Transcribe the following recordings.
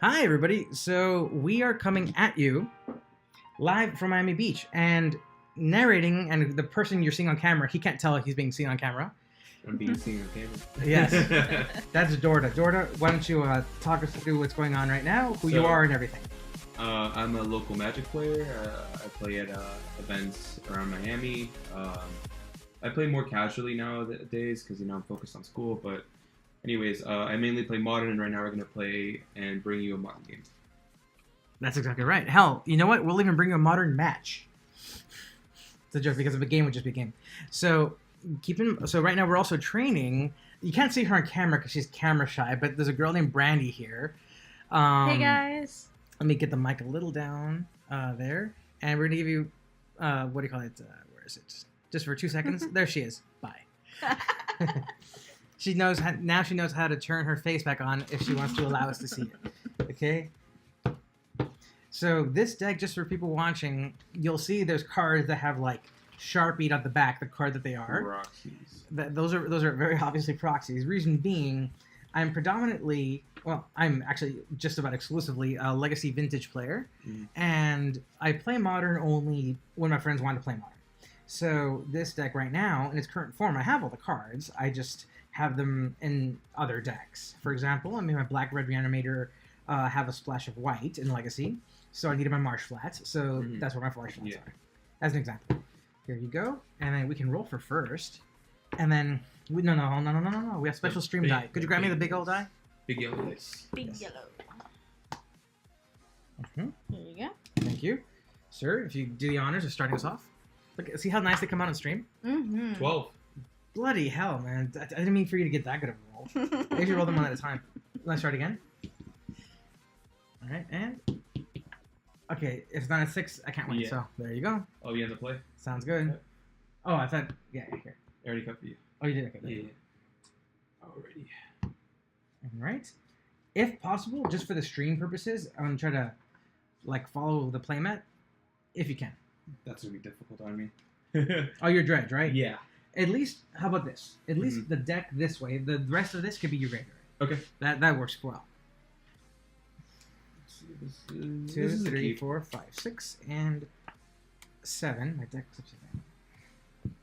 Hi, everybody. So we are coming at you live from Miami Beach and narrating, and the person you're seeing on camera, he can't tell he's being seen on camera. I'm being seen on camera. Yes. That's Dorta. Dorta, why don't you talk us through what's going on right now, who you are, and everything. I'm a local Magic player. I play at events around Miami. I play more casually nowadays because I'm focused on school. But anyways, I mainly play Modern, and right now we're gonna play and bring you a Modern game. That's exactly right. Hell, you know what? We'll even bring you a Modern match. It's a joke because if a game would just be a game. So right now we're also training. You can't see her on camera because she's camera shy, but there's a girl named Brandi here. Hey guys. Let me get the mic a little down there, and we're gonna give you what do you call it? Where is it? Just for 2 seconds. There she is. Bye. She knows now. She knows how to turn her face back on if she wants to allow us to see it. Okay. So this deck, just for people watching, you'll see there's cards that have like Sharpied on the back, the card that they are. Proxies. Those are very obviously proxies. Reason being, I'm actually just about exclusively a Legacy Vintage player, and I play Modern only when my friends want to play Modern. So this deck right now, in its current form, I have all the cards. I just have them in other decks. For example, I made my Black-Red Reanimator have a splash of white in Legacy, so I needed my Marsh Flats. So that's where my Marsh Flats are. As an example. Here you go, and then we can roll for first, and then no. We have special stream die. Could you grab me the big old die? Big yellow dice. Big yellow. Mm-hmm. Here you go. Thank you, sir. If you do the honors of starting us off. Look, see how nice they come out on stream? Mm-hmm. 12. Bloody hell, man! I didn't mean for you to get that good of a roll. I usually roll them one at a time. Let's start again. All right, and okay, if it's not a 6, I can't win. Yeah. So there you go. Oh, you end the play? Sounds good. Yep. Oh, I thought here. I already cut for you. Oh, you did. Okay. Yeah. Already. All right. If possible, just for the stream purposes, I'm gonna try to like follow the playmat, if you can. That's gonna be difficult on me. Oh, you're Dredge, right? Yeah. At least, how about this? At least the deck this way. The rest of this could be your graveyard. Okay. That works well. Let's see, this 2, is 3, 4, 5, 6, and 7. My deck's upside down.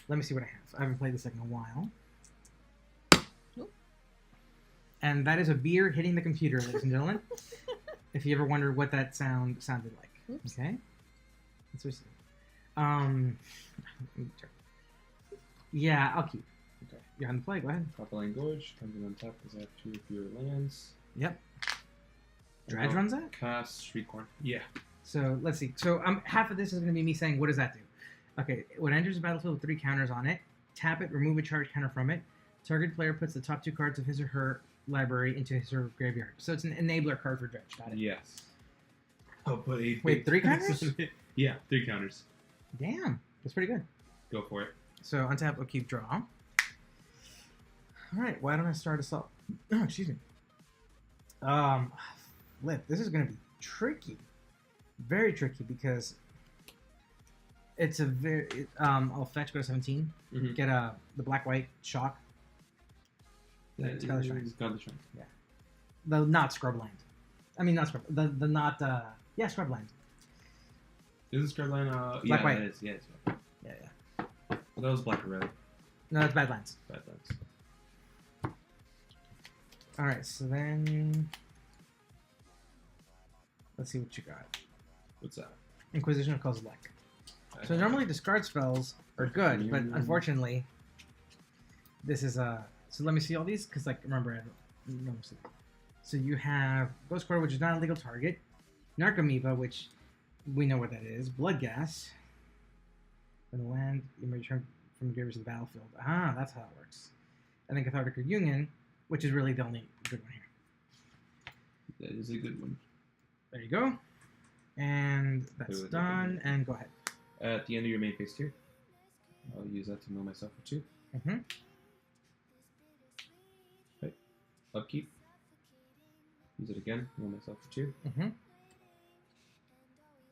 Let me see what I have. I haven't played this deck in a while. Nope. And that is a beer hitting the computer, ladies and gentlemen. If you ever wondered what that sounded like. Oops. Okay. Let's see. Yeah, I'll keep. Okay. You're on the play. Go ahead. Copperline Gorge comes in on top because I have 2 or fewer lands. Yep. Dredge runs that? Cast Streetcorn. Yeah. So let's see. So half of this is going to be me saying, what does that do? Okay, when it enters the battlefield with 3 counters on it, tap it, remove a charge counter from it. Target player puts the top 2 cards of his or her library into his or her graveyard. So it's an enabler card for Dredge. Got it? Yes. I'll put 8. Wait, 3 counters? Yeah, 3 counters. Damn, that's pretty good. Go for it. So untap, I'll keep draw. All right, why don't I start us off? Oh, excuse me. Flip. This is going to be tricky. Very tricky because it's a very. I'll fetch, go to 17. Get the black-white shock. Scarlet Shrine. Scarlet Shrine. Yeah. The not scrubland. I mean, not scrub. The not. Yeah, scrubland. Is it Scrubland? Black, yeah, white. It is. Yeah, it's white. Yeah. Well, that was black or red. No, that's Badlands. Badlands. All right, so then let's see what you got. What's that? Inquisition of Kozilek. So normally discard spells are good, but unfortunately, this is So let me see all these because remember I don't. So you have Ghost Quarter, which is not a legal target. Narcomoeba, which we know what that is. Blood Gas. When the land, you may return from the graveyard to the battlefield. Ah, that's how it works. And then Cathartic Reunion, which is really the only good one here. That is a good one. There you go. And that's done. And go ahead. At the end of your main phase tier, I'll use that to mill myself for 2. Okay. Upkeep. Use it again. Mill myself for 2.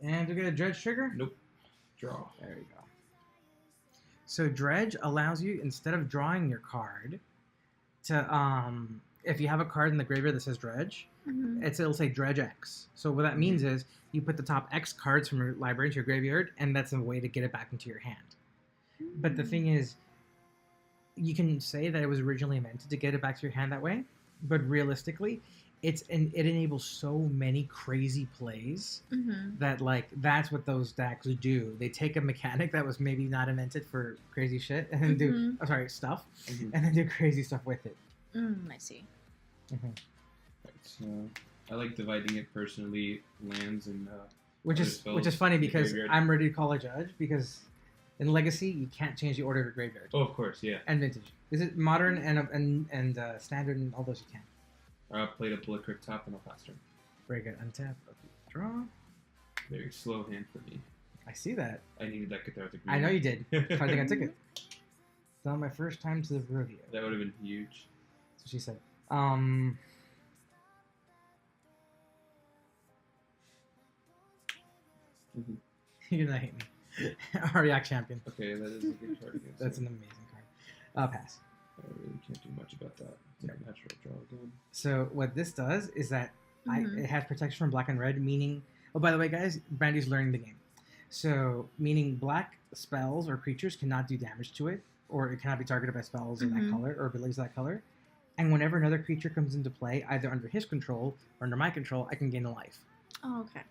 And do we get a Dredge trigger? Nope. Draw. There you go. So Dredge allows you, instead of drawing your card, to if you have a card in the graveyard that says Dredge, it'll say Dredge X. So what that means is you put the top X cards from your library into your graveyard, and that's a way to get it back into your hand. But the thing is, you can say that it was originally invented to get it back to your hand that way, but realistically, it enables so many crazy plays that that's what those decks do. They take a mechanic that was maybe not invented for crazy shit and then do stuff, and then do crazy stuff with it. I see. So I like dividing it personally, lands and which is funny because I'm ready to call a judge because in Legacy you can't change the order of your graveyard. Oh, of course, yeah. And Vintage. Is it Modern and Standard and all those you can? Played a Bullet Crypt top and a pass turn. Very good. Untap. Okay, draw. Very slow hand for me. I see that. I needed that cathartic. I know you did. I think I took it. It's not my first time to the rodeo. That would have been huge. That's what she said. You're not hating me. Ariak Champion. Okay, that is a good card against That's an amazing card. Pass. I really can't do much about that. Take a natural draw again. So what this does is that it has protection from black and red, meaning... Oh, by the way, guys, Brandy's learning the game. So, meaning black spells or creatures cannot do damage to it, or it cannot be targeted by spells of that color or abilities of that color. And whenever another creature comes into play, either under his control or under my control, I can gain a life. Oh, okay.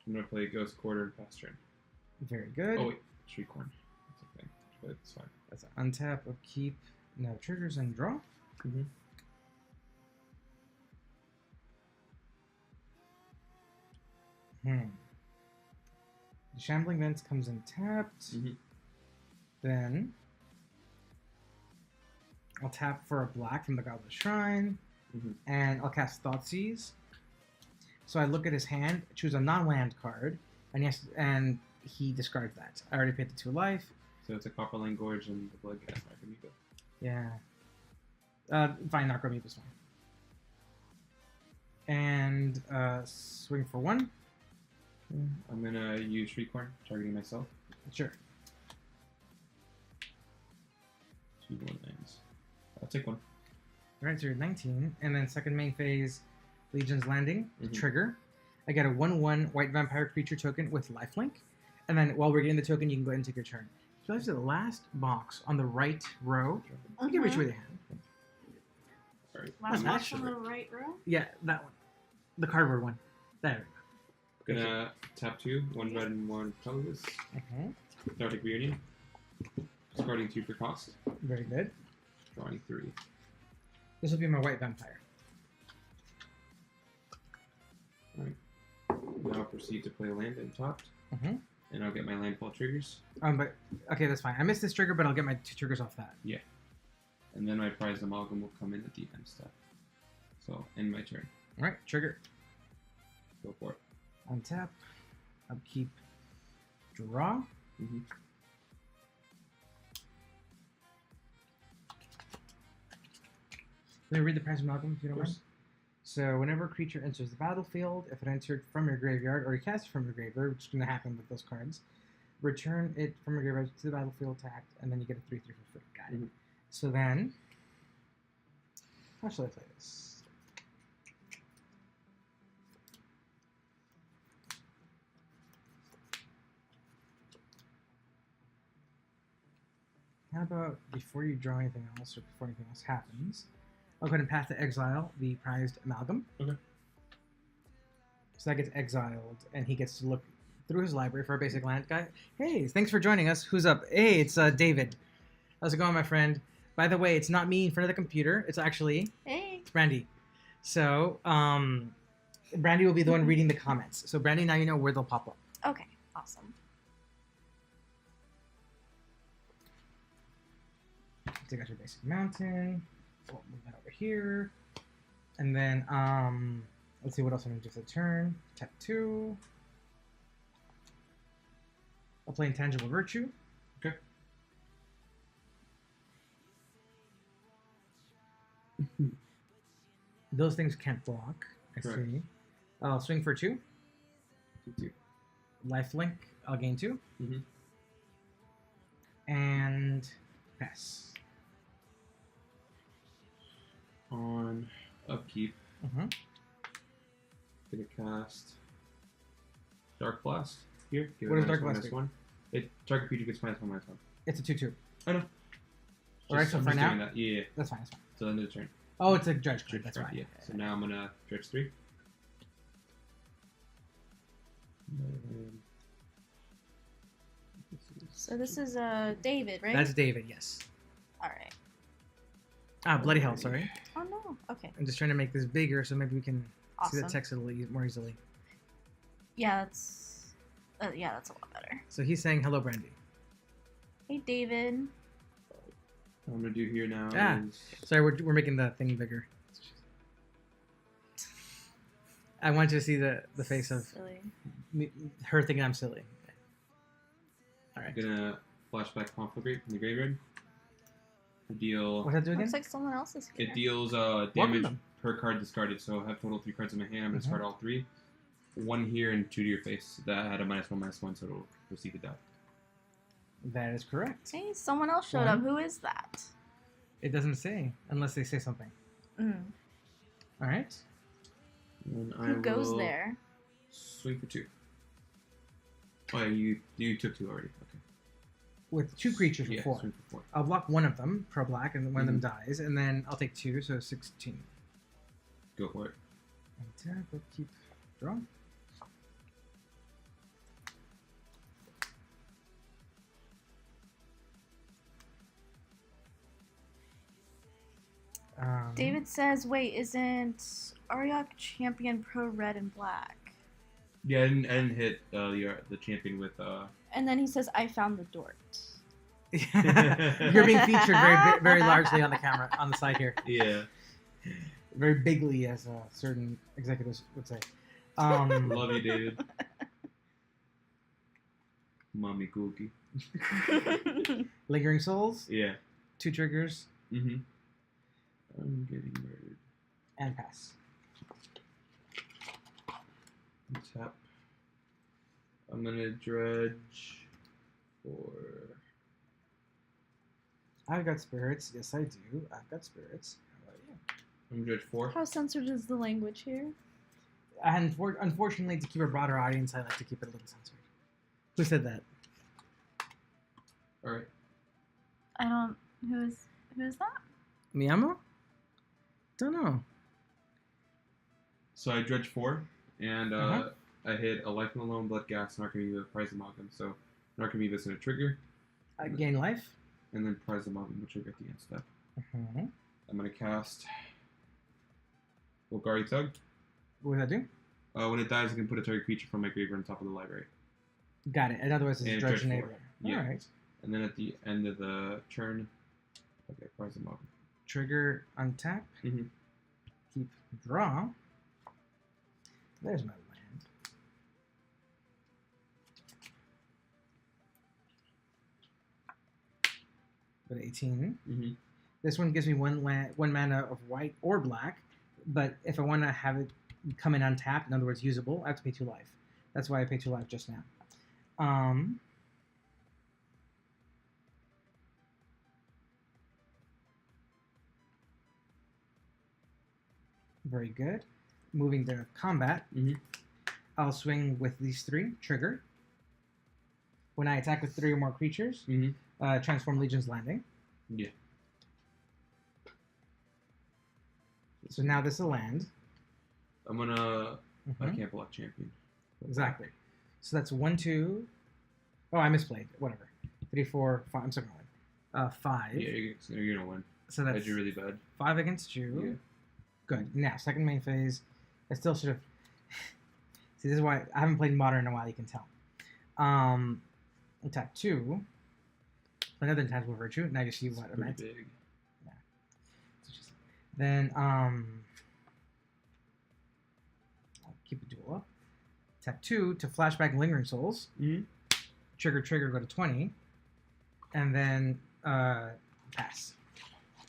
I'm going to play Ghost Quarter and pass turn. Very good. Oh, wait. Shriekhorn. That's okay. But it's fine. That's an untap, upkeep, no triggers, and draw. The Shambling Vents comes in tapped. Then I'll tap for a black from the Goblet Shrine, and I'll cast Thoughtseize. So I look at his hand, choose a non-land card, and he discards that. I already paid the 2 life. So it's a Copperline Gorge and the Blood Gas Narcomoeba. Yeah. Fine, Narcomoeba's fine. And swing for 1. I'm gonna use Shriekhorn, targeting myself. Sure. 2 1 lands. I'll take 1. Alright, so you're 19. And then second main phase, Legion's Landing, trigger. I get a 1/1 white vampire creature token with lifelink. And then while we're getting the token, you can go ahead and take your turn. If you guys to the last box on the right row, you can reach with your hand. Alright. Last box on the right row? Yeah, that one. The cardboard one. There we go. Gonna tap 2, 1 red and 1 colorless. Dartic Reunion. Discarding 2 for cost. Very good. Drawing 3. This will be my white vampire. Alright. Now I'll proceed to play a land untapped. And I'll get my landfall triggers. But okay, that's fine. I missed this trigger, but I'll get my 2 triggers off that. Yeah. And then my prized amalgam will come in at the end step. So, end my turn. Alright, trigger. Go for it. Untap. Upkeep. Draw. Let me read the prize amalgam if you don't mind. So whenever a creature enters the battlefield, if it entered from your graveyard or you cast it from your graveyard, which is going to happen with those cards, return it from your graveyard to the battlefield tapped, and then you get a 3/3 for free. Got it. So then, how shall I play this? How about before you draw anything else or before anything else happens, I'll go ahead and path to exile the prized amalgam. Okay. So that gets exiled, and he gets to look through his library for a basic land guy. Hey, thanks for joining us. Who's up? Hey, it's David. How's it going, my friend? By the way, it's not me in front of the computer. It's actually it's Brandi. So Brandi will be the one reading the comments. So Brandi, now you know where they'll pop up. Okay, awesome. Take out your basic mountain. We'll move that over here. And then, let's see what else I'm going to do for the turn. Tap 2. I'll play Intangible Virtue. Okay. Those things can't block. I see. I'll swing for 2. 2. Lifelink, I'll gain 2. And pass. On upkeep, Mm-hmm. gonna cast Dark Blast here. Give What it does Dark -1, Blast do? -1. Target creature gets -1/-1. It's a 2/2. I know. Alright, so I'm for just now? doing that. Yeah. That's fine. That's fine. So end of the turn. Oh, it's a dredge card. Dredge That's card, right. yeah. So now I'm gonna dredge 3. So this is David, right? That's David. Yes. All right. Ah, bloody hell. Sorry. Oh no. Okay. I'm just trying to make this bigger so maybe we can see the Awesome. text a little more easily. Yeah, that's a lot better. So he's saying hello, Brandi. Hey, David. What I'm gonna do here now Ah. is Sorry, we're making the thing bigger. I want you to see the face of Silly. her thinking I'm silly. All right. I'm gonna flashback Conflagrate from the graveyard. Deal. What's that do again? Looks like someone else is here. It deals damage per card discarded. So I have total 3 cards in my hand. I'm gonna discard all 3. 1 here and 2 to your face. That had a -1/-1, so it'll proceed to die. That is correct. Hey, someone else showed up. Who is that? It doesn't say unless they say something. Mm. All right. And I Who goes will there? Swing for 2. Oh, yeah, you took 2 already. Okay. With 2 creatures for Yeah, 4. swing for 4. I'll block one of them pro black, and one of them dies, and then I'll take 2, so 16. Go for it. And tap, keep draw. David says, "Wait, isn't Ariok champion pro red and black?" Yeah, I didn't hit the champion with And then he says, "I found the Dort." You're being featured very largely on the camera on the side here, yeah. very bigly, as certain executives would say. Love you, David. Mommy cookie. Lingering Souls, Yeah. 2 triggers, Mm-hmm. I'm getting murdered. and pass. Tap. I'm gonna dredge for. I've got spirits. Yes, I do. I've got spirits. How about you? I'm gonna dredge 4. How censored is the language here? And unfortunately, to keep a broader audience, I like to keep it a little censored. Who said that? All right. I don't. Who is that? Miyamo? Don't know. So I dredge 4, and Uh-huh. I hit a Life and Alone, Blood Gas, and Archenemy, Prize Amalgam. So Archenemy is going to trigger, Gain life. and then Prize Amalgam will trigger at the end step. Uh-huh. I'm going to cast Golgari Tug. What does that do? When it dies, I can put a target creature from my graveyard on top of the library. Got it. In other words, it's And Dredge dredge 4. Enabler. Yeah. All right. And then at the end of the turn, okay, Prize Amalgam. Trigger, untap. Mm-hmm. Keep draw. There's my land. But 18. Mm-hmm. This one gives me one mana of white or black, but if I want to have it come in untapped, in other words, usable, I have to pay 2 life. That's why I paid 2 life just now. Very good. Moving to combat, Mm-hmm. I'll swing with these 3, trigger. When I attack with 3 or more creatures, Mm-hmm. transform Legion's Landing. Yeah. So now this is a land. I'm gonna. I Mhm. can't block champion. Exactly. So that's 1, 2. Oh, I misplayed. Whatever. 3, 4, 5. I'm sorry. 5. Yeah, you're gonna win. So I that's did really bad. 5 against you. Yeah. Good. Now, second main phase. I still should have. See, this is why I haven't played Modern in a while. You can tell. Attack 2. Another intangible virtue. Now you see what I meant. Pretty big. Then I'll keep a duel up. Attack 2 to flashback Lingering Souls. Mm-hmm. Trigger, go to 20. And then pass.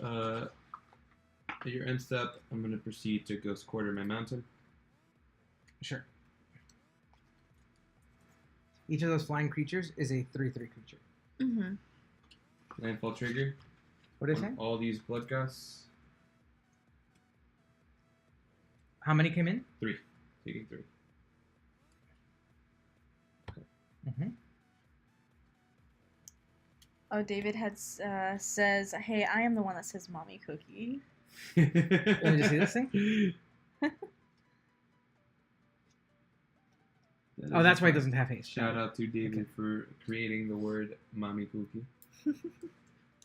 At your end step, I'm going to proceed to Ghost Quarter my mountain. Sure. Each of those flying creatures is a 3/3 creature. Mm-hmm. Landfall trigger. What is it? All these blood gusts. How many came in? 3. Taking 3. Mm-hmm. Oh, David says, "Hey, I am the one that says mommy cookie." Let me just see this thing. Oh, that's why it doesn't have haste. Shout out to David for creating the word mommy cookie.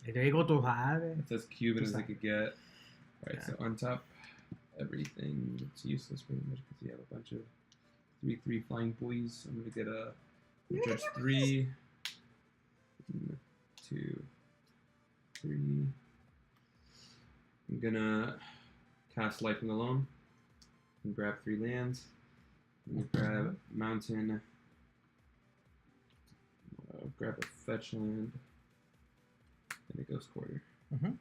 It's as Cuban as I could get. Alright, so untap everything. It's useless pretty much because you have a bunch of 3/3 flying boys. I'm gonna get a judge 3, 2, 3. I'm gonna cast Life Alone and grab 3 lands. I'm gonna grab mountain. Grab a fetch land. And a ghost quarter. Mm-hmm.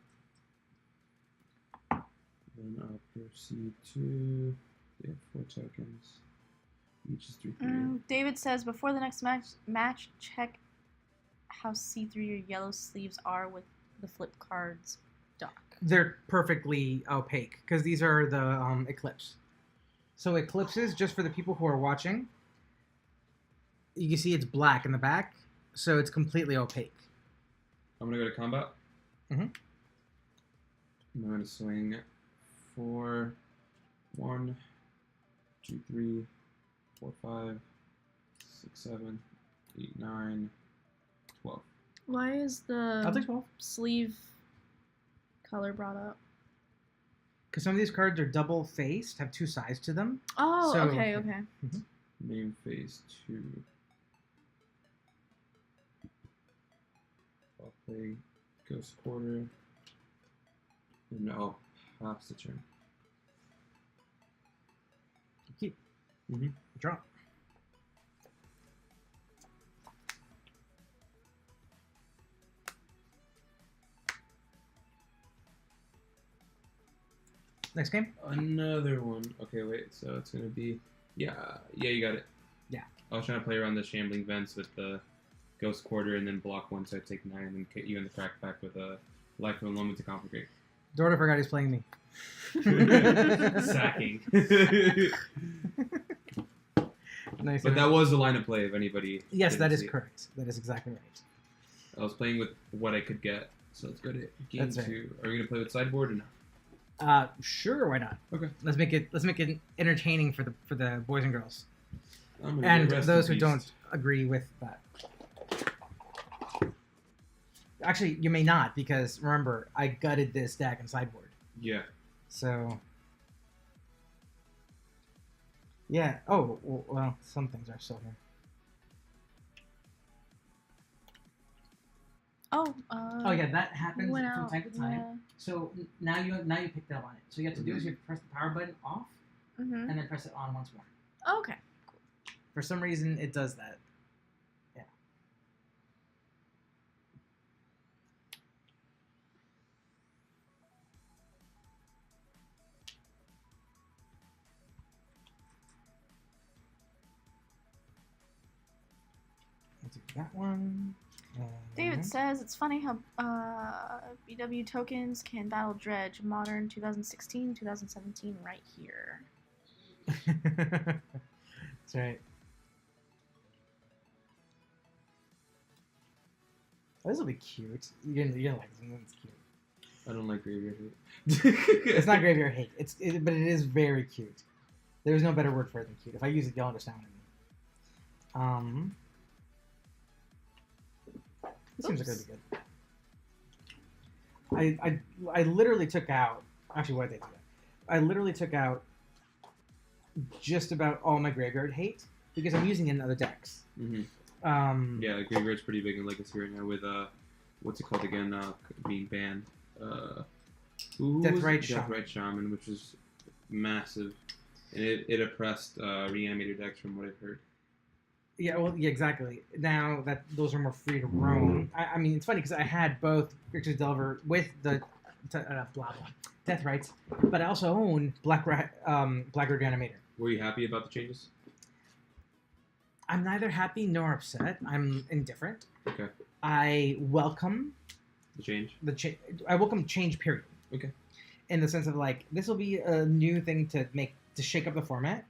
Then I'll proceed to 4 tokens. Each is 3/3. David says, before the next match, check how see-through your yellow sleeves are with the flip cards dock. They're perfectly opaque because these are the Eclipse. So Eclipses, just for the people who are watching, you can see it's black in the back, so it's completely opaque. I'm gonna go to combat. Mm-hmm. I'm gonna swing 4, 1, 2, 3, 4, 5, 6, 7, 8, 9, 12. Why is I'll take the 12. sleeve color brought up? Because some of these cards are double-faced, have 2 sides to them. Oh, So- okay. Mm-hmm. Name phase 2. I'll play Ghost Quarter. And I'll pass the turn. Keep. Mm-hmm. Draw. Next game? Another one. Okay, wait. So it's gonna be, yeah, you got it. Yeah. I was trying to play around the shambling vents with the Ghost Quarter and then block 1, so I take 9, and hit you in the crack back with a Life of Alone to complicate. Dorta forgot he's playing me. Sacking. Nice. But that was the line of play. If anybody. Yes, didn't that is see it. correct. That is exactly right. I was playing with what I could get. So let's go to game That's 2. Are we gonna play with sideboard or no? Sure, why not? Okay. Let's make it entertaining for the boys and girls, I'm gonna and get rest those in who peace. don't agree with that. Actually, you may not, because remember, I gutted this deck in sideboard. Yeah. So, yeah. Oh, well, some things are still here. Oh, Yeah, that happens went from out. time to time. Yeah. So now you picked up on it. So you have to do is you have to press the power button off Mm-hmm. and then press it on once more. Okay. For some reason, it does that. Yeah. I'll do that one. David says it's funny how BW tokens can battle Dredge modern 2016, 2017 right here. That's right. Oh, this will be cute. You're gonna like this one. It's cute. I don't like graveyard hate. It's not graveyard hate. But it is very cute. There's no better word for it than cute. If I use it, you'll understand what I mean. This seems like it'll be good. I literally took out. Actually, why did I do that? I literally took out just about all my graveyard hate because I'm using it in other decks. Mm-hmm. Yeah, graveyard's pretty big in Legacy right now with what's it called again? Being banned. Deathrite Shaman, which is massive, and it oppressed reanimator decks from what I've heard. Yeah, well, yeah, exactly. Now that those are more free to roam. I mean, it's funny because I had both Grixis Delver with the blah blah Deathrites, but I also own Blackroot Reanimator. Were you happy about the changes? I'm neither happy nor upset. I'm indifferent. Okay. I welcome The change? I welcome change, period. Okay. In the sense of, like, this will be a new thing to make to shake up the format.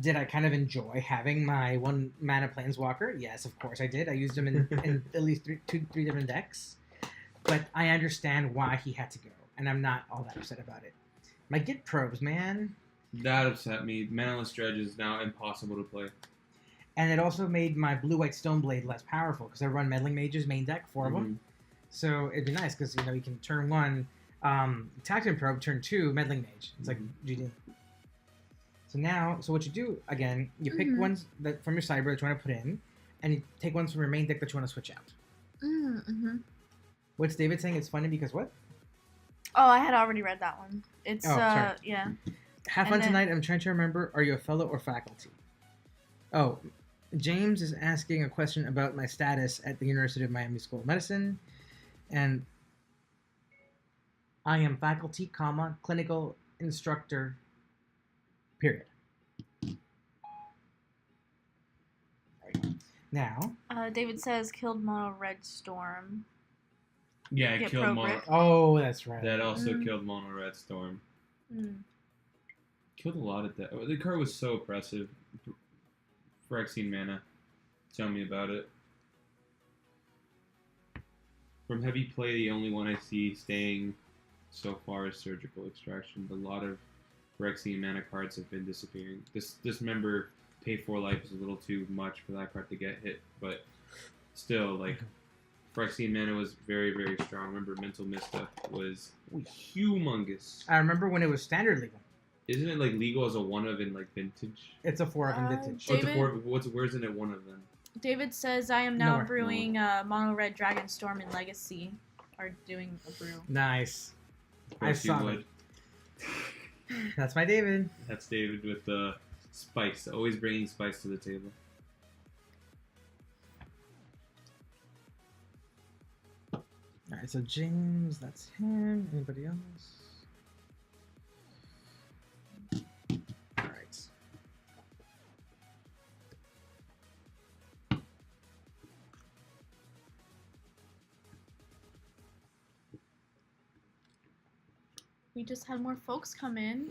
Did I kind of enjoy having my 1 mana planeswalker? Yes, of course I did. I used him in at least three different decks. But I understand why he had to go, and I'm not all that upset about it. My Git probes, man. That upset me. Manaless Dredge is now impossible to play. And it also made my blue-white Stoneblade less powerful because I run Meddling Mage's main deck, 4 of them. So it'd be nice because you can turn 1 Tactical Probe, turn 2 Meddling Mage. It's like GD. So what you do again, you pick ones that from your sideboard that you want to put in, and you take ones from your main deck that you want to switch out. What's David saying? It's funny because what? Oh, I had already read that one. It's sorry. yeah. Have fun tonight. I'm trying to remember. Are you a fellow or faculty? Oh, James is asking a question about my status at the University of Miami School of Medicine, and I am faculty, clinical instructor. Period. Now. David says killed Mono Red Storm. Yeah, it killed Mono. Oh, that's right. That also killed Mono Red Storm. Killed a lot of that. The card was so oppressive. Phyrexian mana. Tell me about it. From heavy play, the only one I see staying so far is Surgical Extraction. A lot of Phyrexian mana cards have been disappearing. This member pay 4 life is a little too much for that card to get hit, but still, like, Phyrexian mana was very, very strong. Remember, Mental Misstep was humongous. I remember when it was standard legal. Isn't it like legal as a 1 of in like Vintage? It's a 4 of in Vintage. David, it's a 4 of, where's it at 1 of them? David says I am now brewing Mono Red Dragon Storm in Legacy. Or doing a brew. Nice. I saw it. That's my David. That's David with the spice. Always bringing spice to the table. Alright, so James, that's him. Anybody else? Alright. We just had more folks come in.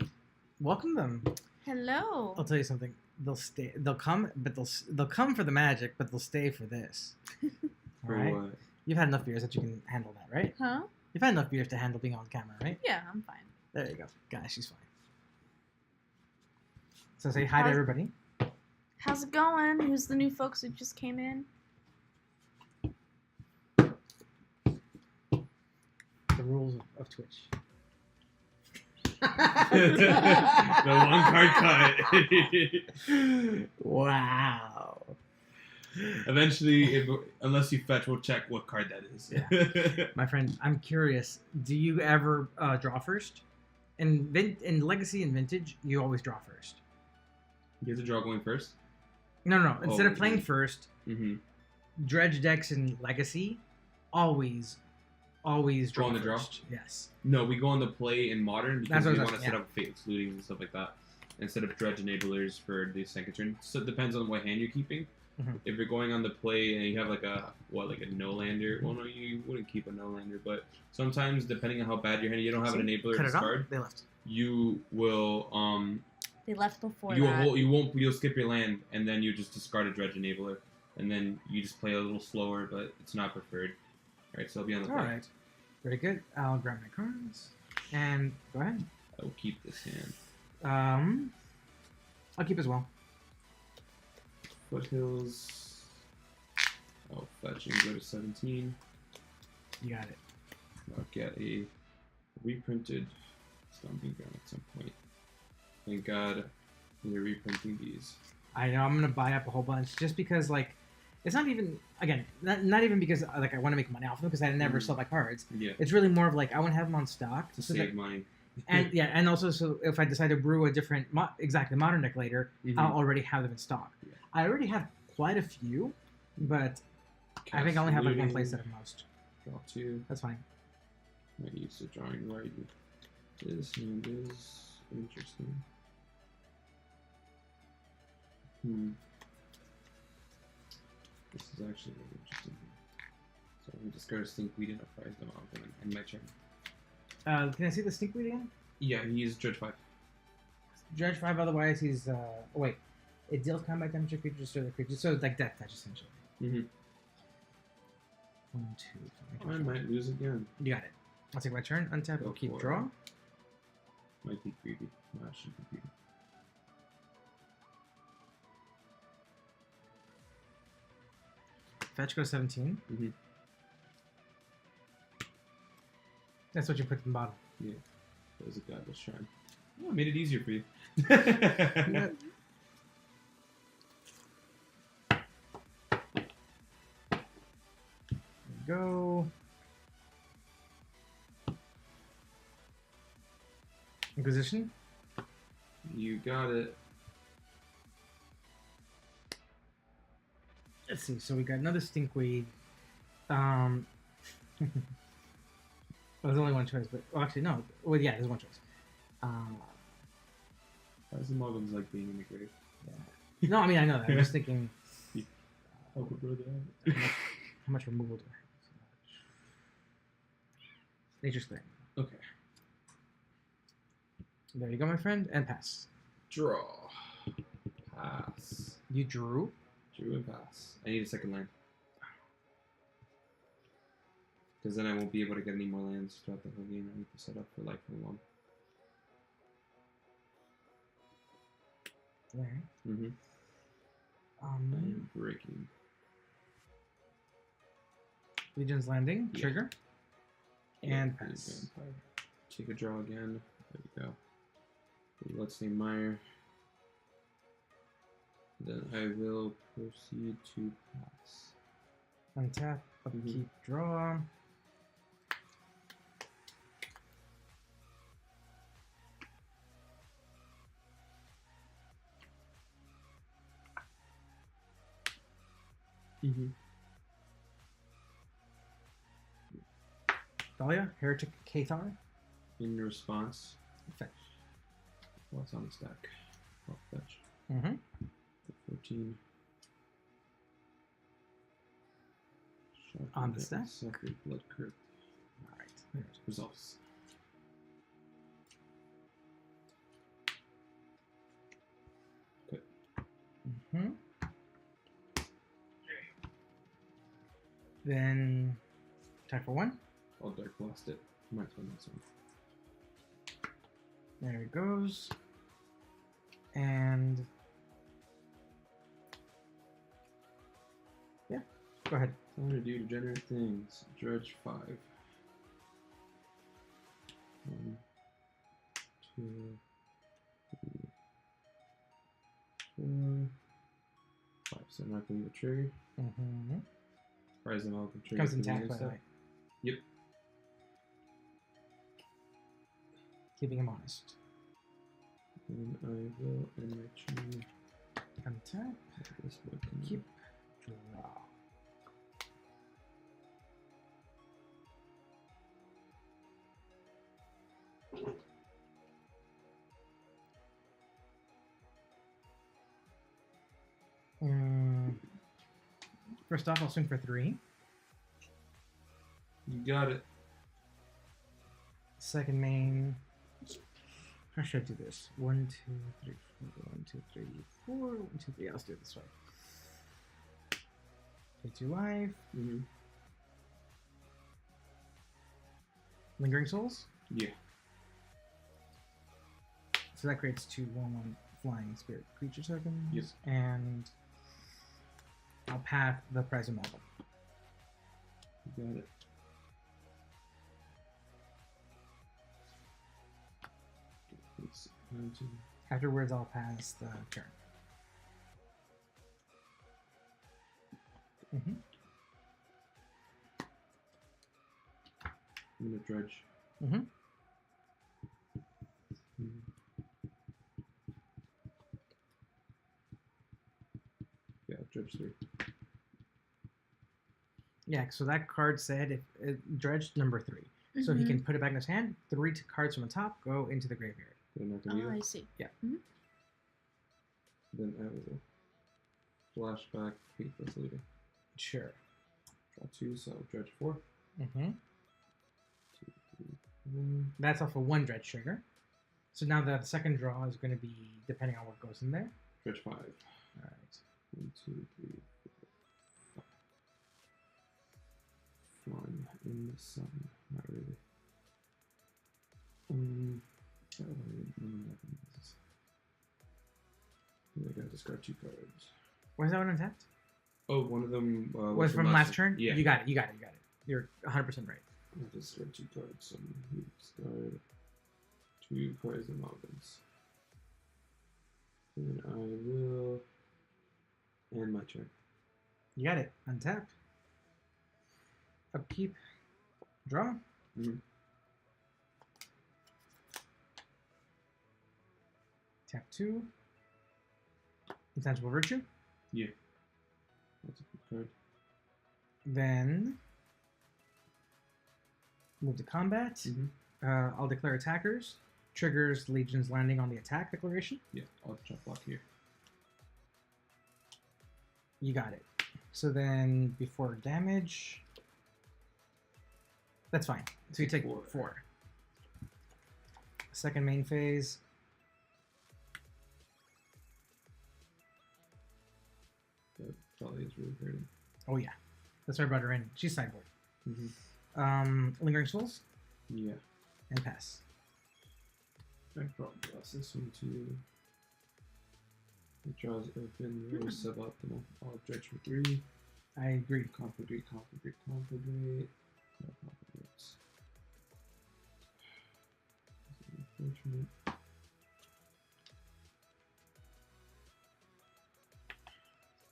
Welcome them. Hello. I'll tell you something. They'll stay. They'll come, but they'll come for the magic, but they'll stay for this. All right. What? You've had enough beers that you can handle that, right? Huh? You've had enough beers to handle being on camera, right? Yeah, I'm fine. There you go. Guys, she's fine. So say hi to everybody. How's it going? Who's the new folks who just came in? The rules of Twitch. The 1 card cut. Wow. Eventually, unless you fetch, we'll check what card that is. Yeah. My friend, I'm curious. Do you ever draw first? In Legacy and Vintage, you always draw first. You have to draw going first? No. Instead of playing first, Dredge decks in Legacy always draw on the draw? first. Yes. No, we go on the play in Modern because we want to set yeah. up Fate Looting and stuff like that instead of Dredge Enablers for the second turn. So it depends on what hand you're keeping. If you're going on the play and you have like a no-lander, well, no, you wouldn't keep a no-lander, but sometimes depending on how bad your hand, you don't have an enabler to discard. They left. You will They left before you'll skip your land and then you just discard a Dredge Enabler and then you just play a little slower, but it's not preferred. All right, so I'll be on the play. All right. Very good. I'll grab my cards and go ahead. I will keep this hand. I'll keep as well. Foothills. I'll fetch and go to 17. You got it. I'll get a reprinted Stomping Ground at some point. Thank God they're reprinting these. I know I'm gonna buy up a whole bunch just because, like, it's not even not even because like I want to make money off them because I never sell my cards. Yeah. It's really more of like I want to have them on stock To save money. And yeah, and also so if I decide to brew a different modern deck later, I'll already have them in stock. Yeah. I already have quite a few, but I think I only have like one playset at most. Draw 2. That's fine. Might use the drawing right. This hand is interesting. This is actually really interesting. So we discard a Stinkweed and a Prize them off and end my turn. Can I see the Stinkweed again? Yeah, he used Dredge 5. Dredge 5, otherwise he's wait. It deals combat damage to creatures or the creatures, so it's like death touch essentially. Mm-hmm. 1, 2, 3. I might lose again. You got it. I'll take my turn. Untap. Go We'll keep for it. draw. Might be creepy. No, it should be creepy. Fetch goes 17. Mm-hmm. That's what you put in the bottom. Yeah. That was a godless shrine. Oh, I made it easier for you. Yeah. There we go. Inquisition. You got it. Let's see. So we got another stinkweed. Well, there's only one choice, but well, actually no. Well, yeah, there's one choice. How's the Muggins like being in the grave? Yeah. No, I mean I know that. I'm just thinking. Help a brother How much removal do I have? So much. Nature's Clearing. Okay. There you go, my friend, and pass. Draw. Pass. You drew. Drew and pass. I need a second land. Because then I won't be able to get any more lands throughout the whole game. I need to set up for life for one. There. Mm-hmm. I'm breaking. Legion's Landing. Yeah. Trigger. Yeah, And please, pass. Vampire. Take a draw again. There we go. Let's say Meyer. Then I will proceed to pass. Untap. Upkeep. Draw. Mm-hmm. Dahlia. Heretic Cathar. In response, Fetch. what's on the stack? I'll fetch. Mm-hmm. 14. On the stack? Sacred Blood Crypt. Alright. Results. Okay. Mm-hmm. Then attack for 1. I'll Dark Blast it. Might as well this one. There it goes. And yeah, go ahead. Time to do degenerate things. Dredge 5. 1, 2, 3, 4, 5. So I'm not going to trigger. Mm-hmm. Rise and all can trigger. Comes for intact, me by and the stuff. way. Yep. Keeping him honest. And I will end my turn. Untap. This one can Keep. Draw. First off, I'll swing for 3. You got it. Second main. How should I do this? 1, 2, 3, 4. 1, 2, 3, 4. 1, 2, 3. Let's do it this way. Pay 2 life. Mm-hmm. Lingering Souls. Yeah. So that creates 2 1/1 flying spirit creature tokens. Yep. And I'll path the prize of Malcolm. You got it. It's mountain. Afterwards, I'll pass the turn. Mm-hmm. I'm gonna dredge. Mm-hmm. Yeah, dredge 3. Yeah, so that card said if dredge number 3. So he can put it back in his hand. 3 cards from the top go into the graveyard. They're not gonna Oh, I use. see. Yeah. Mm-hmm. Then I will flashback Faithless Leader. Sure. Draw 2, so dredge 4. Mm-hmm. 2, 3, 4. That's off of 1 dredge trigger. So now the second draw is going to be depending on what goes in there. Stretch 5. All right. 1, 2, 3, 4, 5. Fun in the sun. Not really. I gotta discard 2 cards. Where's that one untapped? Oh, one of them Was from last turn? Yeah. You got it. You're 100% right. I discard 2 cards. So you discard 2 Poison Mountains. And I will end my turn. You got it. Untap. Upkeep. Draw. Mm-hmm. Tap 2. Intangible Virtue. Yeah. That's a good card. Then move to combat. Mm-hmm. I'll declare attackers. Triggers Legion's landing on the attack declaration. Yeah, I'll drop block here. You got it. So then before damage, that's fine. So you take 4. Second main phase. That probably is really hurting. Oh yeah, that's why I brought her in. She's sideboard. Mm-hmm. Lingering Souls Yeah. and pass. I probably lost this one too. It draws open, very suboptimal. I'll dredge for 3. I agree. Conflagrate. No conflagrates. Unfortunate. I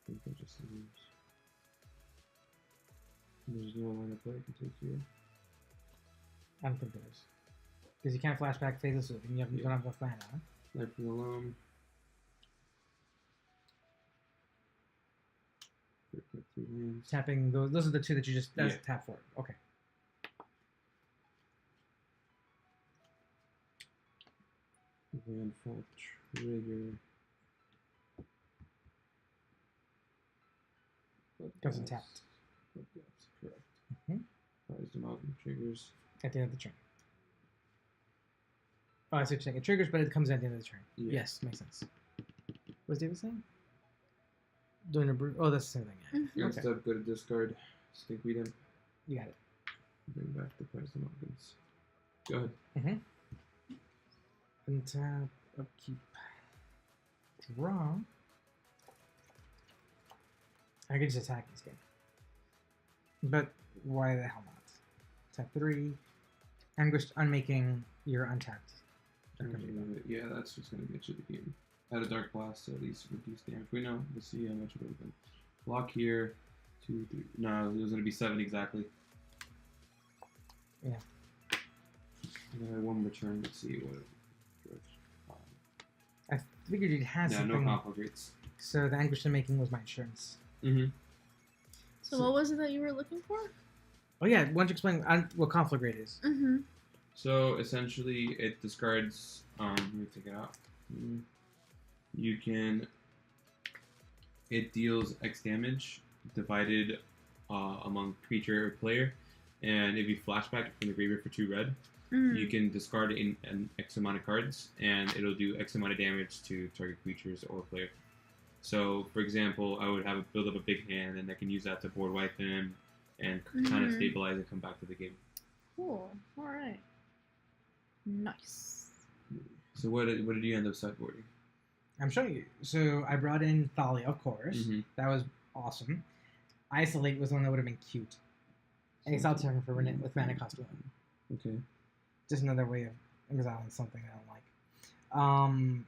think I just lose. There's no line of play I can take here. I don't think there is. Because you can't flashback phases and you don't have enough mana. Huh? Life from the loam. Quick 3 lands. Tapping those are the 2 that you just tap for. Okay. Landfall trigger. Goes untapped. That's correct. Mm-hmm. Prized Amalgam triggers. At the end of the turn. Oh, I see what you're saying. It triggers, but it comes at the end of the turn. Yeah. Yes, makes sense. What's David saying? Doing a oh, that's the same thing. Yeah. You're Okay. instead go to discard. Stinkweed Imp. You got it. Bring back the Prized Amalgams. Go ahead. Mm-hmm. Untap, upkeep, draw. I could just attack this game. But why the hell not? Tap 3. Anguished Unmaking, you're untapped. Yeah, that's just going to get you the game. Add a Dark Blast to at least reduce damage. We know. We'll see how much it would have been. Block here. 2, 3. No, it was going to be 7 exactly. Yeah. And then I had 1 more turn. Let's see what it I figured you'd have yeah, something. no conflagrates. So the Anguished Unmaking was my insurance. Mm-hmm. So what was it that you were looking for? Oh yeah, why don't you explain what Conflagrate is? Mm-hmm. So essentially, it discards. Let me take it out. You can. It deals X damage divided among creature or player, and if you flashback it from the graveyard for 2 red, you can discard an X amount of cards, and it'll do X amount of damage to target creatures or player. So, for example, I would have a build up a big hand, and I can use that to board wipe him and kind of stabilize and come back to the game. Cool. All right. Nice. So what did you end up sideboarding? I'm showing you. So I brought in Thalia, of course. Mm-hmm. That was awesome. Isolate was one that would have been cute. And Exile Terran for Renit with mana cost 1. Okay. Just another way of exiling something I don't like.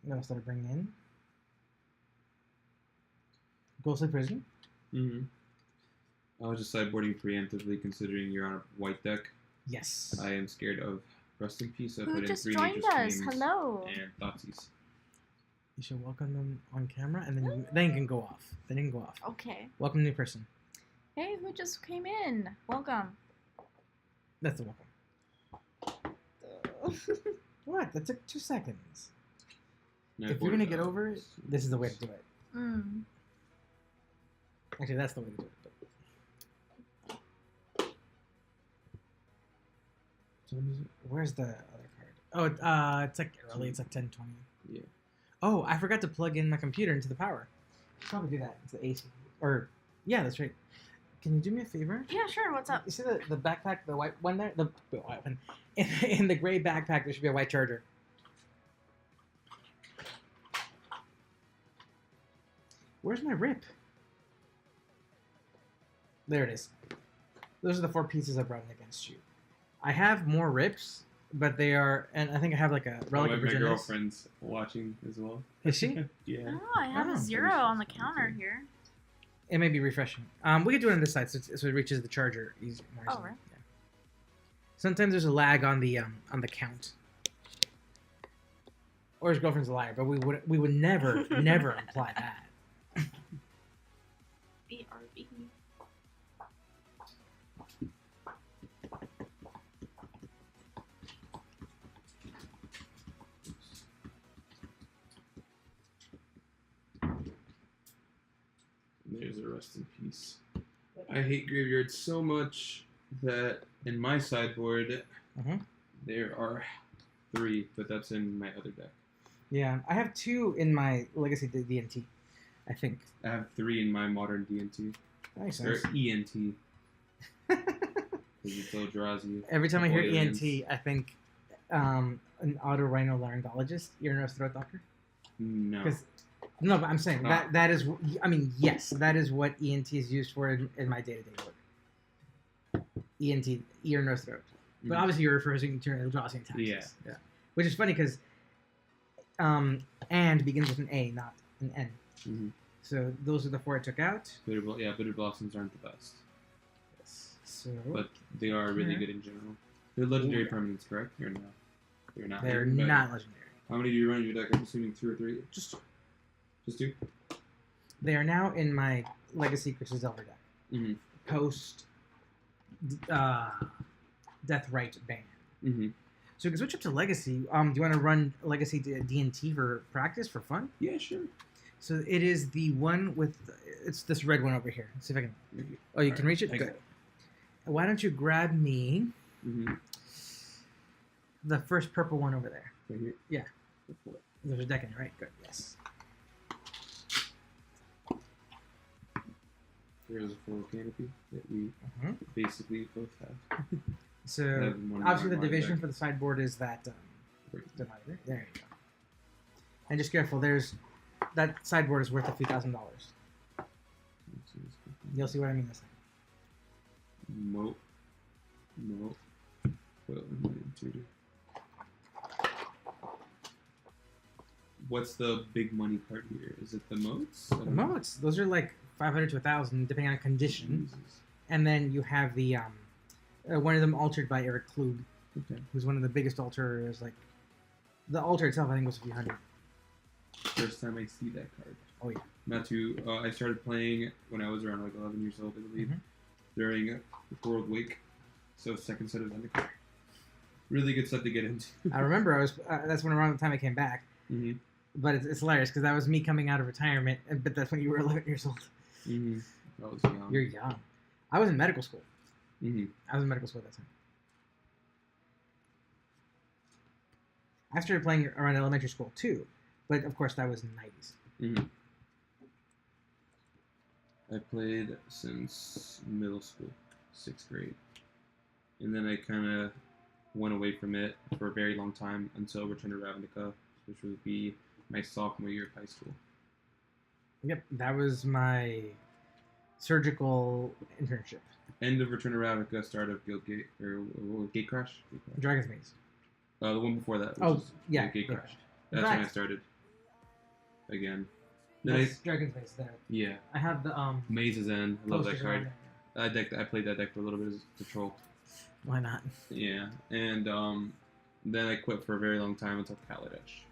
What else did I bring in? Ghostly Prison. Mm-hmm. I was just sideboarding preemptively, considering you're on a white deck. Yes. I am scared of Rest in Peace. So I Who put in just 3 joined Nature us? Screams Hello. and Thoughtseize. You should welcome them on camera, and then you can go off. Then you can go off. Okay. Welcome new person. Hey, who just came in? Welcome. That's the welcome. What? That took 2 seconds. No, If you're gonna get over it, this is the way to do it. Actually, that's the way to do it. So where's the other card? Oh, it's like early. It's like 10:20. Yeah. Oh, I forgot to plug in my computer into the power. Should probably do that. It's the AC. Or, yeah, that's right. Can you do me a favor? Yeah, sure. What's up? You see the backpack, the white one there? The white one. In the gray backpack, there should be a white charger. Where's my rip? There it is. Those are the 4 pieces I brought in against you. I have more rips, but they are, and I think I have like a relic of my Virginius. girlfriend's watching as well. Is she? Yeah. Oh, I have Oh. a 0 on the counter here. It may be refreshing. We could do it on this side, so it reaches the charger more easily. Oh, right. Yeah. Sometimes there's a lag on the count. Or his girlfriend's a liar, but we would never never imply that. BRB. There's a rest in peace. I hate graveyards so much that in my sideboard there are 3, but that's in my other deck. Yeah, I have 2 in my Legacy D&T, I think. I have 3 in my modern D&T. That makes Or sense. ENT. Because it still draws you. Every time I hear Aliens. ENT, I think an otorhinolaryngologist, ear, nose, throat doctor. No. No, but I'm saying No. that is. I mean, yes, that is what ENT is used for in my day-to-day work. ENT, ear, nose, throat. But obviously, you're referring to Eldrazi and taxes. Yeah. Which is funny because and begins with an A, not an N. Mm-hmm. So those are the 4 I took out. Bitter Blossoms aren't the best. So But they are really good in general. They're legendary permanents, correct? Or no? They're not. they're Even better. not legendary. How many do you run in your deck? I'm assuming 2 or 3. Just 2? They are now in my Legacy Crystal Zelda deck. Mm-hmm. Post Death Right ban. Mm-hmm. So we can switch up to Legacy. Do you want to run Legacy D&T for practice, for fun? Yeah, sure. So it is the one with, it's this red one over here. Let's see if I can, oh, you can reach it? Good. Why don't you grab me the first purple one over there? Right here? Yeah. There's a deck in it, right? Good, yes. There's a full canopy that we basically both have. So have one in obviously the my division deck. for the sideboard is that divider. There you go. And just careful, that sideboard is worth a few $1,000s. You'll see what I mean this time. Moat. Well, intuitive. What's the big money part here? Is it the moats? The moats, those are like 500 to 1,000 depending on condition. Jesus. And then you have the one of them altered by Eric Klug, Okay. who's one of the biggest alterers. Like the altar itself, I think was a few hundred. First time I see that card. Oh yeah. Not too. I started playing when I was around like 11 years old, I believe, during the World Week. So second set of Zendikar. Really good stuff to get into. I remember I was. That's when around the time I came back. Mm-hmm. But it's hilarious because that was me coming out of retirement. But that's when you were 11 years old. Mm-hmm. I was young. You're young. I was in medical school. Mm-hmm. I was in medical school at that time. I started playing around elementary school too, but of course that was in the 90s. Mm-hmm. I played since middle school, 6th grade. And then I kind of went away from it for a very long time until Return to Ravnica, which would be my sophomore year of high school. Yep, that was my surgical internship. End of Return to Ravnica, start of Guildgate, or Gate Crash? Dragon's Maze. The one before that. Oh, Which is yeah, Gate yeah. Crash. That's when I started. Again. Then Yes, Dragon's Maze there. yeah. I have the Maze's End. I love that posters around card. there. I played that deck for a little bit as a troll. Why not? Yeah, and then I quit for a very long time until Kaladesh.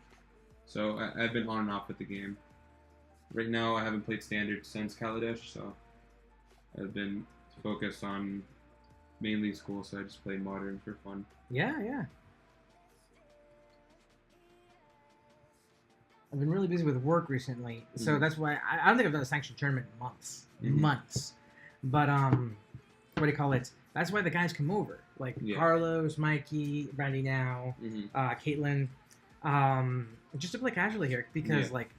So I've been on and off with the game. Right now, I haven't played Standard since Kaladesh, so I've been focused on mainly school, so I just play Modern for fun. Yeah, yeah. I've been really busy with work recently, so that's why I don't think I've done a sanctioned tournament in months. Mhm. Months. But what do you call it? That's why the guys come over, like Yeah. Carlos, Mikey, Brandi now, Caitlin, just to play casually here because like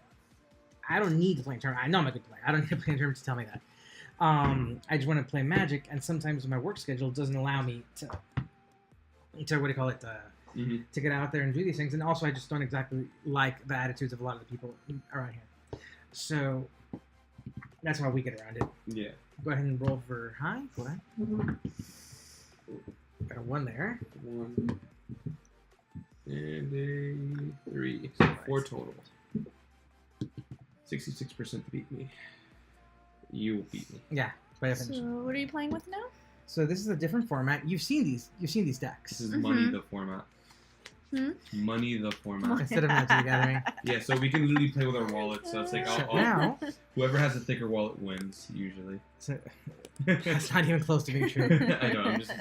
I don't need to play in tournament. I know I'm a good player. I don't need to play in tournament to tell me that. I just want to play Magic, and sometimes my work schedule doesn't allow me to what do you call it, to get out there and do these things. And also, I just don't exactly like the attitudes of a lot of the people around here. So that's why we get around it. Yeah. Go ahead and roll for high. Go ahead. Got a 1 there. 1 and a 3. So 4 total. 66% to beat me. You will beat me. Yeah, by So definition. what are you playing with now? So this is a different format. You've seen these decks. This is Money the format. Money the format. Instead of Magic the Gathering. Yeah, so we can literally play with our wallet. So it's like Now, whoever has a thicker wallet wins usually. so, that's not even close to being true. I know. I'm just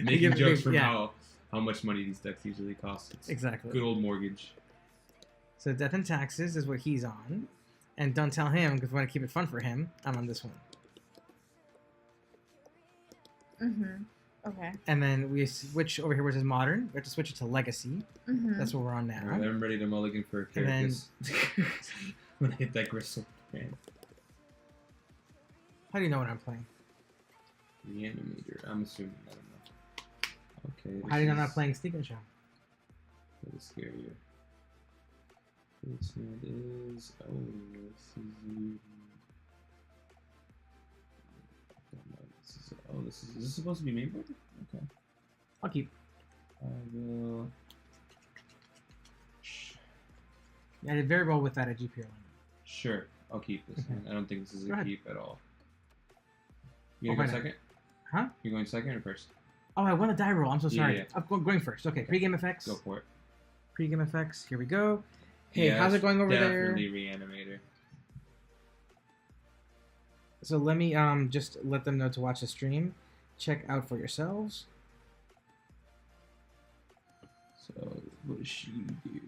making jokes from how much money these decks usually cost. It's Exactly. good old mortgage. So Death and Taxes is what he's on. And don't tell him, because we want to keep it fun for him. I'm on this one. Okay. And then we switch over here, which is Modern. We have to switch it to Legacy. That's what we're on now. Alright, I'm ready to mulligan for a Kyrgyz. When I hit that Gristle Brand. How do you know what I'm playing? Reanimator. I'm assuming. I don't know. Okay. How do you know I'm not playing Sneak and Show? That is scarier. This one is. Oh, this is. This is this supposed to be main board? Okay. I'll keep. I will. I did very well with that at GPR line. Sure, I'll keep this one. I don't think this is Go a ahead. keep at all. You gonna go second? Huh? You going second or first? Oh, I won a die roll. I'm so sorry. Yeah. I'm going first. Okay, pre-game effects. Go for it. Pre-game effects. Here we go. Hey, Yeah, how's it going over there? Definitely Reanimator. So let me just let them know to watch the stream. Check out for yourselves. So what does she do?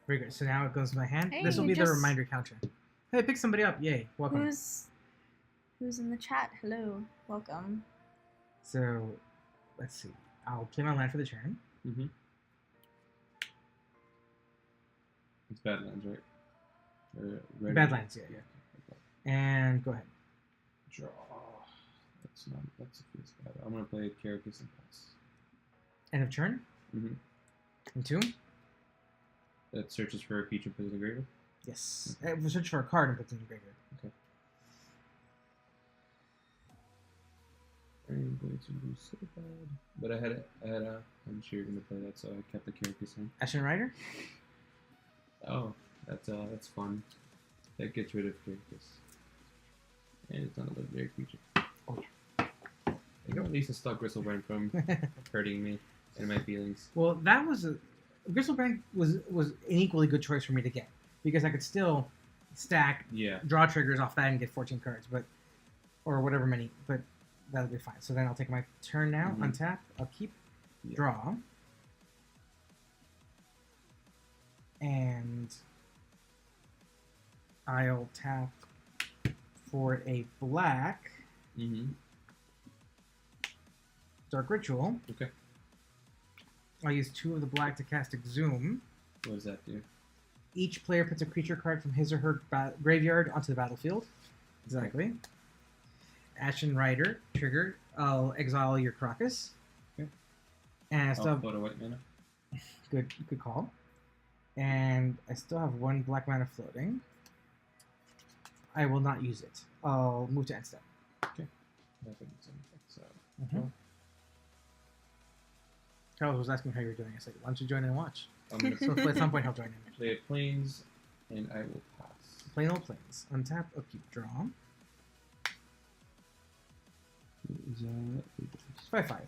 Very good. So now it goes in my hand. Hey, This will be the just- reminder counter. Hey, pick somebody up. Yay. Welcome. Who's in the chat? Hello. Welcome. So let's see. I'll play my land for the turn. Mm-hmm. It's Badlands, right? Or Badlands, yeah. And go ahead. Draw. That's a fierce battle. I'm gonna play Kyrgyz and pass. End of turn. Mm-hmm. Entomb. That searches for a creature put in the graveyard. Yes. We'll search for a card and put it in the graveyard. Okay. I'm going to lose so bad. But I'm sure you're gonna play that, so I kept the Kyrgyz in. Ashen Rider. Oh, that's fun. That gets rid of Kyrgyz. And it's not a legendary creature. Oh. I got at least a stop Gristlebrand from hurting me and my feelings. Well, that was Gristlebrand was an equally good choice for me to get because I could still stack draw triggers off that and get 14 cards, or whatever many, but that'll be fine. So then I'll take my turn now, untap, I'll keep, draw, and I'll tap for a black Dark Ritual. Okay. I'll use 2 of the black to cast Exhume. What does that do? Each player puts a creature card from his or her graveyard onto the battlefield. Exactly. Ashen Rider, trigger. I'll exile your Crocus. Okay. And I still have put a white mana. good call. And I still have 1 black mana floating. I will not use it. I'll move to end step. Okay. So. Carlos was asking how you were doing. I said, why don't you join in and watch? I'm gonna So at some point he'll join in. play Plains, and I will pass. Plain old Plains. Untap, upkeep, draw. 5/5.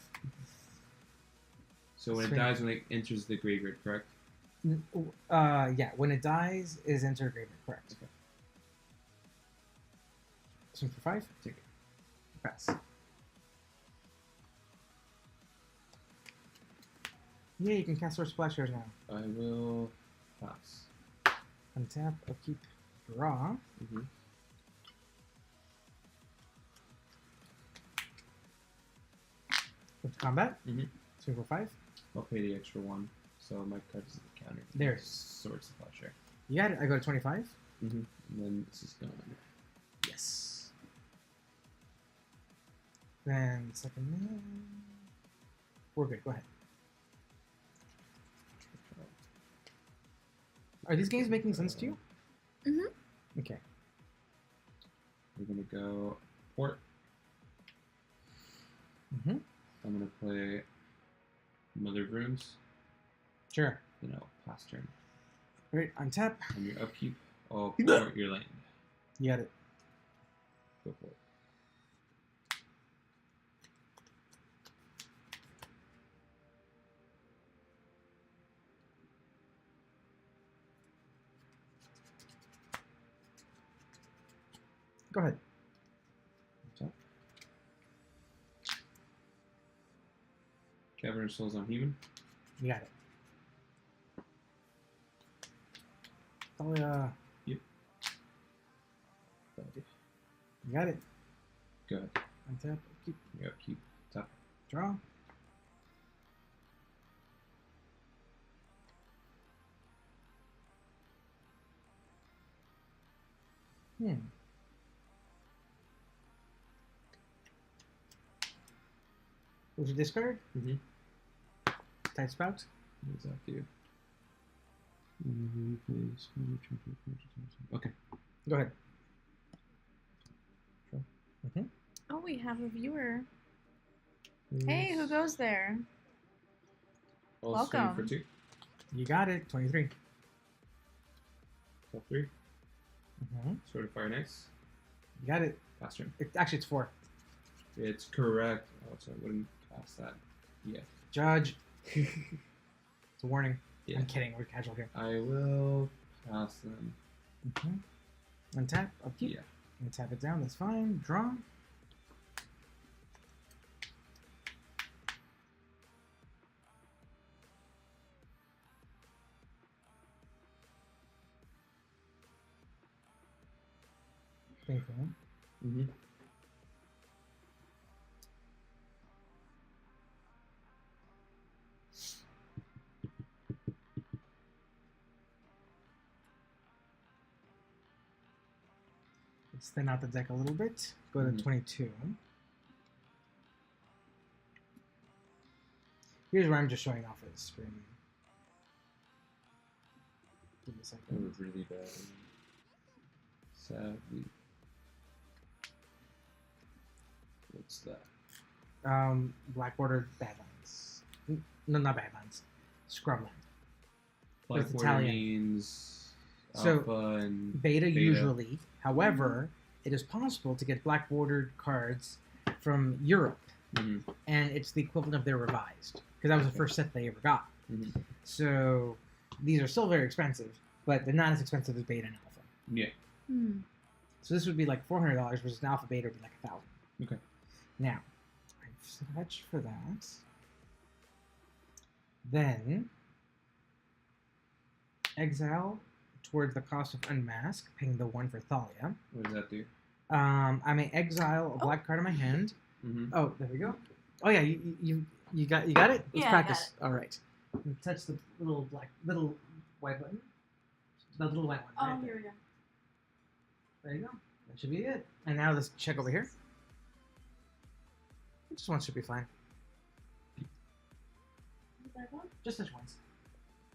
So when it Swing. dies, when it enters the graveyard, correct? Yeah, when it dies, is enter graveyard, correct. Okay. Swing for 5. Take it. Pass. Yeah, you can cast Sword Splashers now. I will pass. Untap, upkeep, draw. Mm-hmm. Go to combat. Mm-hmm. Swing for 5. I'll pay the extra 1, so my card is the counter. There. Swords of Plowshare. You got it. I go to 25. Mm-hmm. And then this is gone. Yes. Then second man. We're good. Go ahead. Are these games making sense to you? Mm-hmm. Okay. We're gonna go port. Mm-hmm. I'm gonna play Mother of Runes. Sure. Then I'll pass turn. Great. Untap. On your upkeep, I'll port your land. You got it. Go for it. Go ahead. Tap. Cavern of Souls on Human. You got it. Oh yeah. Yep. You got it. Go ahead. Untap. Keep. Your upkeep. Tap. Draw. What's your discard? Mm-hmm. Tight spout. What does that do? Okay. Go ahead. Mm-hmm. Oh, we have a viewer. Hey, who goes there? I'll swing Welcome. for 2. You got it. 23. Pull 3. Mm-hmm. Sword of Fire and Ice. You got it. Pass turn. Actually, it's 4. It's correct. Oh, so I wouldn't pass that. Yeah. Judge. It's a warning. Yeah. I'm kidding. We're casual here. I will pass them. Mm-hmm. Untap. Upkeep. Yeah. And tap it down. That's fine. Draw. Thank you. Mm-hmm. Let's thin out the deck a little bit. Go to Mhm. 22. Here's where I'm just showing off his screen. Give me a That second. was really bad. Sadly. What's that? Black border Badlands. No, not Badlands. Scrubland. Black It's border Italian. means So, alpha and Beta usually. However, it is possible to get black bordered cards from Europe, Mhm. and it's the equivalent of their revised, because that was the first set they ever got. Mhm. So these are still very expensive, but they're not as expensive as Beta and Alpha. Yeah. Hmm. So this would be like $400 versus an Alpha Beta would be like $1,000. Okay. Now, I've fetched for that. Then exile towards the cost of Unmask, paying the 1 for Thalia. What does that do? I may exile a black card in my hand. Mm-hmm. Oh, there we go. Oh yeah, you got it. Let's Yeah, I practice. got All right. You touch the little white button. The little white one. right there. we go. There you go. That should be it. And now let's check over here. Just one should be fine. Just touch once.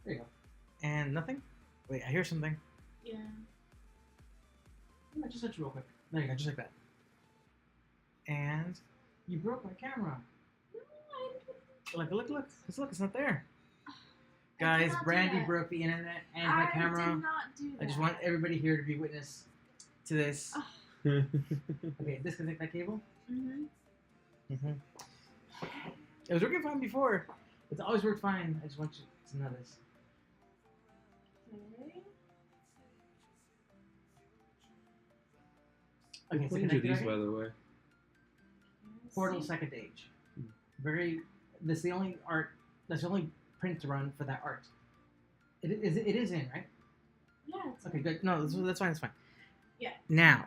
There you go. And nothing? Wait, I hear something. Yeah. Yeah, just touch real quick. There you go, just like that. And you broke my camera. Look, it's not there. Guys, Brandi broke the internet and my camera. I did not do that. I just want everybody here to be witness to this. Okay, disconnect that cable. Mm-hmm. It was working fine before. It's always worked fine. I just want you to know this. Okay, so What are connected these, already? by the way? Portal Second Age. That's the only art. That's the only print to run for that art. It is in, right? Yeah. It's Okay, good. No, that's fine. That's fine. Yeah. Now,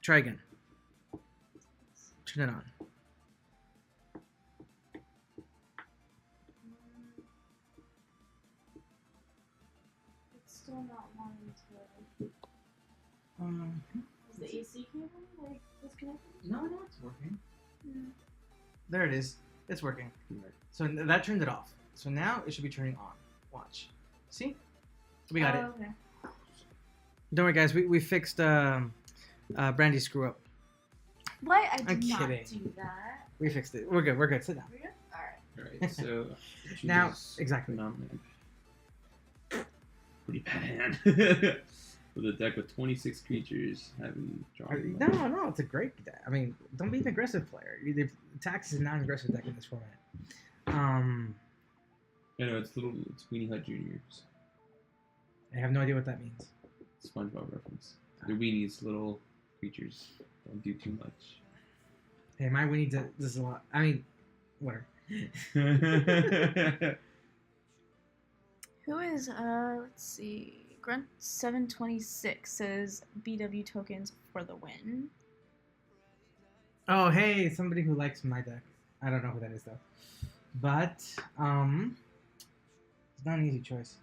try again. Turn it on. It's still not wanting to. Is the AC cable like disconnected? No, it's working. Mm. There it is. It's working. So that turned it off. So now it should be turning on. Watch. See? We got it. Okay. Don't worry, guys. We fixed Brandy's screw up. What? I I'm did not kidding. do that. We fixed it. We're good. We're good. Sit down. Are we good? All right. Alright, so Now, choose exactly. Nominate. Pretty bad hand. With a deck with 26 creatures, having drawn. No, it's a great deck. I mean, don't be an aggressive player. Tax is not an aggressive deck in this format. I know it's Weenie Hut Juniors. I have no idea what that means. SpongeBob reference. The weenies, little creatures, don't do too much. Hey, my Winnie does a lot. I mean, whatever. Who is let's see. Grunt 726 says BW tokens for the win. Oh, hey, somebody who likes my deck. I don't know who that is though. But it's not an easy choice.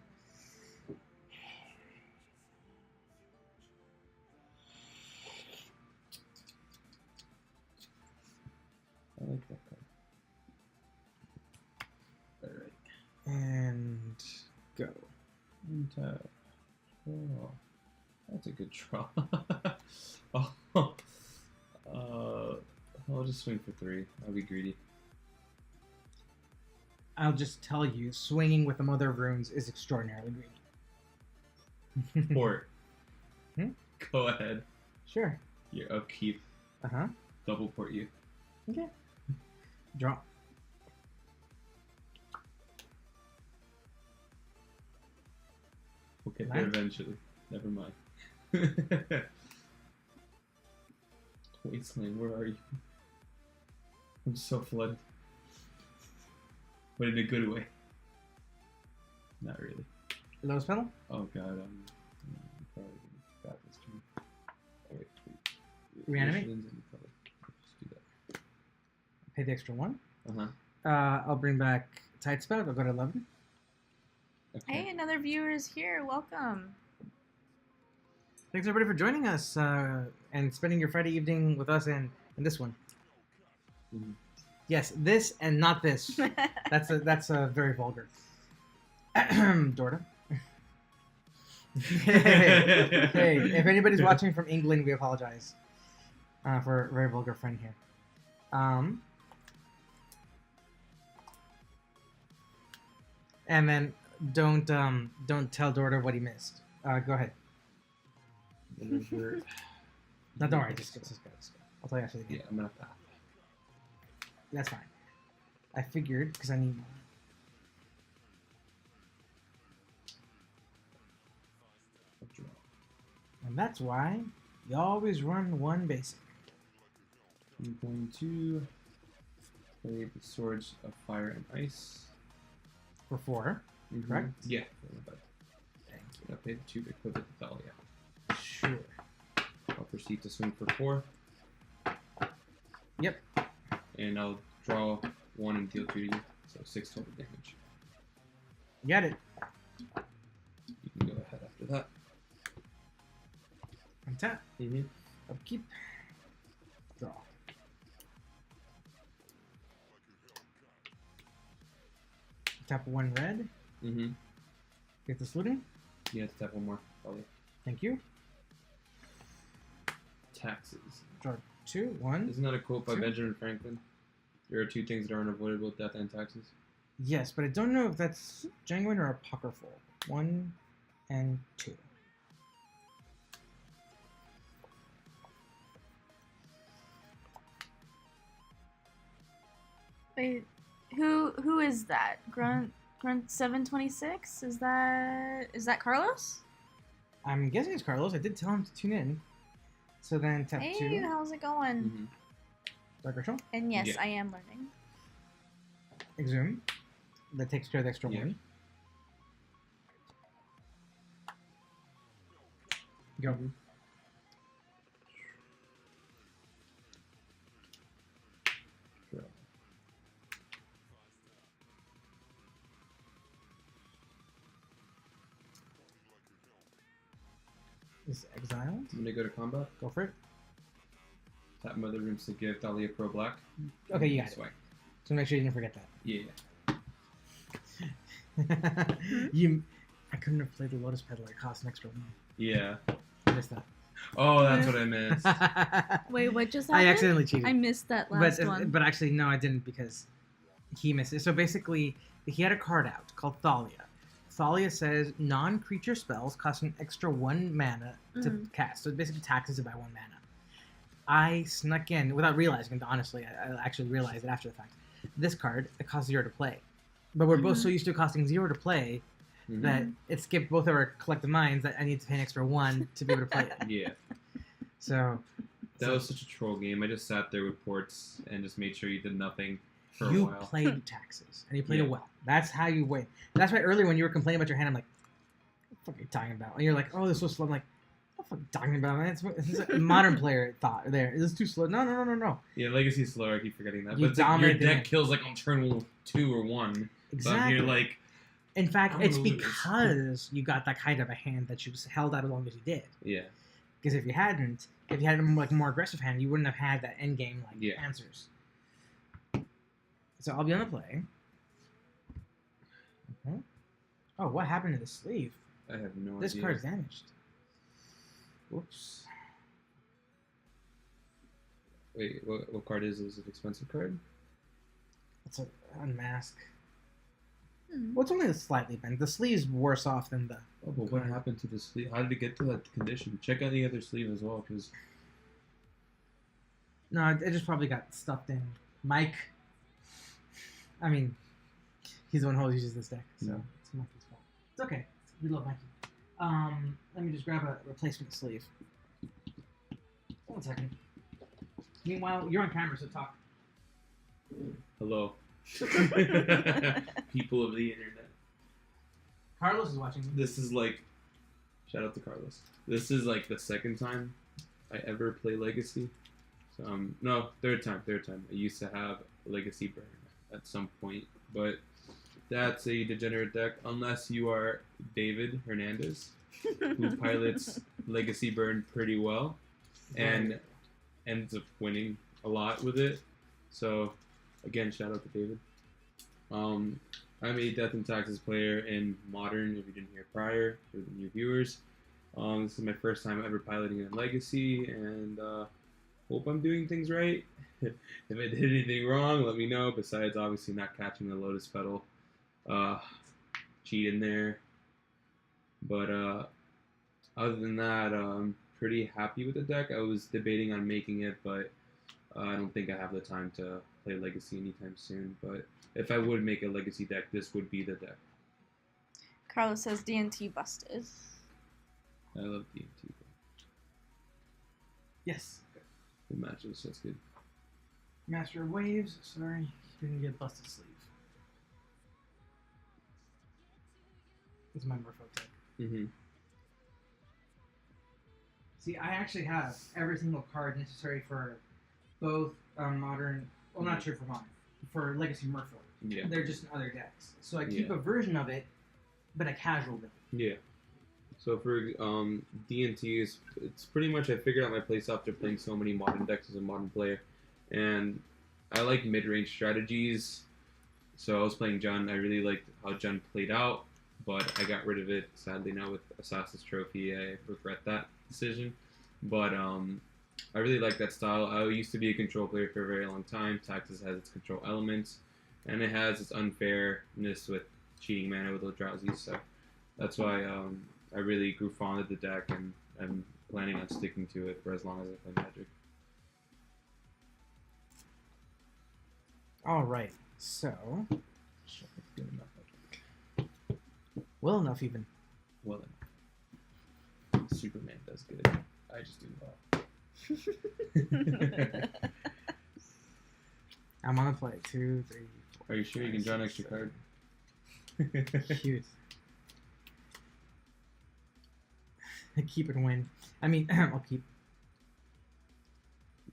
I like that card. Alright. And go. Tap. Oh, that's a good draw. I'll just swing for 3. I'll be greedy. I'll just tell you, swinging with the Mother of Runes is extraordinarily greedy. Port. Go ahead. Sure. Your upkeep. Uh-huh. Double port you. Okay. Draw. We'll get Nine? there eventually. Never mind. Wasteland, where are you? I'm so flooded. But in a good way. Not really. Lowest pedal? Oh god, I'm probably got this turn. Oh wait, Reanimate? Just do that. Pay the extra 1. Uh-huh. I'll bring back Tide Spout. I'll go to 11. Okay. Hey, another viewer is here. Welcome. Thanks everybody for joining us and spending your Friday evening with us and this one. Mhm. Yes, this and not this. That's a very vulgar. Dorta. hey, if anybody's watching from England, we apologize for a very vulgar friend here. And then don't tell Dorta what he missed. Go ahead. No, don't worry. Just go. I'll tell you after the game. Yeah, I'm gonna pass. That's fine. I figured because I need more. Draw. And that's why you always run one basic. I'm going to play the Swords of Fire and Ice. For 4. Mhm. Correct? Yeah. Thank I'll pay the 2 equivalent to Thalia. you. Sure. I'll proceed to swing for 4. Yep. And I'll draw 1 and deal 2 to you. So 6 total damage. Got it. You can go ahead after that. Untap. Mm-hmm. Upkeep. Draw. Tap 1 red. Mm-hmm. Get this looting. You have to tap 1 more. Thalia. Thank you. Taxes. Draw 2. 1. Isn't that a quote by 2. Benjamin Franklin? There are 2 things that are unavoidable: death and taxes. Yes, but I don't know if that's genuine or apocryphal. 1 and 2. Wait, who is that? Grunt 726? Is that Carlos? I'm guessing it's Carlos. I did tell him to tune in. So then tap Hey, 2. how's it going? Mm-hmm. Dark Ritual. And yes, Yeah. I am learning. Exhume. That takes care of the extra Yeah. 1. Go. Is exiled? I'm gonna go to combat. Go for it. Tap Mother Rooms to give Dahlia Pro Black. Okay, you got it. Swag. So make sure you didn't forget that. Yeah. I couldn't have played the Lotus Peddler. It cost an extra one. Yeah. I missed that. Oh, that's what I missed. Wait, what just happened? I accidentally cheated. I missed that last one. But actually, no, I didn't because he missed it. So basically, he had a card out called Thalia. Thalia says non-creature spells cost an extra 1 mana to cast. So it basically taxes it by 1 mana. I snuck in without realizing it, honestly. I actually realized it after the fact. This card, it costs 0 to play. But we're both so used to it costing 0 to play that it skipped both of our collective minds that I need to pay an extra 1 to be able to play it. Yeah. So That was such a troll game. I just sat there with ports and just made sure you did nothing for a you while. played taxes and you played Yeah. it well. That's how you win. That's why earlier when you were complaining about your hand, I'm like, what the fuck are you talking about? And you're like, oh, this was slow. I'm like, what the fuck are you talking about, man? It's a modern player thought there. This is too slow. No. Yeah, Legacy's slower. I keep forgetting that. You But it's like your dominate the deck game. kills like on turn 2 or 1. Exactly. So you're like, In fact, I'm it's gonna lose. because you got that kind of a hand that you held out as long as you did. yeah. Because if you had a more aggressive hand, you wouldn't have had that end game answers. So I'll be on the play. Okay. Oh, what happened to the sleeve? I have no This idea. card's damaged. Whoops. Wait, what card is it? Is it an expensive card? It's a unmask. Well, it's only slightly bent. The sleeve's worse off than the. Oh, but what happened to the sleeve? How did it get to that condition? Check out the other sleeve as well, because No, it just probably got stuffed in. Mike. I mean, he's the one who always uses this deck, so it's Mikey's fault. It's okay. We love Mikey. Let me just grab a replacement sleeve. 1 second. Meanwhile, you're on camera, so talk. hello, people of the internet. Carlos is watching. This is like, shout out to Carlos. This is like the second time I ever play Legacy. So no, third time. I used to have a Legacy burn at some point, but that's a degenerate deck unless you are David Hernandez, who pilots Legacy burn pretty well and ends up winning a lot with it. So again, shout out to David. I'm a Death and Taxes player in Modern, if you didn't hear prior, for the new viewers. This is my first time ever piloting in Legacy, and hope I'm doing things right. If I did anything wrong, let me know, besides obviously not catching the Lotus Petal. Cheat in there. But other than that, I'm pretty happy with the deck. I was debating on making it, but I don't think I have the time to play Legacy anytime soon. But if I would make a Legacy deck, this would be the deck. Carlos says DNT busted. I love DMT. Yes. The matches, that's good. Master of Waves. Sorry, you didn't get busted sleeve. It's my Merfolk deck. Mm-hmm. See, I actually have every single card necessary for both Modern. Well, not sure for Modern. For Legacy Merfolk. Yeah. They're just in other decks. So I keep a version of it, but a casual build. Yeah. So for D&T, it's pretty much I figured out my place after playing so many Modern decks as a Modern player. And I like mid-range strategies. So I was playing Jund. I really liked how Jund played out, but I got rid of it, sadly, now with Assassin's Trophy. I regret that decision. But I really like that style. I used to be a control player for a very long time. Taxes has its control elements, and it has its unfairness with cheating mana with Eldrazi. So that's why I really grew fond of the deck, and I'm planning on sticking to it for as long as I play Magic. All right. So, Good enough. well enough even. Well then, Superman does good. I just do well. I'm on the play. 2, 3, 4. Are you sure you can draw an extra card? Cute. Keep and win. I mean, I'll keep.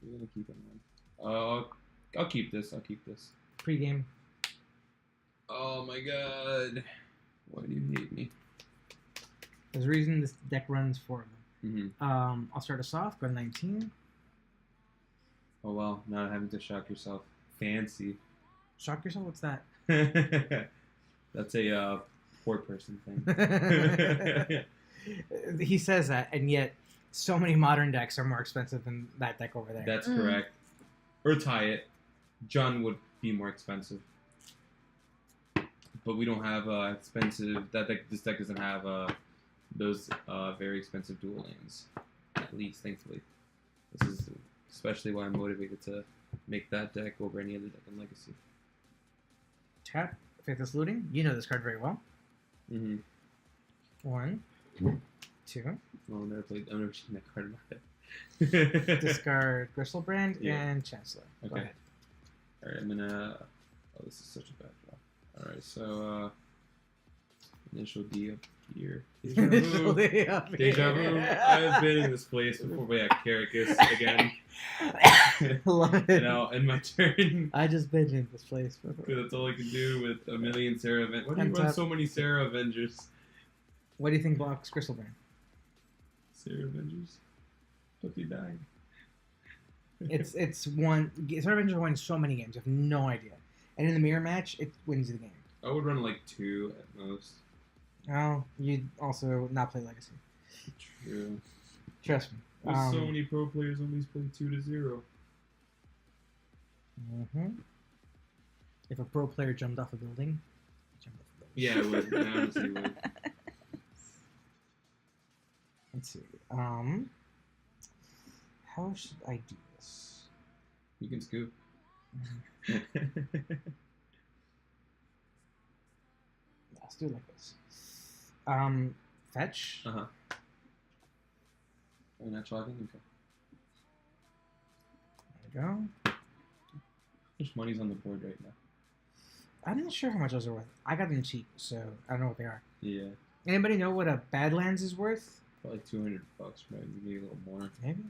You're gonna keep it on. I'll keep this. I'll keep this. Pre-game. Oh my god. Why do you hate me? There's a reason this deck runs 4 of them. Mm-hmm. I'll start us off. Go to 19. Oh well, not having to shock yourself. Fancy. Shock yourself? What's that? That's a poor person thing. He says that, and yet so many modern decks are more expensive than that deck over there. That's correct. Or tie it. John would be more expensive. But we don't have expensive. This deck doesn't have those very expensive dual lands. At least, thankfully. This is especially why I'm motivated to make that deck over any other deck in Legacy. Tap. Faithless Looting. You know this card very well. Mm-hmm. 1, 2. Well, I've never seen that card in my deck. Discard Gristlebrand and Chancellor. Okay. Go ahead. Alright, I'm gonna... Oh, this is such a bad draw. Alright, so, initial D up here. Initial D up here. Deja vu. I've been in this place before. But yeah, Caracas again. Love it. And now, in my turn. I just been in this place before. Because that's all I can do with a million Sarah Avengers. Why do you Untap. run so many Sarah Avengers? What do you think blocks Gristlebrand? Sarah Avengers? Puppy died. It's one. Sarah Avengers wins so many games. You have no idea. And in the mirror match, it wins the game. I would run like 2 at most. Oh, you'd also not play Legacy. True. Trust me. There's so many pro players only play 2-0. Mm-hmm. If a pro player jumped off a building, Yeah, I would. I honestly would. Let's see. How should I do this? You can scoop. Let's do it like this. Fetch. Uh-huh. Are you not chalking? Okay. There we go. How much money's on the board right now? I'm not sure how much those are worth. I got them cheap, so I don't know what they are. Yeah. Anybody know what a Badlands is worth? Probably $200, maybe a little more. Maybe.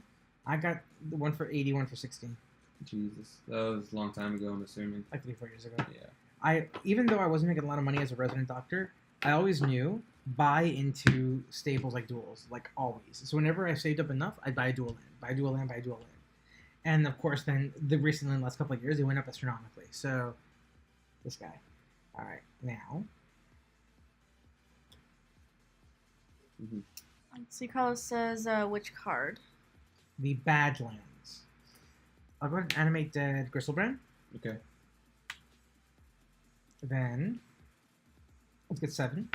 I got the one for 80, one for 60. Jesus. That was a long time ago, I'm assuming. Like 3-4 years ago. Yeah. Even though I wasn't making a lot of money as a resident doctor, I always knew buy into staples like duels, like always. So whenever I saved up enough, I'd buy a dual land, buy a dual land, buy a dual land. And of course, then recently in the last couple of years, they went up astronomically. So this guy. All right, now. Mm-hmm. Let's see. Carlos says, which card? The Badlands. I'll go ahead and animate dead Gristlebrand. Okay. Then let's get 7.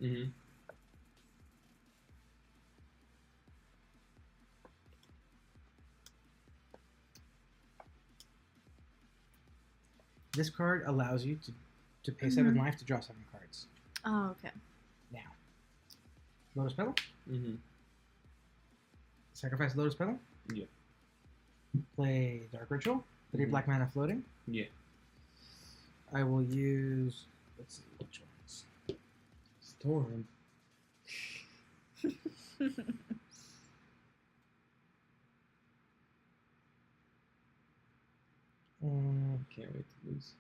Mm-hmm. This card allows you to pay 7 life to draw 7 cards. Oh, okay. Now, Lotus Petal. Mm-hmm. Sacrifice Lotus Petal. Yeah. Play Dark Ritual. 3 black mana floating. Yeah. I will use. Let's see which ones. Storm. Can't wait to lose.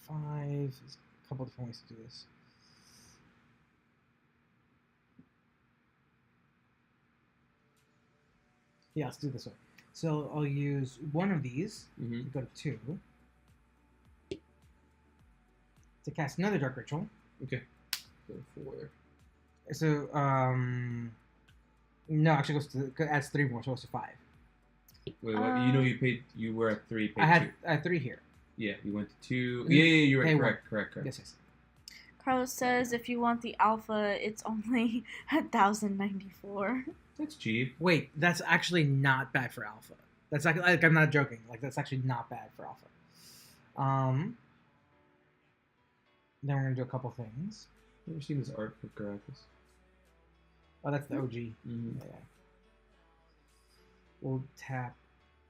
5. There's a couple different ways to do this. Yeah, let's do it this way. So I'll use one of these. Mm-hmm. Go to 2. To cast another Dark Ritual. Okay. Go to 4. So, no, actually adds 3 more, so it goes to 5. Wait, what? You know you were at 3, paid I 2. had 3 here. Yeah, you went to 2. Yeah, you're right. Correct. Yes. Carlos says, if you want the alpha, it's only 1,094. That's cheap. Wait, that's actually not bad for alpha. That's like I'm not joking. Like that's actually not bad for alpha. Then we're gonna do a couple things. Never seen this art for Caracas. Oh, that's the OG. Mm-hmm. Yeah. We'll tap.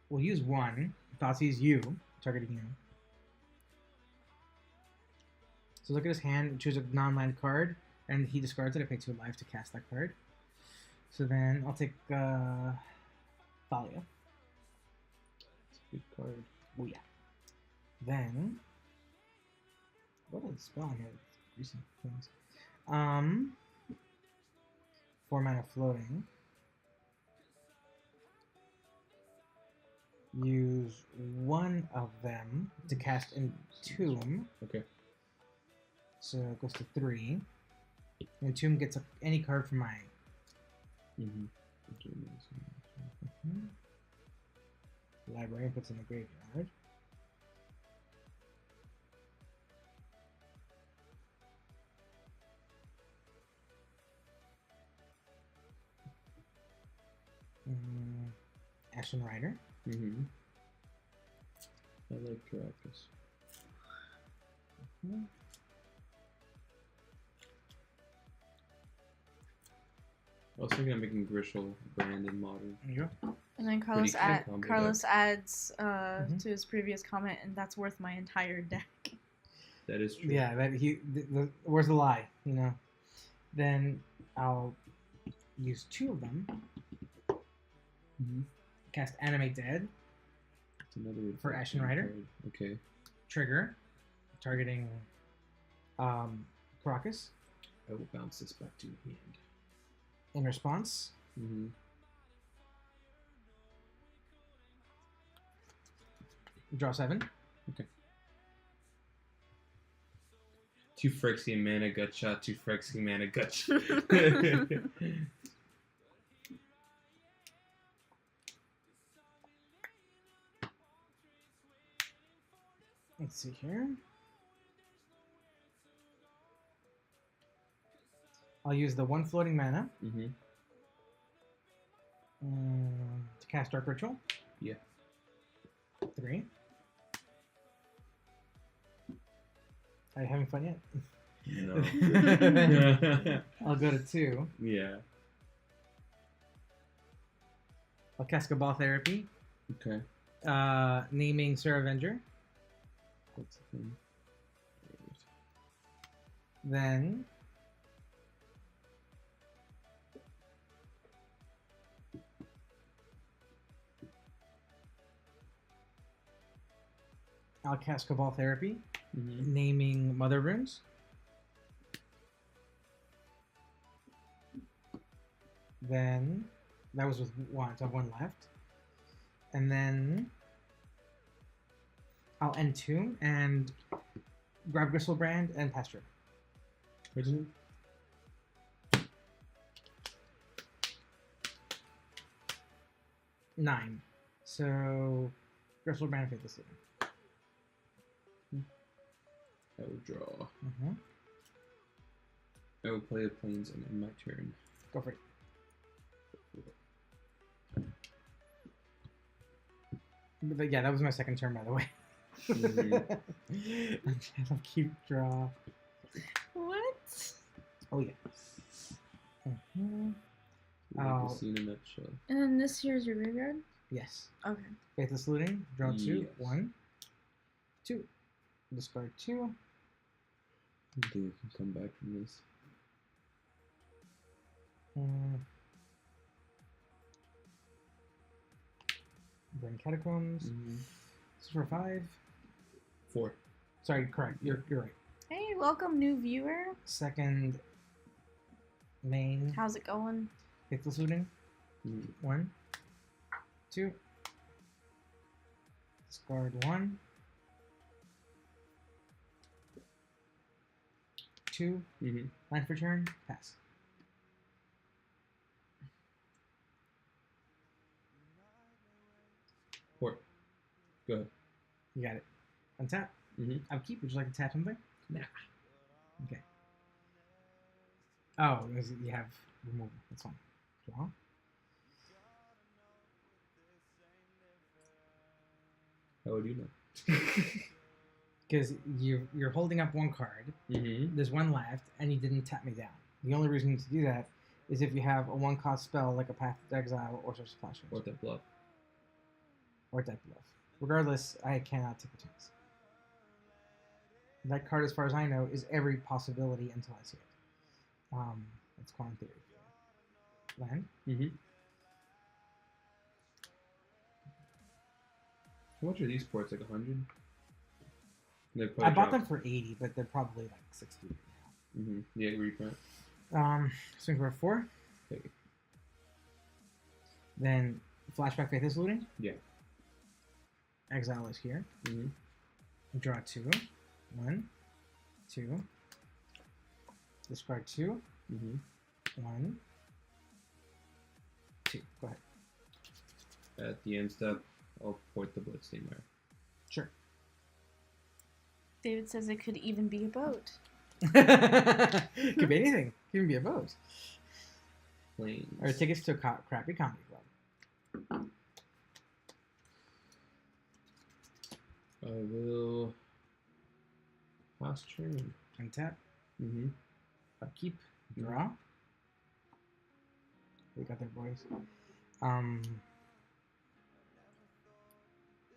We'll use 1. Thoughtseize you, targeting you. So look at his hand, choose a non-land card, and he discards it. I pay 2 life to cast that card. So then I'll take Thalia. It's a good card. Oh yeah. Then what is the spell on here? Recent things. 4 mana floating. Use one of them to cast Entomb. Okay. So it goes to 3. Entomb gets any card from my hand. Mm-hmm. Library puts in the graveyard. Ashen Rider. Mm-hmm. I like Caracas. Mm-hmm. I was thinking of making Grishel brand in modern. Yeah. And then Pretty good combo Carlos adds Mhm. to his previous comment, and that's worth my entire deck. That is true. Yeah, that where's the lie, you know? Then I'll use 2 of them. Mm-hmm. Cast Animate Dead. It's another For Ashen Rider? card. Okay. Trigger. Targeting Caracas. I will bounce this back to your hand. In response, Mm-hmm. draw 7. 2 Phyrexian mana gut shot, 2 Phyrexian mana gut shot. Let's see here. I'll use the 1 floating mana Mm-hmm. to cast Dark Ritual. Yeah. 3. Are you having fun yet? No. I'll go to 2. Yeah. I'll cast Cabal Therapy, Okay. naming Sir Avenger. That's the thing. Then I'll cast Cabal Therapy, Mm-hmm. naming Mother Runes. Then that was with 1, so I have 1 left. And then I'll Entomb and grab Gristlebrand and Pasture. What is it? 9. So Gristlebrand, Faithless Looting. I will draw. Mm-hmm. I will play the planes and end my turn. Go for it. But yeah, that was my second turn, by the way. Mhm. I'm trying to keep draw. What? Oh yeah. Mm-hmm. Like Oh. a scene in a nutshell. And then this here's your graveyard? Yes. Okay. Faithless Looting. Draw 2. Yes. 1. 2. Discard 2. I don't think I can come back from this. Bring Catacombs. Mm-hmm. This is for 5. 4. Sorry, correct. You're right. Hey, welcome, new viewer. Second main. How's it going? Faithless Looting. Mm. 1. 2. Discard 1. 2. Mm-hmm. Land for turn. Pass. Port. Go ahead. You got it. Untap. Mm-hmm. Upkeep. Would you like to tap something? Nah. Okay. Oh, you have removal. That's fine. Draw. How would you know? Because you're holding up 1 card. Mm-hmm. There's 1 left, and you didn't tap me down. The only reason to do that is if you have a 1-cost spell like a Path to Exile or Source of Flashing. Or that bluff. Or Death Bluff. Regardless, I cannot take a chance. That card, as far as I know, is every possibility until I see it. That's Quantum Theory. Land. Mm-hmm. How much are these ports? Like 100? I bought them for 80, but they're probably like 60 right now. Mm-hmm. Yeah, reprint. Swing for a 4. Take it. Then Flashback Faith is looting. Yeah. Exile is here. Mm-hmm. Draw 2. 1, 2. Discard 2. Mm-hmm. 1, 2. Go ahead. At the end step, I'll port the Blitzsteamer. Sure. David says it could even be a boat. Could be anything. Could even be a boat. Planes. Or tickets to a crappy comedy club. I will pass turn. Untap. Mm-hmm. Upkeep. Draw. We got their boys.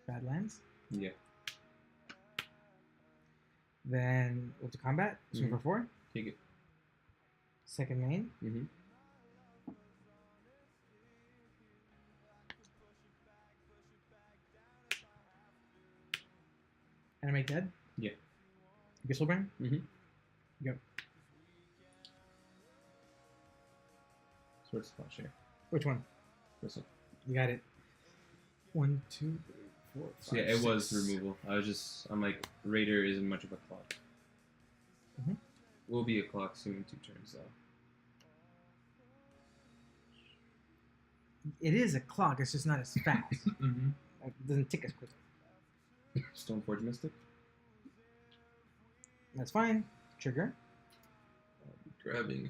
Badlands. Yeah. Then we'll do combat. Swing for 4. Take it. Second main. Mm-hmm. Animate dead. Yeah. Gristlebrand. Mm-hmm. Go. Sword Splash here. Which one? This one. You got it. 1, 2, 3, 4, 5, So yeah, it was 6. removal. I'm like, Raider isn't much of a clock. Mm-hmm. Will be a clock soon in 2 turns, though. It is a clock. It's just not as fast. Mm-hmm. It doesn't tick as quickly. Stoneforge Mystic. That's fine. Trigger. I'll be grabbing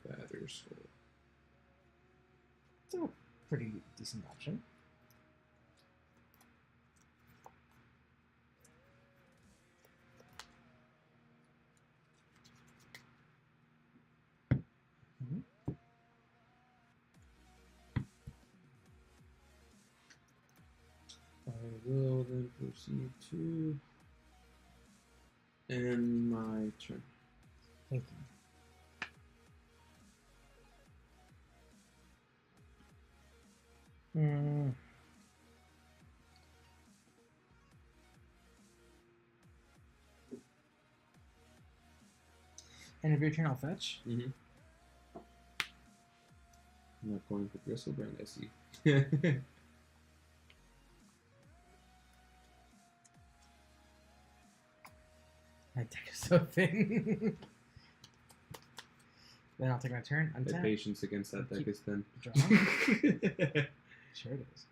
Batter's Soul. It's a pretty decent option. I will then proceed to end my turn. Thank you. End of your turn, I'll fetch. Mm-hmm. I'm not going for Gristlebrand, I see. My deck is so thin. Then I'll take my turn. My Untap. patience against that deck is thin. Draw. Sure it is.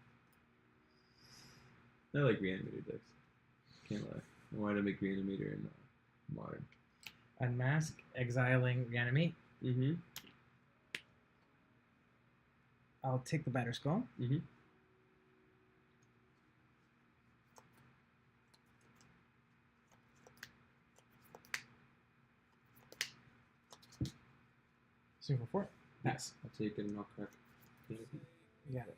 I like reanimator decks. Can't lie. I wanted to make reanimator in modern. Unmask, exiling, reanimate. Mm-hmm. I'll take the Batter Skull. Mm-hmm. Swing for 4. Pass. I'll take it and I'll crack. You got it.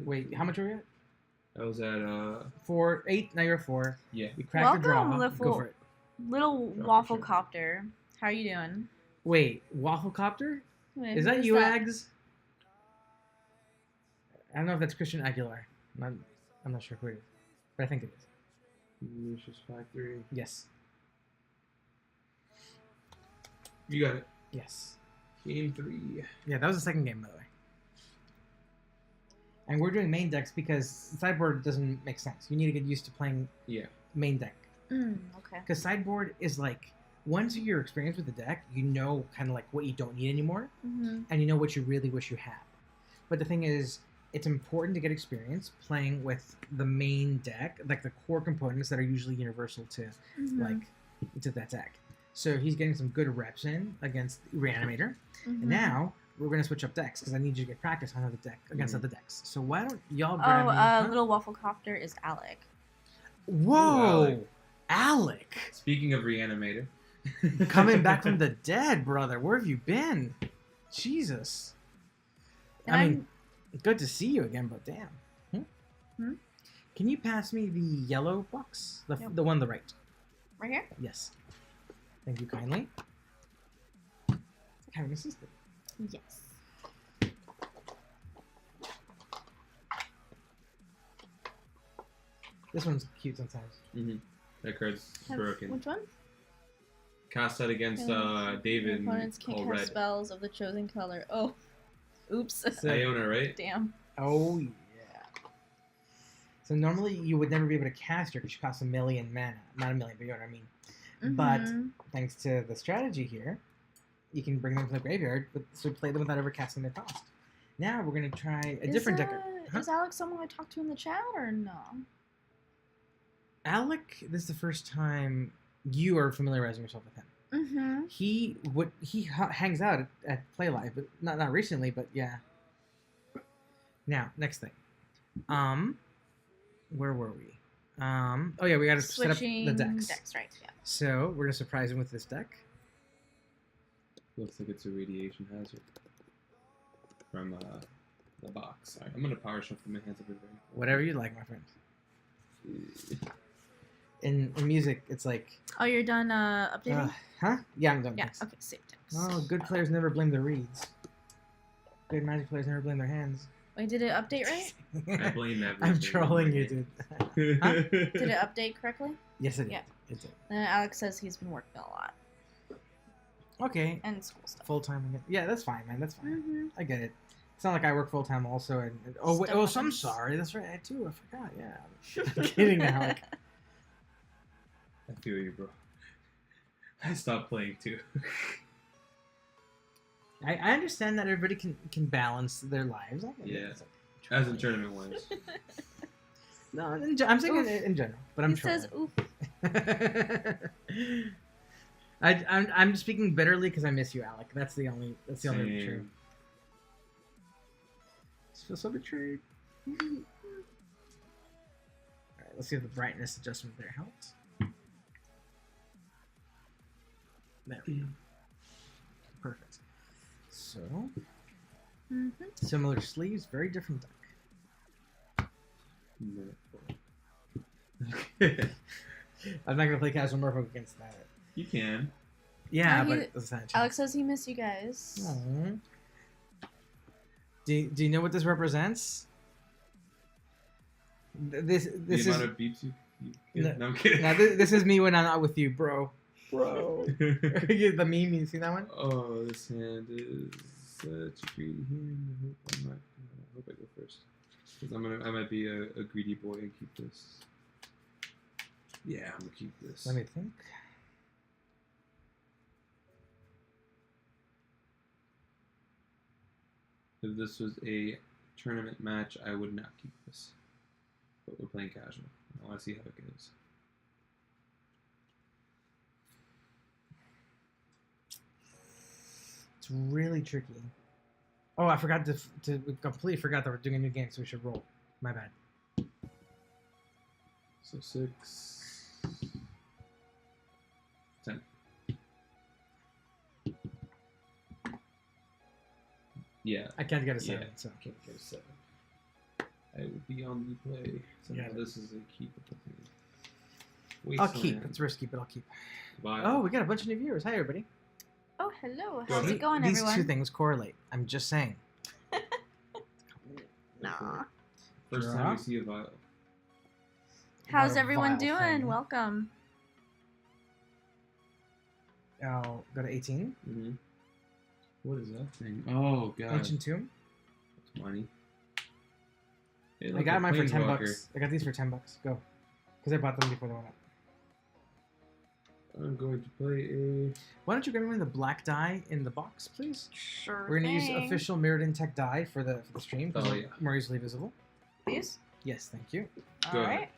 Wait, how much were we at? I was at 4, 8. Now you're 4. yeah. You crack the draw. Welcome, Go for it. Little Draw, waffle sure. copter. How are you doing? Wait, Waffle Copter? Wait, Is that who's you, Ags? I don't know if that's Christian Aguilar. I'm not sure who it is, but I think it is. Malicious Factory. Yes. You got it. Yes. Game 3. Yeah, that was the second game, by the way. And we're doing main decks because sideboard doesn't make sense. You need to get used to playing Yeah. main deck. Okay. Because sideboard is like, once you're experienced with the deck, you know kind of like what you don't need anymore, Mm-hmm. and you know what you really wish you had. But the thing is, it's important to get experience playing with the main deck, like the core components that are usually universal to Mm-hmm. like to that deck. So he's getting some good reps in against Reanimator. Mm-hmm. And now we're going to switch up decks because I need you to get practice on other deck against Mhm. other decks. So why don't y'all grab me? Huh? Little waffle copter is Alec. Whoa, Alec. Speaking of reanimator. Coming back from the dead, brother. Where have you been? Jesus. And I mean, good to see you again, but damn. Hmm? Can you pass me the yellow box? The one on the right. Right here. Yes. Thank you kindly. have an assistant. Yes. This one's cute sometimes. Mm-hmm. That card's broken. Which one? Cast that against David. Opponents can't Call cast red. spells of the chosen color. Oh. Oops. Iona, right? Damn. Oh, yeah. So normally you would never be able to cast her because she costs 1 million mana. Not 1 million, but you know what I mean. But thanks to the strategy here, you can bring them to the graveyard, so play them without ever casting their cost. Now we're going to try a different deck. Huh? Is Alex someone I talked to in the chat or no? Alec, this is the first time you are familiarizing yourself with him. Mm-hmm. He hangs out at Play Live, but not recently, but yeah. Now, next thing. Where were we? Oh yeah, we got to set up the decks. Right, yeah. So we're gonna surprise him with this deck. Looks like it's a radiation hazard from the box. Sorry, I'm gonna power shuffle my hands everywhere. Whatever you like, my friend. In music, it's like. Oh, you're done updating? Huh? Yeah, I'm done. Yeah. Thanks. Okay, save text. Oh, good players never blame their reads. Good Magic players never blame their hands. Wait, did it update right? I blame everything. I'm trolling you, dude. Huh? Did it update correctly? Yes, it did. Yeah. It did. Then Alex says he's been working a lot. Okay. And school stuff. Full time again. Yeah, that's fine, man. That's fine. Mm-hmm. I get it. It's not like I work full time also. And wait, so I'm sorry. That's right. I do. I forgot. Yeah. I'm kidding now. Like, I feel you, bro. I stopped playing too. I understand that everybody can balance their lives. I get it. Yeah. It's like, As in tournament wise. No, I'm saying in general, but I'm He says, oof. I'm just speaking bitterly because I miss you, Alec. That's the only truth. I feel so betrayed. All right, let's see if the brightness adjustment there helps. There we go. Perfect. So, similar sleeves, very different deck. I'm not gonna play Casual Merfolk against that. You can. Yeah, but it's not a chance. Alex says he missed you guys. Aww. Do you know what this represents? This the is amount of beeps you get? No, I'm kidding. now this is me when I'm not with you, bro. The meme, you see that one? Oh, this hand is such a greedy hand. I hope I go first. Because I might be a greedy boy and keep this. Yeah, I'm gonna keep this. Let me think. If this was a tournament match, I would not keep this. But we're playing casual. I want to see how it goes. It's really tricky. Oh, I forgot to completely forgot that we're doing a new game, so we should roll. My bad. So 6, 10. Yeah. I can't get a 7, Yeah, so. I can't get a 7. I will be on the play. So Yeah. now this is a keepable thing. I'll keep. It's risky, but I'll keep. Bye. Oh, we got a bunch of new viewers. Hi, everybody. Oh, hello. Go How's ahead. it going, These everyone? two things correlate. I'm just saying. Nah. First time we see a vial. How's What a everyone vile doing? thing. Welcome. I'll go to 18. Mm-hmm. What is that thing? Oh, God. Ancient Tomb. It's money. Hey, I look, got a mine for 10 Planeswalker. bucks. I got these for 10 bucks. Go. Because I bought them before they went up. I'm going to play a... Why don't you grab me the black die in the box, please? Sure. We're going to use official Mirrodin Tech die for the stream. Oh, because yeah. More easily visible. These? Yes, thank you. Go All ahead. right.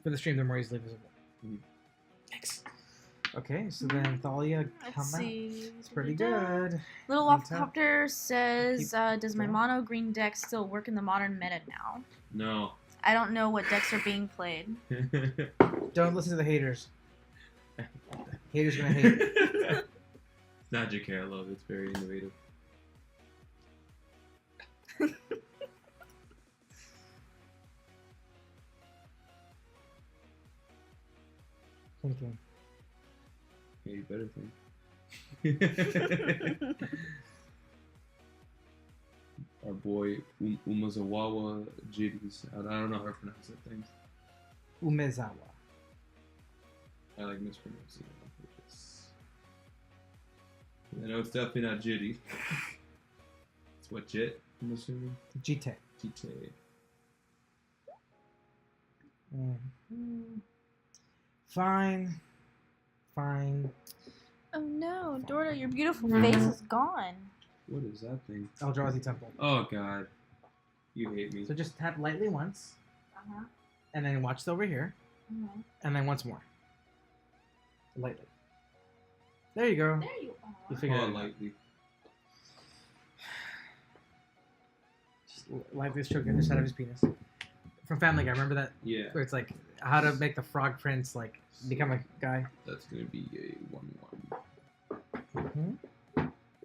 For the stream, they're more easily visible. Mhm. Thanks. Okay, so then Thalia, Let's come out. see. It's pretty good. Little Keep Wafflecopter says, does my going. mono green deck still work in the modern meta now? No. I don't know what decks are being played. Don't listen to the haters. Haters gonna hate. Magic hair, I love it. It's very innovative. Thinking. Yeah, you better think. Our boy Umazawa Jidis. I don't know how to pronounce that thing. Umezawa. I like mispronouncing it on purpose. I know it's definitely not Jitty. It's what, Jit, I'm assuming? Jite. Jite. Fine. Fine. Oh no, Dorta, your beautiful face is gone. What is that thing? Eldrazi Temple. Oh god. You hate me. So just tap lightly once, and then watch over here, and then once more. Lightly. There you go. There you are. You figured it out. Lightly. Just lightly stroke the other side of his penis. From Family Guy, remember that? Yeah. Where it's like how to make the frog prince like become a guy. That's gonna be a 1/1.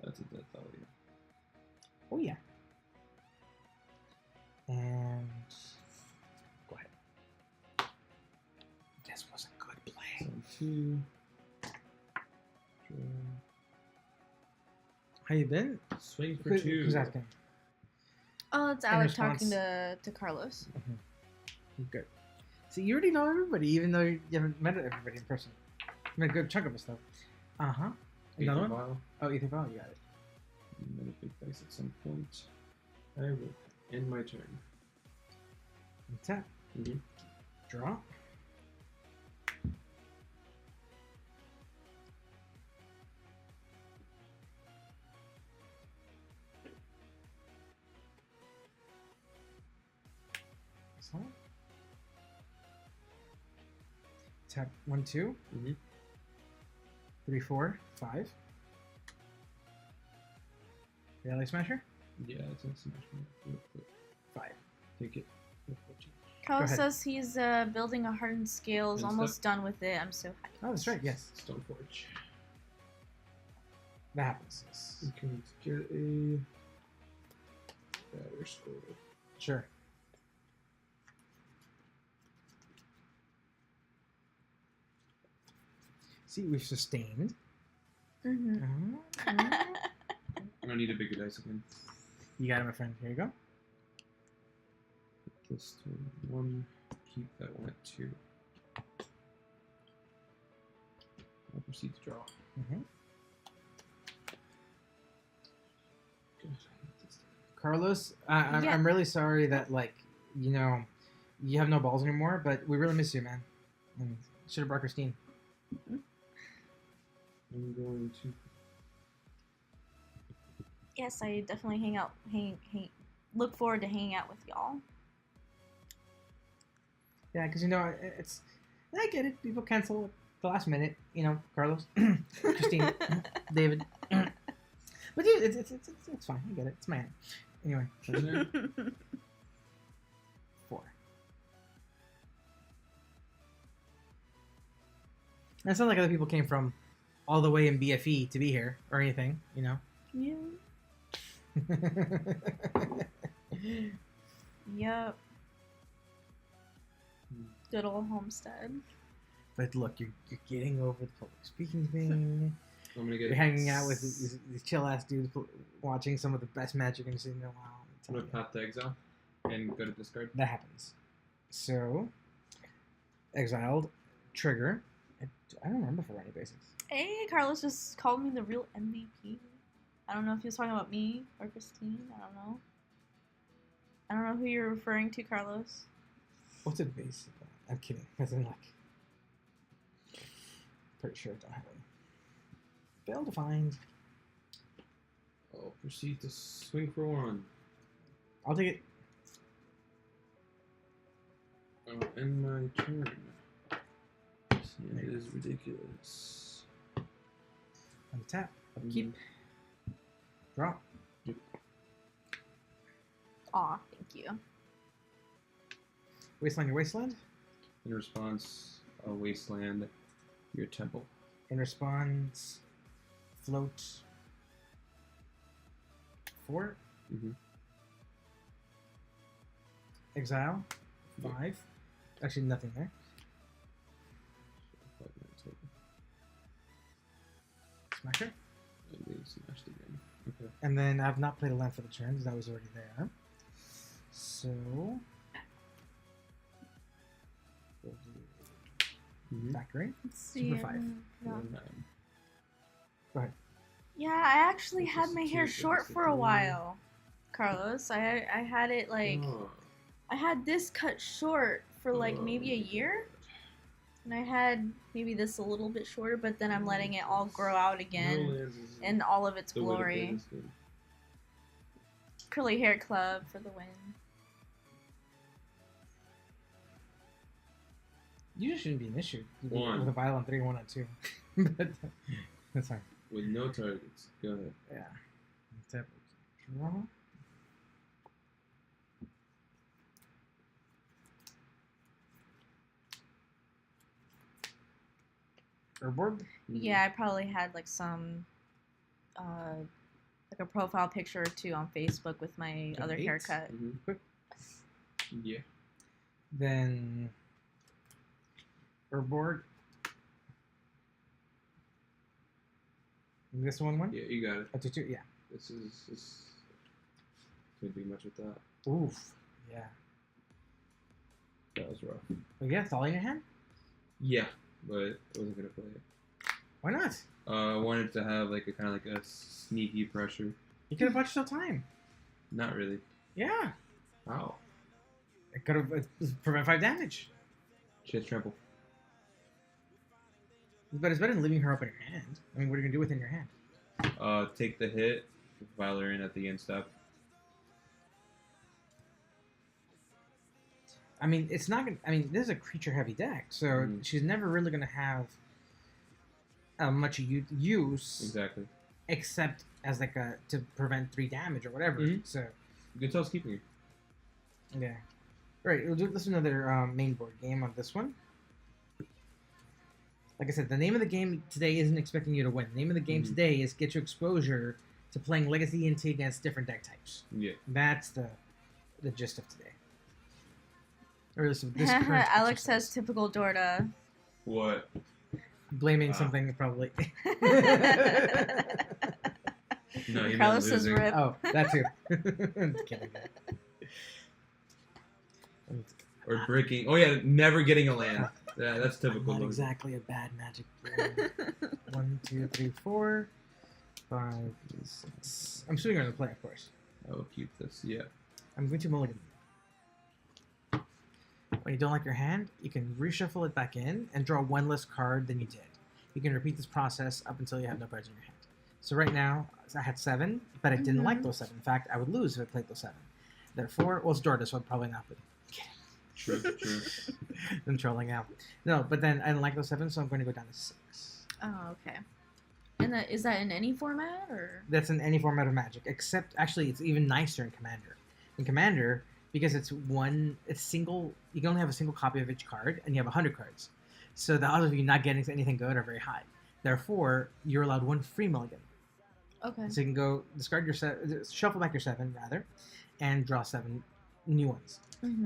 That's a death value. Oh yeah. And go ahead. This was a good play. 2. How you been? Swing for 2. Who's asking? Oh, it's In Alec response- talking to Carlos. Good. See, you already know everybody, even though you haven't met everybody in person. You met a good chunk of us, though. Another one? Vial. Oh, Ether Vial, you got it. I'm gonna big dice at some point. I will end my turn. Tap. Mhm. Draw. So. Tap 1, 2, Mhm. 3, 4, 5. Reality Smasher? Yeah, it's a smash. Real quick. 5. Take it. Real quick. Carlos ahead. says he's building a hardened scales, And almost done with it. I'm so happy. Oh, that's right, yes. Stoneforge. That happens. Yes. Okay, let's get a batter scroll. Sure. See, we've sustained. Mm-hmm. I need a bigger dice again. You got it, my friend. Here you go. Put this to 1. Keep that one at 2. I'll proceed to draw. Mm-hmm. Good. Carlos, Yeah. I'm really sorry that, like, you know, you have no balls anymore, but we really miss you, man. And should have brought Christine. I'm going to. Yes, I definitely look forward to hanging out with y'all. Yeah, because, you know, I get it. People cancel at the last minute, you know, Carlos, Christine, David. But dude, it's fine. I get it. It's my hand. Anyway. 4. It's not like other people came from all the way in BFE to be here or anything, you know? Yeah. Yep. Good old homestead. But look, you're getting over the public speaking thing. I'm gonna get. You're hanging out with these chill ass dudes watching some of the best magic you've seen in a while. I'm gonna path to exile and go to discard. That happens. So, exiled, trigger. I don't remember for any basis. Hey, Carlos just called me the real MVP. I don't know if he was talking about me or Christine. I don't know. I don't know who you're referring to, Carlos. What's a base? I'm kidding. As in, like, pretty sure I don't have any. Fail to find. I'll proceed to swing for 1. I'll take it. I'll end my turn. This hand is ridiculous. Untap. Upkeep. Draw. Aw, thank you. Wasteland your wasteland. In response, a wasteland your temple. In response, float 4. Mhm. Exile Yeah. 5. Actually, nothing there. Smasher. smashed again. Okay. And then I've not played a land for the turn because that was already there. So we'll do factory. Let's see. Super 5. No. 1-9. Go ahead. Yeah, I actually This had is my two, hair this short is for a three. while, Carlos. I had it like Oh. I had this cut short for like maybe a year, and I had maybe this a little bit shorter, but then I'm letting it all grow out again Rolands is in all of its the way to play glory. this game. Curly hair club for the win. You shouldn't be an issue with One. a vial on 3 and 1 on 2. But that's fine. With no targets. Go ahead. Yeah. Tap. Draw. Herboard? Yeah, I probably had like some, like a profile picture or two on Facebook with my Got other eight. haircut. Mm-hmm. Yeah. Then Herboard. This one? Yeah, you got it. Oh, 2-2? Yeah. This can't do much with that. Oof. Yeah. That was rough. Oh, yeah, it's all in your hand? Yeah, but I wasn't gonna play it. Why not? I wanted to have like a kind of like a sneaky pressure. You could have bought yourself time. Not really. Yeah. How? It could have prevent 5 damage. She has trample. But it's better than leaving her up in your hand. I mean, what are you going to do within your hand? Take the hit. File her in at the end step. I mean, it's not going to... I mean, this is a creature-heavy deck, so she's never really going to have much use. Exactly. Except as like a... to prevent 3 damage or whatever. So, You can tell it's keeping her. yeah. Alright, we'll do this is another main board game on this one. Like I said, the name of the game today isn't expecting you to win. The name of the game today is get you exposure to playing Legacy Inti against different deck types. Yeah. That's the gist of today. Or this current Alex exercise. says typical Dorta. What? Blaming something probably. No, you Carlos meant says losing. rip. Oh, that too. I'm kidding. Or breaking. Oh yeah, never getting a land. Yeah, that's typical. Not losing. exactly a bad magic player. 1, 2, 3, 4, 5, 6. I'm assuming you're going to play, of course. I will keep this. Yeah. I'm going to mulligan. When you don't like your hand, you can reshuffle it back in and draw 1 less card than you did. You can repeat this process up until you have no cards in your hand. So right now, I had 7, but I didn't like those 7. In fact, I would lose if I played those 7. Therefore, well, it's Dorta, so I'd probably not be. True. I'm trolling out. No, but then I didn't like those 7, so I'm going to go down to 6. Oh, okay. And is that in any format or? That's in any format of Magic, except actually it's even nicer in Commander. In Commander, because it's single, you can only have a single copy of each card, and you have 100 cards. So the odds of you not getting anything good are very high. Therefore, you're allowed 1 free mulligan. Okay. So you can go discard your shuffle back your 7 rather, and draw 7 new ones.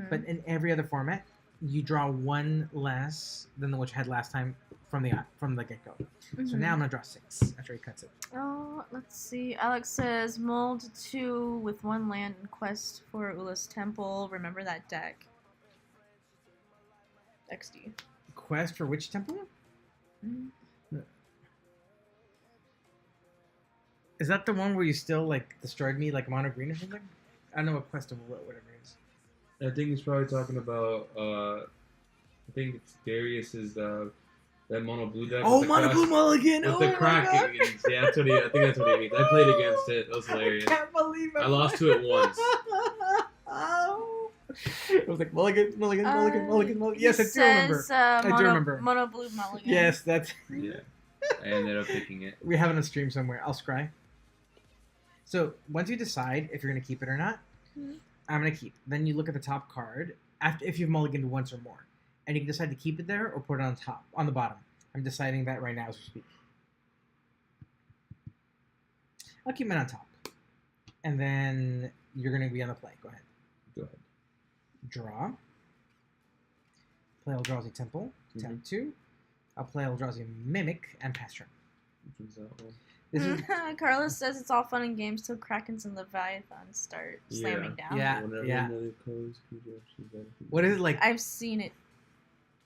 But in every other format, you draw 1 less than the which you had last time from the get-go. So now I'm gonna draw 6 after he cuts it. Oh, let's see. Alex says mold 2 with 1 land and quest for Ula's Temple. Remember that deck. XD. Quest for which temple? Is that the one where you still like destroyed me like mono green or something? I don't know what quest of whatever it is. I think he's probably talking about. I think it's Darius's that mono blue deck. Oh, with the mono crack- blue mulligan! With Oh the my crack God. against. Yeah, that's what I think that's what he means. I played against it. That was hilarious. I can't believe it. I lost to it once. Oh. I was like mulligan. Yes, I do remember. I do remember. Mono blue mulligan. Yes, that's. Yeah. I ended up picking it. We have it on stream somewhere. I'll scry. So once you decide if you're gonna keep it or not, I'm gonna keep. Then you look at the top card after if you've mulliganed once or more, and you can decide to keep it there or put it on top, on the bottom. I'm deciding that right now as we speak. I'll keep it on top, and then you're gonna be on the play. Go ahead. Go ahead. Draw. Play Eldrazi Temple. Tap 2. I'll play Eldrazi Mimic and pass turn. Which one's that one? This is Carlos says it's all fun and games till Krakens and Leviathans start slamming down. Yeah. Whenever yeah. another color's conjunction benefit. what is it like? I've seen it.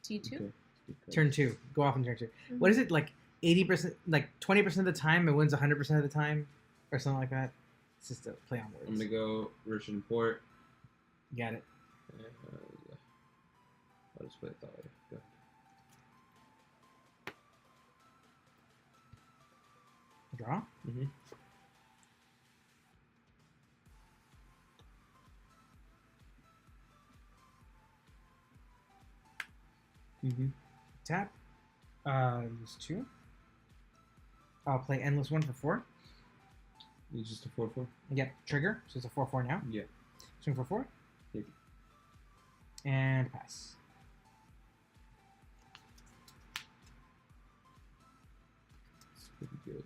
T2? Okay. Turn 2. Go off in turn 2. Mm-hmm. What is it like? 80%, like 20% of the time, it wins 100% of the time, or something like that. It's just a play on words. I'm gonna go rich and port. You got it. And, I'll just play it that way. Go. Draw. Mm-hmm. Mm-hmm. Tap. Use 2. I'll play Endless 1 for 4. It's just a 4/4. Yep. Trigger. So it's a 4/4 now. Yeah. Swing for 4. Take it. And pass. It's pretty good.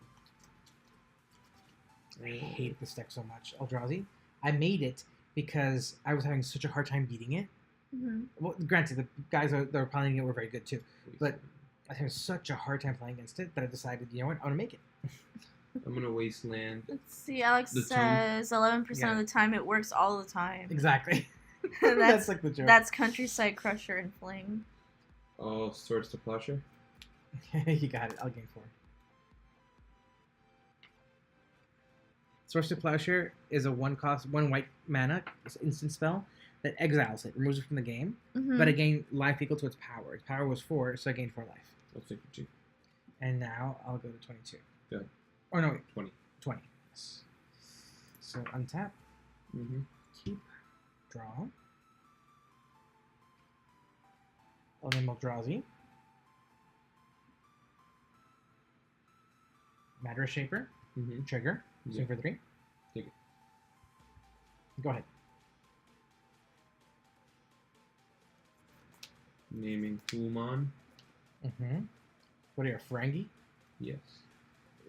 I hate this deck so much. Eldrazi. I made it because I was having such a hard time beating it. Mm-hmm. Well, granted, the guys that were playing it were very good too. But I was having such a hard time playing against it that I decided, you know what, I'm gonna make it. I'm gonna wasteland. Let's see, Alex The says 11% Yeah. of the time it works all the time. Exactly. that's That's like the joke. that's Countryside Crusher and Fling. All Swords to Plowshare. You got it. I'll gain 4. Source to Plowshare is a 1 white mana instant spell that exiles it, removes it from the game, Mm-hmm. but I gain life equal to its power. Its power was 4, so I gained 4 life. I'll take the 2. And now I'll go to 22. Good. Or no, wait, 20. 20. Yes. So untap, Mm-hmm. keep, draw. Elemental Eldrazi. Matter Shaper, Mm-hmm. trigger, swing Yeah. for 3. Take it. Go ahead. Naming Human. Mm-hmm. What are you, a Ferengi? Yes.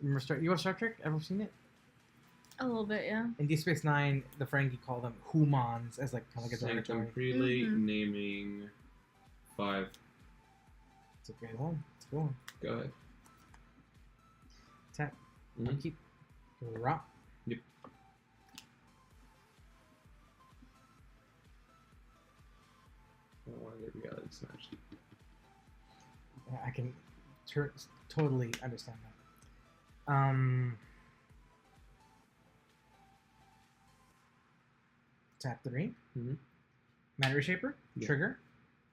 Remember you watch Star Trek? Ever seen it? A little bit, yeah. In Deep Space Nine, the Ferengi call them humans as like kind of like a Sanctum derogatory. Prelate. Mhm. Naming 5. It's a great one. It's a good one. Go ahead. Tap. Mhm. Keep. Draw. Yep. I don't want to get reality smashed. I can totally understand that. Tap 3. Mm-hmm. Matter Shaper. Yeah. Trigger.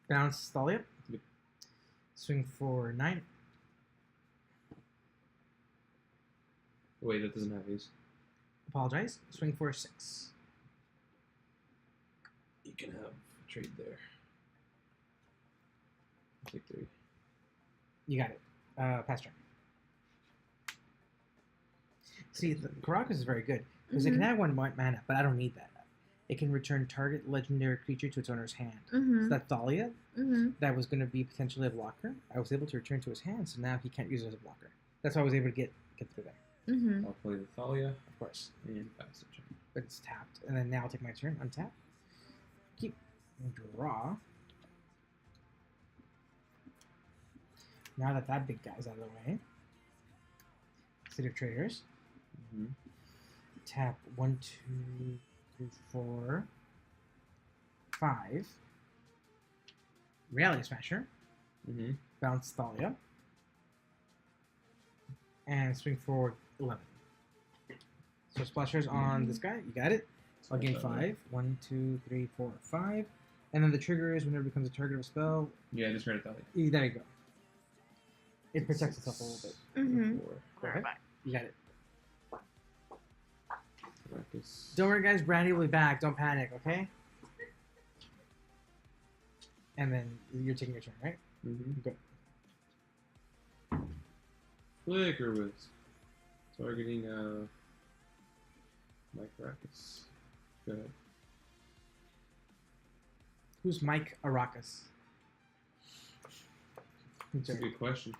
Bounce Thalia. Yep. Swing for 9. Wait, that doesn't have these. Apologize. Swing for 6. You can have a trade there. I'll take 3. You got it. Pass turn. See, the Karakas is very good because it can have 1 white mana, but I don't need that. It can return target legendary creature to its owner's hand. Mm-hmm. So that Thalia, Mm-hmm. that was going to be potentially a blocker, I was able to return to his hand, so now he can't use it as a blocker. That's why I was able to get through there, Mm-hmm. I'll play the Thalia of course. and pass the turn. But it's tapped, and then now I'll take my turn, untap, keep, draw. Now that that big guy's out of the way, City of Traders, Mm-hmm. tap 1, 2, 3, 4, 5. Reality Smasher, Mm-hmm. bounce Thalia, and swing forward 11. So Splasher's on this guy. You got it. I'll gain 5. 1, 2, 3, 4, 5. And then the trigger is whenever it becomes a target of a spell. Yeah, just read it Thalia. There you go. It protects itself a little bit. Mm-hmm. 4. Go ahead. You got it. Ruckus. Don't worry, guys. Brandi will be back. Don't panic, okay? And then you're taking your turn, right? Mm-hmm. Good. Flicker Wisp. Targeting Mike Ruckus. Go ahead. Who's Mike Arrakis? That's a good question.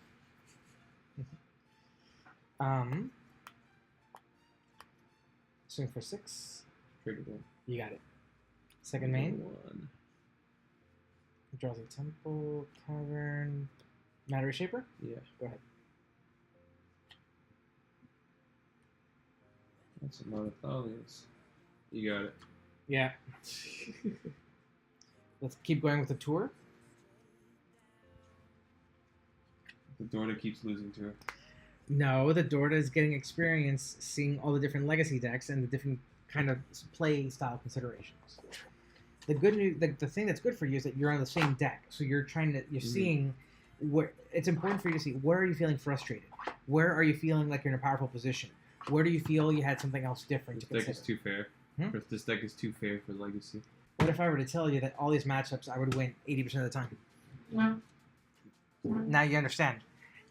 Swing for 6. Trigger 1. You got it. Second main. 1. Draws a temple, cavern, matter shaper. Yeah. Go ahead. That's a lot of thalias. You got it. Yeah. Let's keep going with the tour. The Dorta keeps losing to her. No, the Dorta is getting experience seeing all the different legacy decks and the different kind of play style considerations. The good news, the thing that's good for you is that you're on the same deck, so you're seeing where it's important for you to see where are you feeling frustrated, where are you feeling like you're in a powerful position, where do you feel you had something else different. This deck is too fair. This deck is too fair for Legacy. What if I were to tell you that all these matchups I would win 80% of the time? No. Now you understand.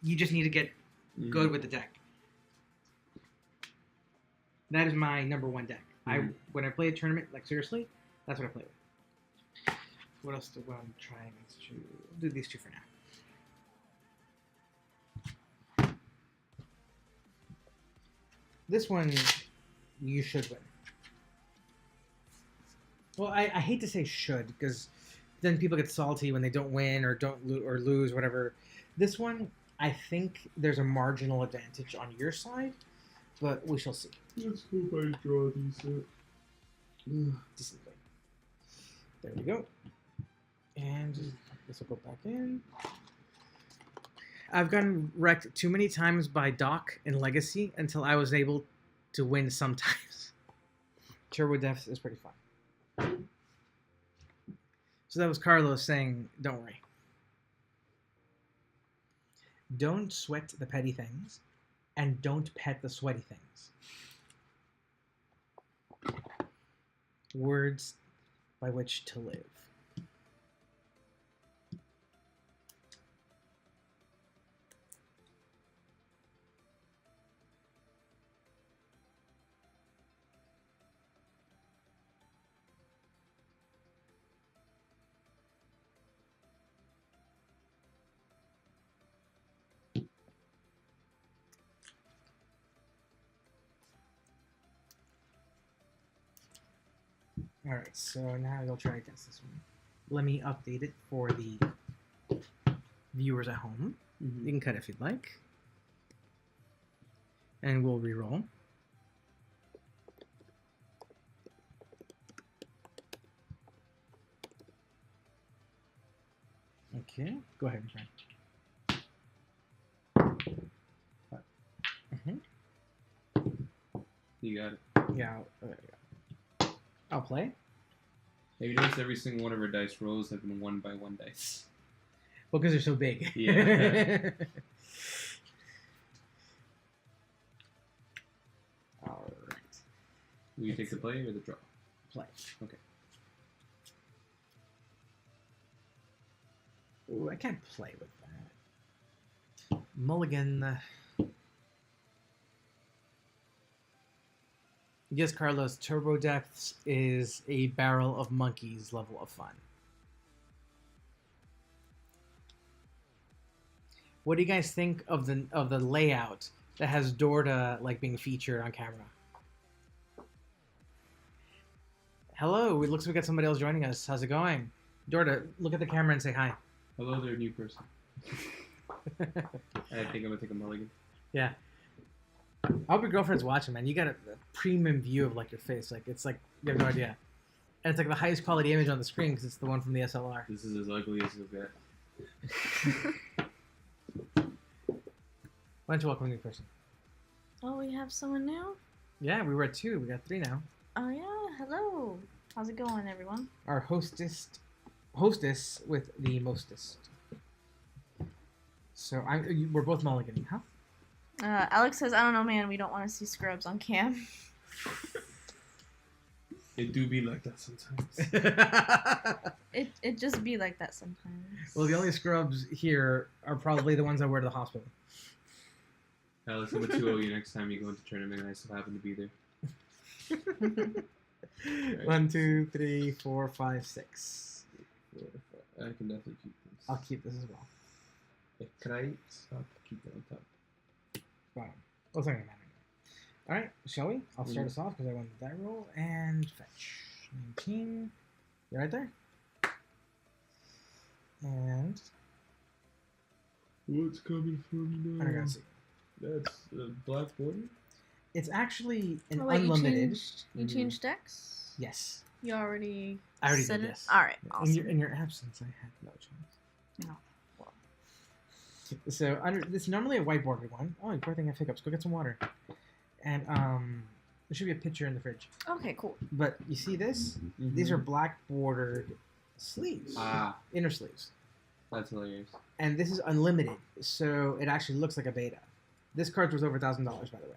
You just need to get good with the deck. That is my number one deck. When I play a tournament, like seriously, that's what I play with. What else do I want to try against you? Do these two for now. This one, you should win. Well, I hate to say should, because then people get salty when they don't win or don't lose, whatever. This one, I think there's a marginal advantage on your side, but we shall see. Let's hope I draw decent. Decently. There we go. And this will go back in. I've gotten wrecked too many times by Doc in Legacy until I was able to win sometimes. Turbo Death is pretty fun. So that was Carlos saying, don't worry. Don't sweat the petty things, and don't pet the sweaty things. Words by which to live. Alright, so now you'll try against this one. Let me update it for the viewers at home. You can cut if you'd like. And we'll re-roll. Okay, go ahead, my friend. You got it. Yeah, I'll play. Have you noticed every single one of our dice rolls have been won by one dice? Well, because they're so big. Yeah. All right. Will you take the play or the draw? Play. Okay. Ooh, I can't play with that. Mulligan. Yes, Carlos, Turbo Depths is a barrel of monkeys level of fun. What do you guys think of the layout that has Dorta like being featured on camera? Hello, it looks like we got somebody else joining us. How's it going? Dorta, look at the camera and say hi. Hello there, new person. I think I'm gonna take a mulligan. Yeah. I hope your girlfriend's watching, man. You got a premium view of like your face. Like it's like you have no idea, and it's like the highest quality image on the screen because it's the one from the SLR. This is as ugly as you'll get. Why don't you welcome a new person? Oh, we have someone new? Yeah, we were at 2. We got 3 now. Oh, yeah. Hello. How's it going, everyone? Our hostess with the mostest. So we're both mulliganing, huh? Alex says, I don't know, man. We don't want to see scrubs on cam. It do be like that sometimes. It just be like that sometimes. Well, the only scrubs here are probably the ones I wear to the hospital. Alex, I'm gonna 2-0 you next time you go into tournament and I still happen to be there. Right. 1, 2, 3, 4, 5, 6. I can definitely keep this. I'll keep this as well. Can I stop? Keep that on top. Bottom. Well, it's not gonna matter. Alright, shall we? I'll start us off because I won the die roll and fetch. 19. You right there? And What's coming from I gotta see. That's black border? It's actually an Oh, wait, unlimited. You changed decks? Yes. You already. I already said did it? this. Alright, awesome. In your absence, I had no choice. No. Well. So this is normally a whiteboarded one. Oh, poor thing I have hiccups. Go get some water. And there should be a picture in the fridge. Okay, cool. But you see this? These are black bordered sleeves. Inner sleeves. That's hilarious. And this is unlimited, so it actually looks like a beta. This card's worth over $1,000, by the way.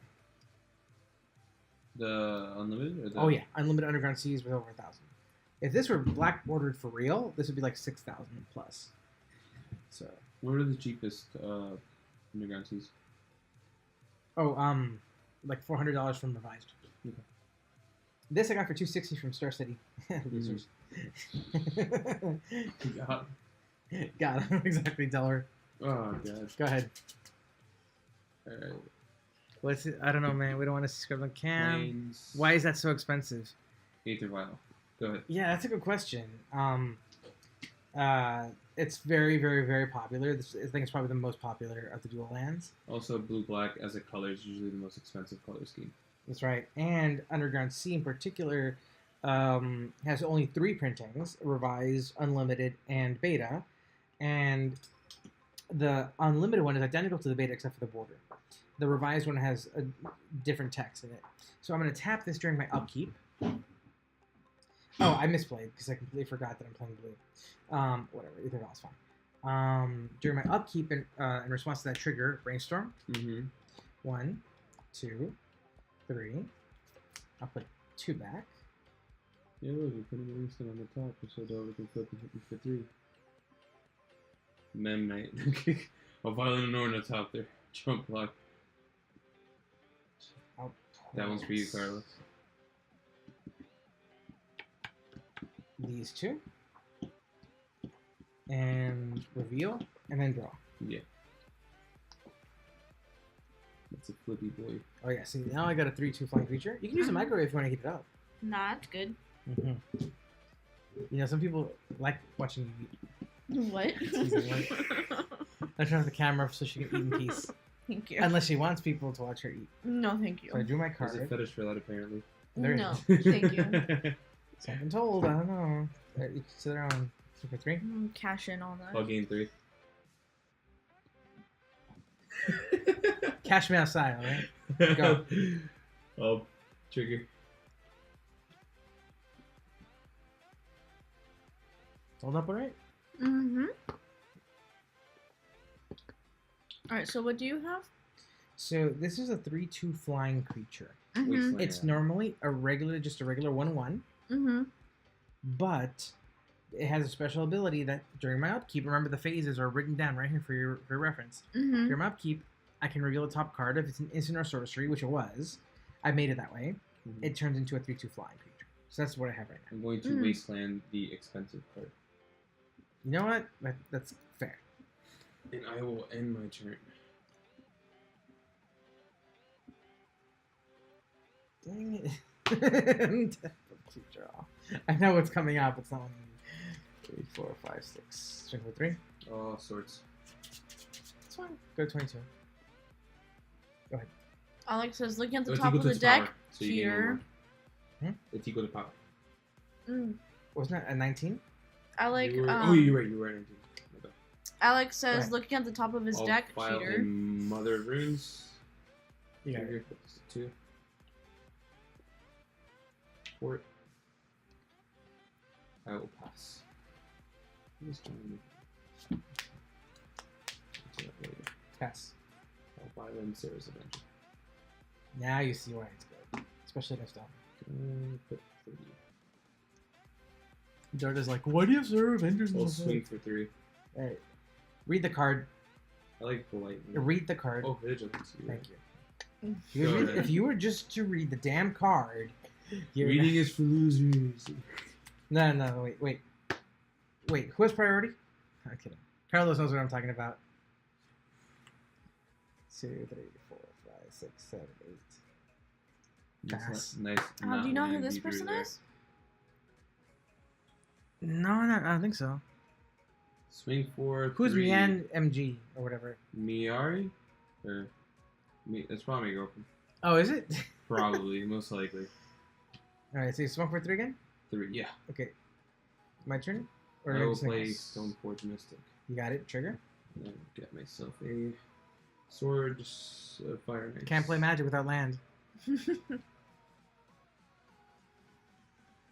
The unlimited? Or the... Oh yeah, unlimited underground seas with over 1,000. If this were black bordered for real, this would be like 6,000 plus. So. What are the cheapest underground seas? Oh, like $400 from Revised. Okay. This I got for $260 from Star City. Losers. Got him. Exactly, Delaware. Oh god. Go ahead. Alright. What's it? I don't know, man. We don't want to subscribe on cam. Planes. Why is that so expensive? Aether Vial. Go ahead. Yeah, that's a good question. It's very, very, very popular. I think it's probably the most popular of the dual lands. Also, blue-black as a color is usually the most expensive color scheme. That's right. And Underground Sea in particular has only 3 printings: Revised, Unlimited, and Beta. And the Unlimited one is identical to the Beta except for the border. The Revised one has a different text in it. So I'm going to tap this during my upkeep. Oh, I misplayed because I completely forgot that I'm playing blue. Whatever, either of that's fine. During my upkeep, in response to that trigger, Brainstorm. 1, 2, 3. I'll put 2 back. Yeah, look, you're putting an instant on the top, so Dorta can flip and hit me for 3. Mem Knight. A violent Nor on the top there. Trump block. That one's for you, Carlos. These 2. And reveal, and then draw. Yeah. That's a flippy boy. Oh yeah, see, now I got a 3/2 flying creature. You can use a microwave if you want to heat it up. Nah, it's good. You know, some people like watching you eat. What? I turn off the camera so she can eat in peace. Thank you. Unless she wants people to watch her eat. No, thank you. So I drew my There's a card. fetish for that, apparently. There No, it thank you. So I've been told. I don't know. Each to their own. 2 for 3. Cash in all that. I'll gain 3. Cash me outside, alright? Go. Oh, trigger. Hold up, alright? Alright, so what do you have? So this is a 3/2 flying creature. Wasteland. It's normally just a regular 1/1. But it has a special ability that during my upkeep, remember the phases are written down right here for your reference. During my upkeep, I can reveal a top card. If it's an instant or sorcery, which it was, I made it that way. It turns into a 3/2 flying creature. So that's what I have right now. I'm going to wasteland the expensive card. You know what? That's fair. And I will end my turn. Dang it. Draw. I know what's coming up. It's not one of 3, 4, 5, 6. String with 3. All sorts. It's fine. Go 22. Go ahead. Alex says, looking at the It's top equal of to the its deck, power, so you gain cheater. one more. It's equal to power. Wasn't that a 19? Alex, You were, you were right. Okay. Alex says, Right. looking at the top of his I'll deck, file cheater. in Mother of Runes. You got it. Trigger, that's 2. Port. I will pass. I'm just trying to do that later. Pass. I'll file in Sarah's Avenger. Now you see why it's good. Especially next time. Put 3. Dorta's like, why do you have Zero Avengers in I'll the swing deck? for 3. Alright. Read the card. I like polite. Read the card. Oh, vigilance. Thank you. Go ahead. If you were just to read the damn card, Reading is for losers. No, wait. Who has priority? I'm kidding. Carlos knows what I'm talking about. 2, 3, 4, 5, 6, 7, 8. Pass. Nice. Do you know who this person is? No, I don't think so. Swing for Who's 3. Mian MG or whatever? Miari? Or that's probably my girlfriend. Oh, is it? Probably, most likely. All right, so you smoke for 3 again? 3, yeah. Okay. My turn? I will something play else? Stoneforge Mystic. You got it. Trigger. And get myself a sword, fire knife. Can't play Magic without land. Who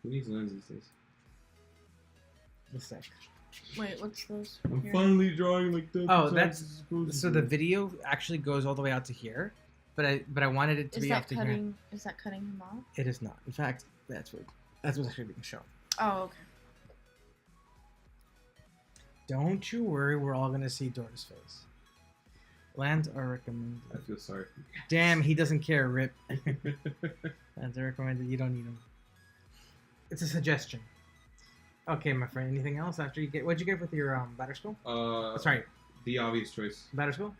needs lands these days? The sec. Wait, what's this? I'm Here. finally drawing like that. Oh, that's so the video actually goes all the way out to here, but I wanted it to Is be that up to here. cutting? Is that cutting him off? It is not. In fact, that's what's actually being shown. Oh, okay. Don't you worry, we're all gonna see Dorta's face. Lands are recommended. I feel sorry. Damn, he doesn't care. Rip. Lands are recommended. You don't need them. It's a suggestion. Okay, my friend. Anything else after you get? What'd you get with your batter school? Sorry, The obvious choice. batter school.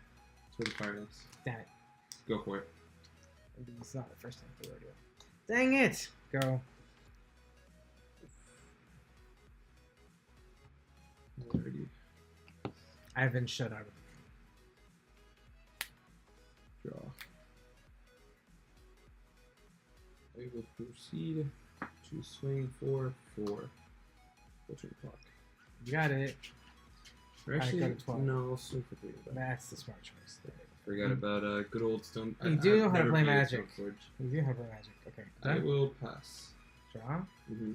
It's for the fire knights. Damn it. Go for it. It's not the first time for rodeo. Dang it! Go. Alrighty. I've been shut out of the Draw. I will proceed to swing for 4. Butchering clock. You got it. Or I actually, got a 12. no, I'll swing for 3 of that. That's the smart choice. Forgot about good old Stone. You do know how to never play played Magic. Stoneforge. You do have a magic. Okay. I Done. will pass. Draw. Mm-hmm.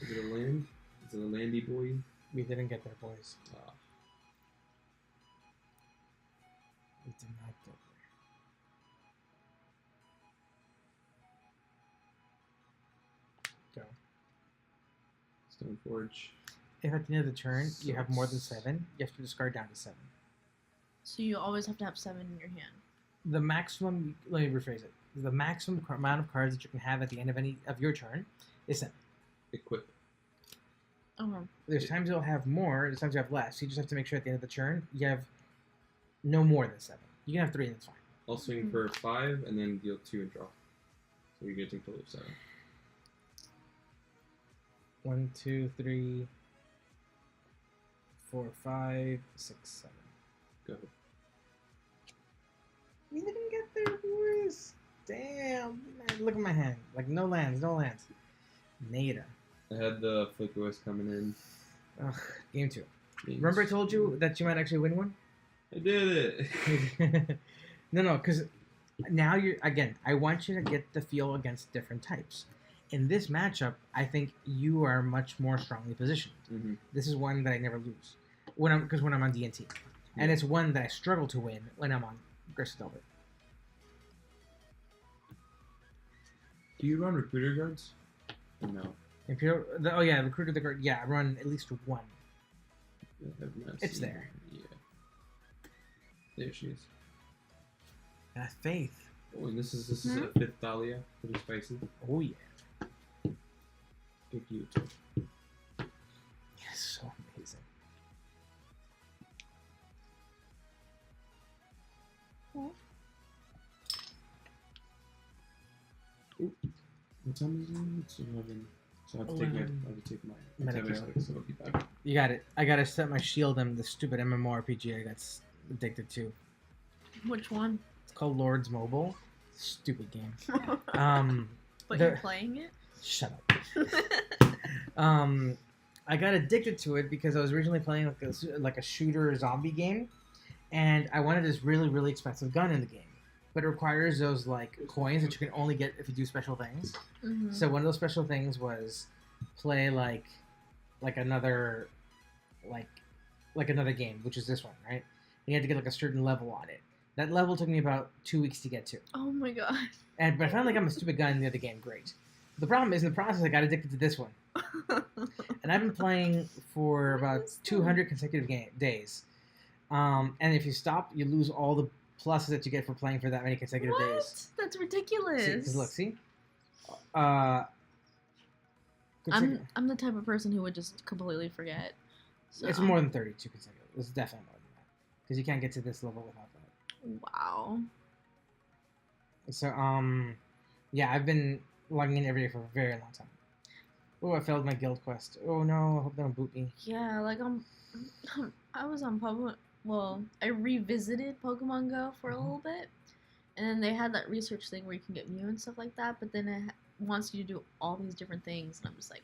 Is it a land? Is it a landy boy? We didn't get there, boys. Ah. We did not get there. Go. Stoneforge. If at the end of the turn you have more than Sucks. 7, you have to discard down to 7. So you always have to have 7 in your hand. The maximum. Let me rephrase it. The maximum amount of cards that you can have at the end of any of your turn is 7. Equip. Okay. There's times you'll have more. There's times you have less. You just have to make sure at the end of the turn you have no more than 7. You can have 3, and that's fine. I'll swing for 5 and then deal 2 and draw. So you're getting a total of 7. 1, 2, 3, 4, 5, 6, 7. Go ahead. We didn't get there, boys. Damn. Man, look at my hand. Like, no lands, no lands. Nada. I had the Flickerwest coming in. Ugh, game 2. Games. Remember I told you that you might actually win one? I did it! No, because now you're, again, I want you to get the feel against different types. In this matchup, I think you are much more strongly positioned. Mm-hmm. This is one that I never lose when I'm on D&T. And it's one that I struggle to win when I'm on Grist Delbert. Do you run recruiter guards? Or no. Recruiter the guard. Yeah, I run at least one. I have not It's seen there. her. Yeah. There she is. And that's faith. Oh, and this is a 5th Dahlia. Pretty spicy. Oh yeah. Big you too. It's so amazing. What time is it? It's 11. So I have to take my 11. Medication. antibiotics, so I'll be back. You got it. I gotta set my shield on the stupid MMORPG I got addicted to. Which one? It's called Lords Mobile. Stupid game. But The- you're playing it? Shut up. I got addicted to it because I was originally playing like a shooter zombie game, and I wanted this really, really expensive gun in the game. But it requires those like coins that you can only get if you do special things. Mm-hmm. So one of those special things was play like another game, which is this one, right? And you had to get like a certain level on it. That level took me about 2 weeks to get to. Oh my god. But I found like I'm a stupid gun in the other game. Great. The problem is in the process I got addicted to this one. And I've been playing for about 200 consecutive days. And if you stop, you lose all the pluses that you get for playing for that many consecutive What? days. That's ridiculous. See, 'cause look, see? I'm the type of person who would just completely forget. So. It's more than 32 consecutive. It's definitely more than that. Because you can't get to this level without that. Wow. So, yeah, I've been logging in every day for a very long time. Oh, I failed my guild quest. Oh no, I hope they don't boot me. Yeah, like I was on Pokemon. Well, I revisited Pokemon Go for a little bit, And then they had that research thing where you can get Mew and stuff like that, but then it wants you to do all these different things, and I'm just like,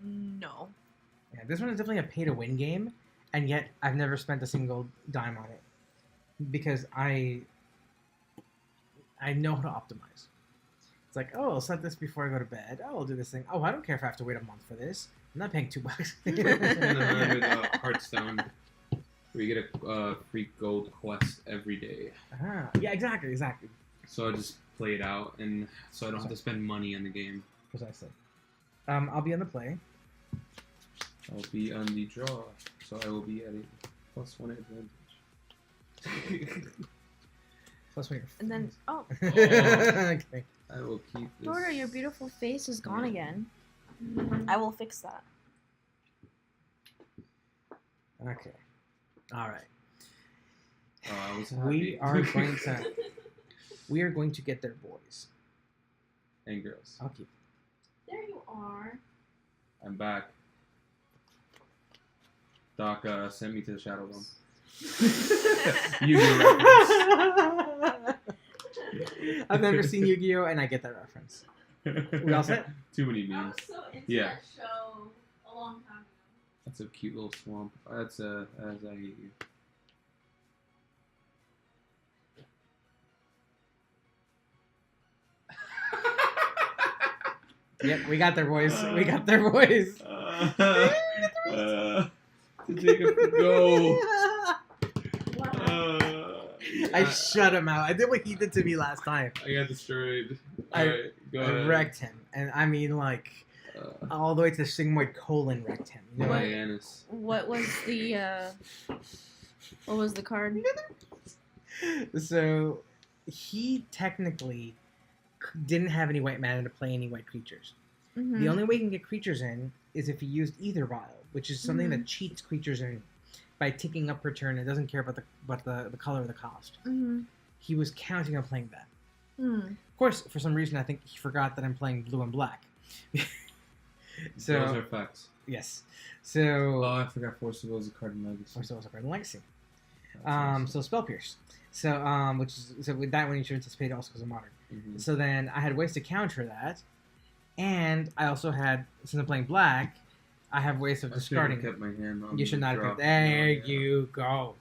no. Yeah, this one is definitely a pay-to-win game, and yet I've never spent a single dime on it because I know how to optimize. It's like, oh, I'll set this before I go to bed. Oh, I'll do this thing. Oh, I don't care if I have to wait a month for this. I'm not paying $2. And then with Hearthstone, where you get a free gold quest every day. Yeah, exactly. So I just play it out, and so I don't have to spend money on the game. Precisely. I'll be on the play. I'll be on the draw, so I will be at a +1 advantage. Plus one. And then, oh, Okay. I will keep this. Dorta, your beautiful face is gone again. I will fix that. Okay. All right. I was We happy. are going to get their boys. And girls. I'll keep. There you are. I'm back. Doc sent me to the Shadow Realm. Yu-Gi-Oh reference. I've never seen Yu-Gi-Oh, and I get that reference. We all set? Too many I memes. was so into Yeah. that show a long time ago. That's a cute little swamp. That's as I hate you. Yep, we got their boys. We got their boys. To take a go. I shut him out. I did what he did to me last time. I got destroyed. I- Alright, go I ahead. wrecked him, and I mean like all the way to the sigmoid colon wrecked him. You know? What? Dianus. What was the card? So he technically didn't have any white mana to play any white creatures. Mm-hmm. The only way he can get creatures in is if he used Ether Vial, which is something Mhm. that cheats creatures in by ticking up per turn. It doesn't care about the color or the cost. Mm-hmm. He was counting on playing that. Mm. Of course, for some reason, I think he forgot that I'm playing blue and black. Those So are facts. yes, Oh, so I forgot Force of Will is a card in Legacy. or so was a card in Legacy. That's awesome. So Spell Pierce. So which is so with that one you should anticipate also because of modern. Mhm. So then I had ways to counter that, and I also had, since I'm playing black, I have ways of I should discarding. have kept my hand on You should the not have drop. kept. There Yeah. you go.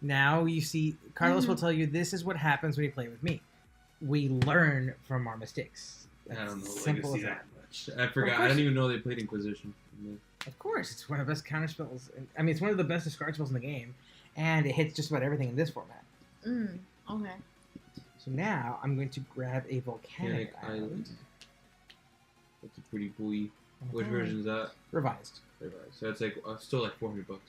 Now you see, Carlos will Mhm. tell you this is what happens when you play with me. We learn from our mistakes. I don't know That's simple Legacy as that much. I forgot. I course. didn't even know they played Inquisition. Of course, it's one of the best counter spells. I mean, it's one of the best discard spells in the game, and it hits just about everything in this format. Mm. Okay. So now I'm going to grab a volcanic Volcanic island. Island. That's a pretty buoy. Which Okay. version is that? Revised. Revised. So it's like still like $400.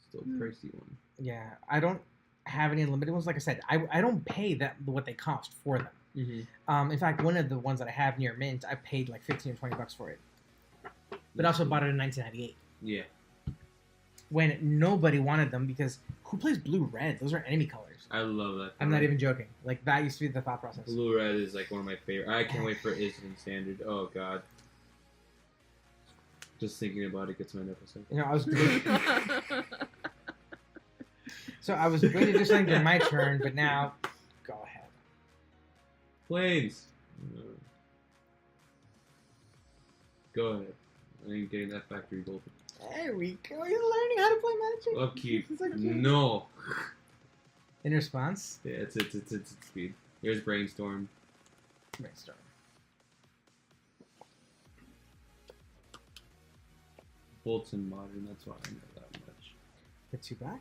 Still a Hmm. pricey one. Yeah, I don't have any unlimited ones. Like I said, I don't pay that what they cost for them. Mm-hmm. In fact, one of the ones that I have near mint, I paid like $15 or $20 for it, but also bought it in 1998 Yeah. when nobody wanted them because who plays blue red? Those are enemy colors. I love that. I'm not card. even joking. Like that used to be the thought process. Blue Red is like one of my favorite. I can't wait for Island Standard. Oh god. Just thinking about it gets my nipples hard. You know, I was going to do something during my turn, but now go ahead. Planes. Go ahead. I ain't getting that factory gold. There we go. He's learning how to play Magic. Upkeep. He's so cute. No. In response, Yeah, it's speed. Here's Brainstorm. brainstorm. Bolts and Modern. That's why I know that much. Put two back.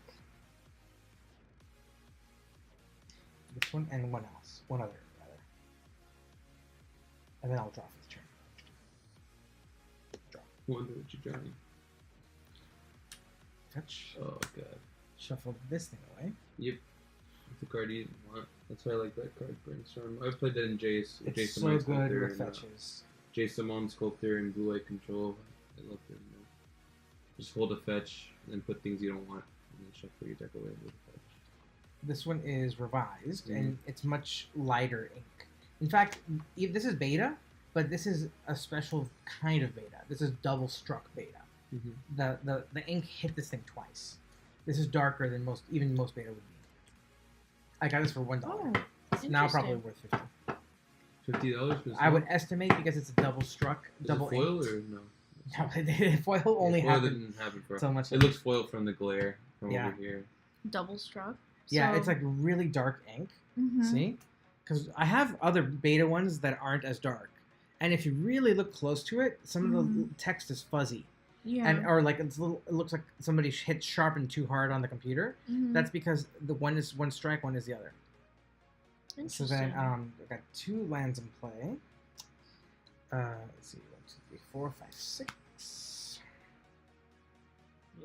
This one and one else. One other, rather. And then I'll draw for the turn. Draw. Wonder what you're drawing. Touch. Oh god. Shuffle this thing away. Yep. It's a card you didn't want. That's why I like that card, Brainstorm. I've played that in Jace. It's Jace the so Mind good Sculptor with and, fetches. Jace the Mind Sculptor and Blue Light Control. I love it. Just hold a fetch and then put things you don't want, and then shuffle your deck away with a fetch. This one is revised, Mhm. and it's much lighter ink. In fact, this is beta, but this is a special kind of beta. This is double struck beta. The ink hit this thing twice. This is darker than most beta would be. I got this for $1. Oh, It's now probably interesting. worth 50. $50 for this. I would estimate because it's a double struck, Is double it foil inked. or no? No, foil only foil happened. didn't happen for so much. It looks foiled from the glare from Yeah. over here. Double struck. Yeah, So- it's like really dark ink. Mhm. See? Because I have other beta ones that aren't as dark. And if you really look close to it, some of the text is fuzzy. Yeah. And or like it's little, it looks like somebody hit sharpened too hard on the computer. Mhm. That's because the one is one strike, one is the other. So Interesting. then I've got 2 lands in play. Let's see, 1, 2, 3, 4, 5, 6.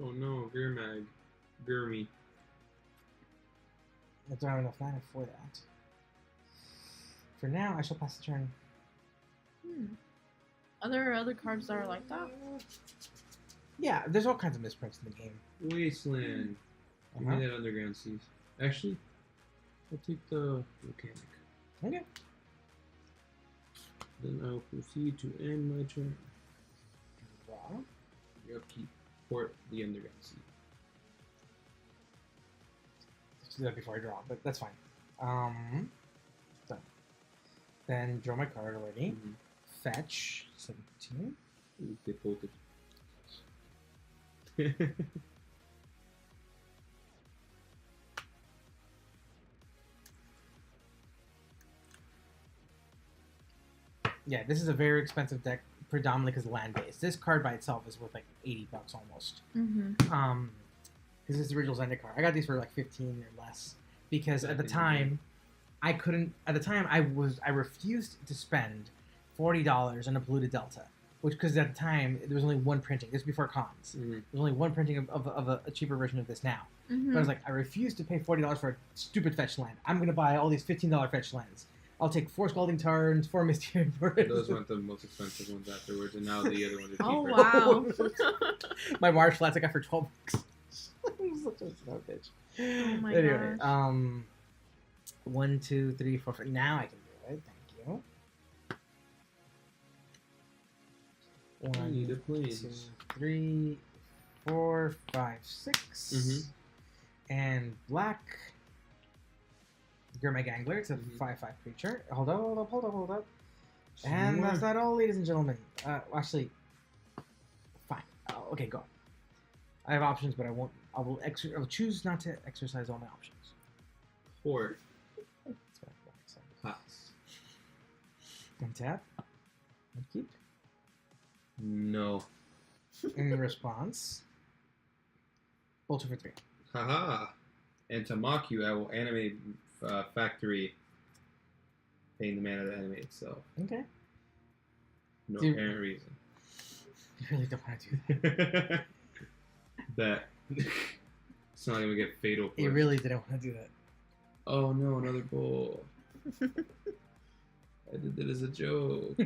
Oh no, Gurmag. Gurmy. I don't have enough mana for that. For now, I shall pass the turn. Are there other cards that are like that? Yeah, there's all kinds of misprints in the game. Wasteland. Give Uh-huh. me that underground seas. Actually, I'll take the mechanic. Okay. Then I'll proceed to end my turn. Draw. You'll keep port the underground sea. Let's do that before I draw, but that's fine. Done. Then draw my card already. Mhm. Fetch 17. Ooh, they folded. Yeah, this is a very expensive deck, predominantly because land based. This card by itself is worth like $80 almost. Mm-hmm. Because it's the original Zenda card. I got these for like 15 or less because at the Back in the time, I couldn't. At the time, I refused to spend $40 on a polluted Delta, which because at the time there was only one printing. This was before cons. Mhm. There's only one printing of a cheaper version of this now. Mm-hmm. But I was like, I refuse to pay $40 for a stupid fetch land. I'm gonna buy all these $15 fetch lands. I'll take 4 Scalding Tarns, 4 Misty Birds. Those weren't the most expensive ones afterwards, and now the other ones are cheaper. Oh wow. My Marsh flats I got for $12. I'm such a son of a bitch. Oh my anyway, gosh. 1, 2, 3, 4, 5. Now I can do it. Thank you. I 1, need a 2, planes. 3, 4, 5, 6. Mhm. And black. Gurmag Angler. It's a Mhm. 5/5 creature. Hold up. And Sure. that's not all, ladies and gentlemen. Actually, fine. Okay, go. I have options, but I won't. I will choose not to exercise all my options. Port. That's what I said. Pass. Untap. And keep. No. In response, Bolter for 3. Haha. And to mock you, I will animate Factory, paying the mana to animate itself. Okay. No Dude. apparent reason. You really don't want to do that. That. It's not gonna get fatal. You push. really didn't want to do that. Oh no, another bowl. I did that as a joke.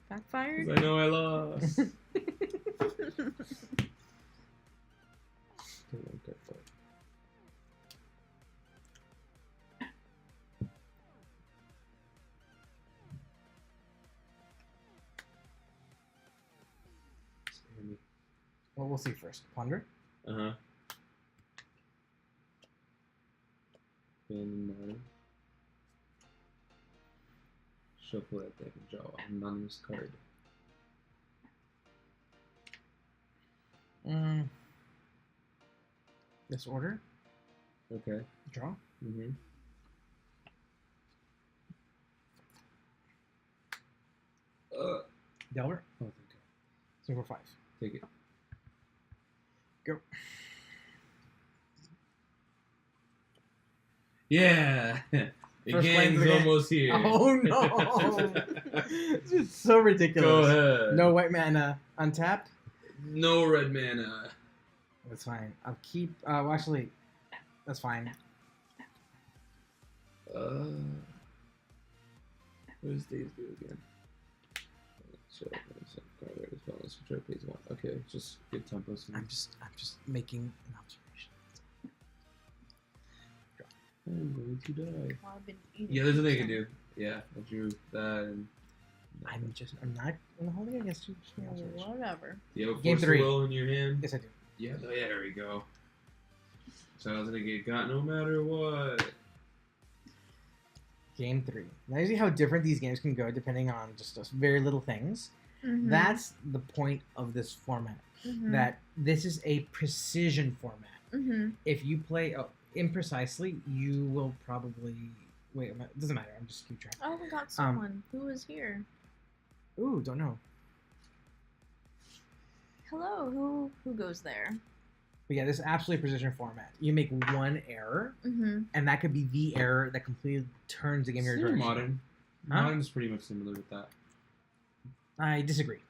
Backfired. 'Cause I know I lost. Well, we'll see first. Ponder. Uh-huh. Spin mana. Shuffle that deck and draw an anonymous card. This order. Okay. Draw. Mm-hmm. Delver. Oh, thank God. Number 5. Take it. Go. Yeah! The First land game's of the game. almost here. Oh no! This is so ridiculous. Go ahead. No white mana untapped. No red mana. That's fine. I'll keep. Well, actually, that's fine. What does days do again? So, control pays 1. Okay, just get tempos. I'm just making an observation. I'm going to die. Well, I've been eating Yeah, there's nothing you some. can do. Yeah, I drew that and. I'm not holding against you. Just making an observation. Whatever. You have a Game force 3. will in your hand? Yes, I do. Yeah, there we go. So I was gonna get got no matter what. Game 3. Now you see how different these games can go depending on just those very little things. Mhm. That's the point of this format. Mhm. That this is a precision format. Mhm. If you play imprecisely, you will probably wait. It doesn't matter. I'm just keep track. Oh, we got someone. Who is here? Ooh, don't know. Hello. Who goes there? But yeah, this is absolutely precision format. You make one error, Mhm. and that could be the error that completely turns the game in your Similar direction. modern. Huh? Modern's pretty much similar with that. I disagree.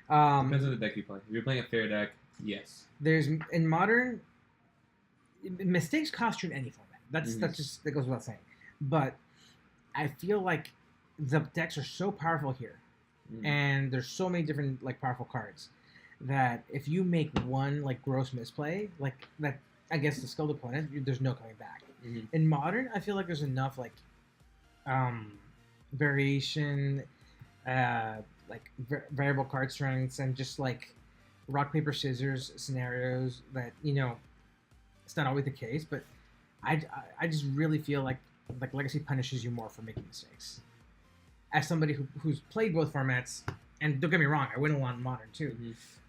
Depends on the deck you play. If you're playing a fair deck, yes. There's in modern mistakes cost you in any format. That's just that goes without saying. But I feel like the decks are so powerful here, and there's so many different like powerful cards that if you make one like gross misplay like that against a skilled opponent, there's no coming back. In modern, I feel like there's enough like variation, like variable card strengths, and just like rock paper scissors scenarios that it's not always the case, but I just really feel like Legacy punishes you more for making mistakes. As somebody who's played both formats, and don't get me wrong, I win a lot in modern too,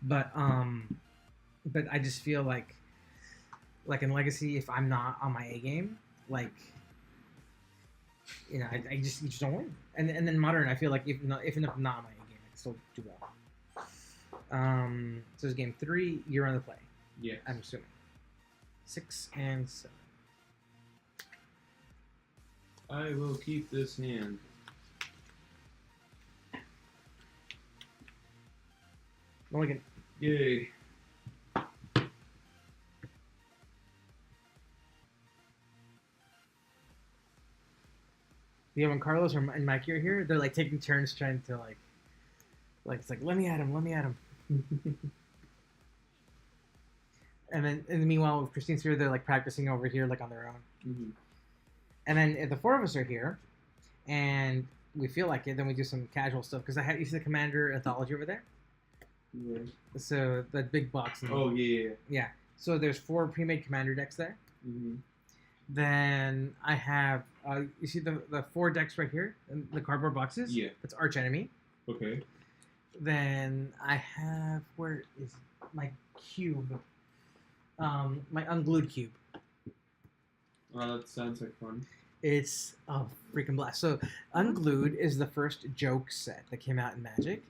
but I just feel like in Legacy, if I'm not on my A game, like I just you just don't win. And then modern, I feel like if I'm not on my A game, I can still do well. So it's game 3. You're on the play. Yeah, I'm assuming 6 and 7. I will keep this hand. Mulligan. Yay. Yeah, when Carlos and Mikey are here, they're like taking turns trying to like it's like let me at him. And meanwhile, with Christine's here, they're like practicing over here like on their own. And then if the 4 of us are here, and we feel like it, then we do some casual stuff because you see the Commander Anthology over there. Yeah. So that big box. Oh yeah. Yeah. So there's 4 pre-made Commander decks there. Then I have you see the 4 decks right here, in the cardboard boxes. Yeah. That's Archenemy. Okay. Then I have where is my cube? My unglued cube. That sounds like fun. It's a freaking blast. So Unglued is the first joke set that came out in Magic,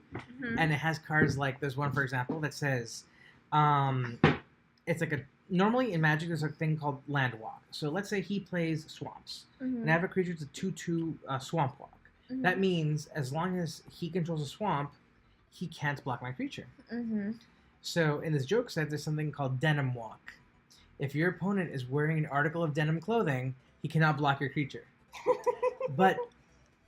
and it has cards like there's one for example that says, it's like a normally in Magic there's a thing called Land Walk. So let's say he plays Swamps, and I have a creature that's a 2/2 Swamp Walk. That means as long as he controls a swamp, he can't block my creature. So in this joke set, there's something called Denim Walk. If your opponent is wearing an article of denim clothing, he cannot block your creature. But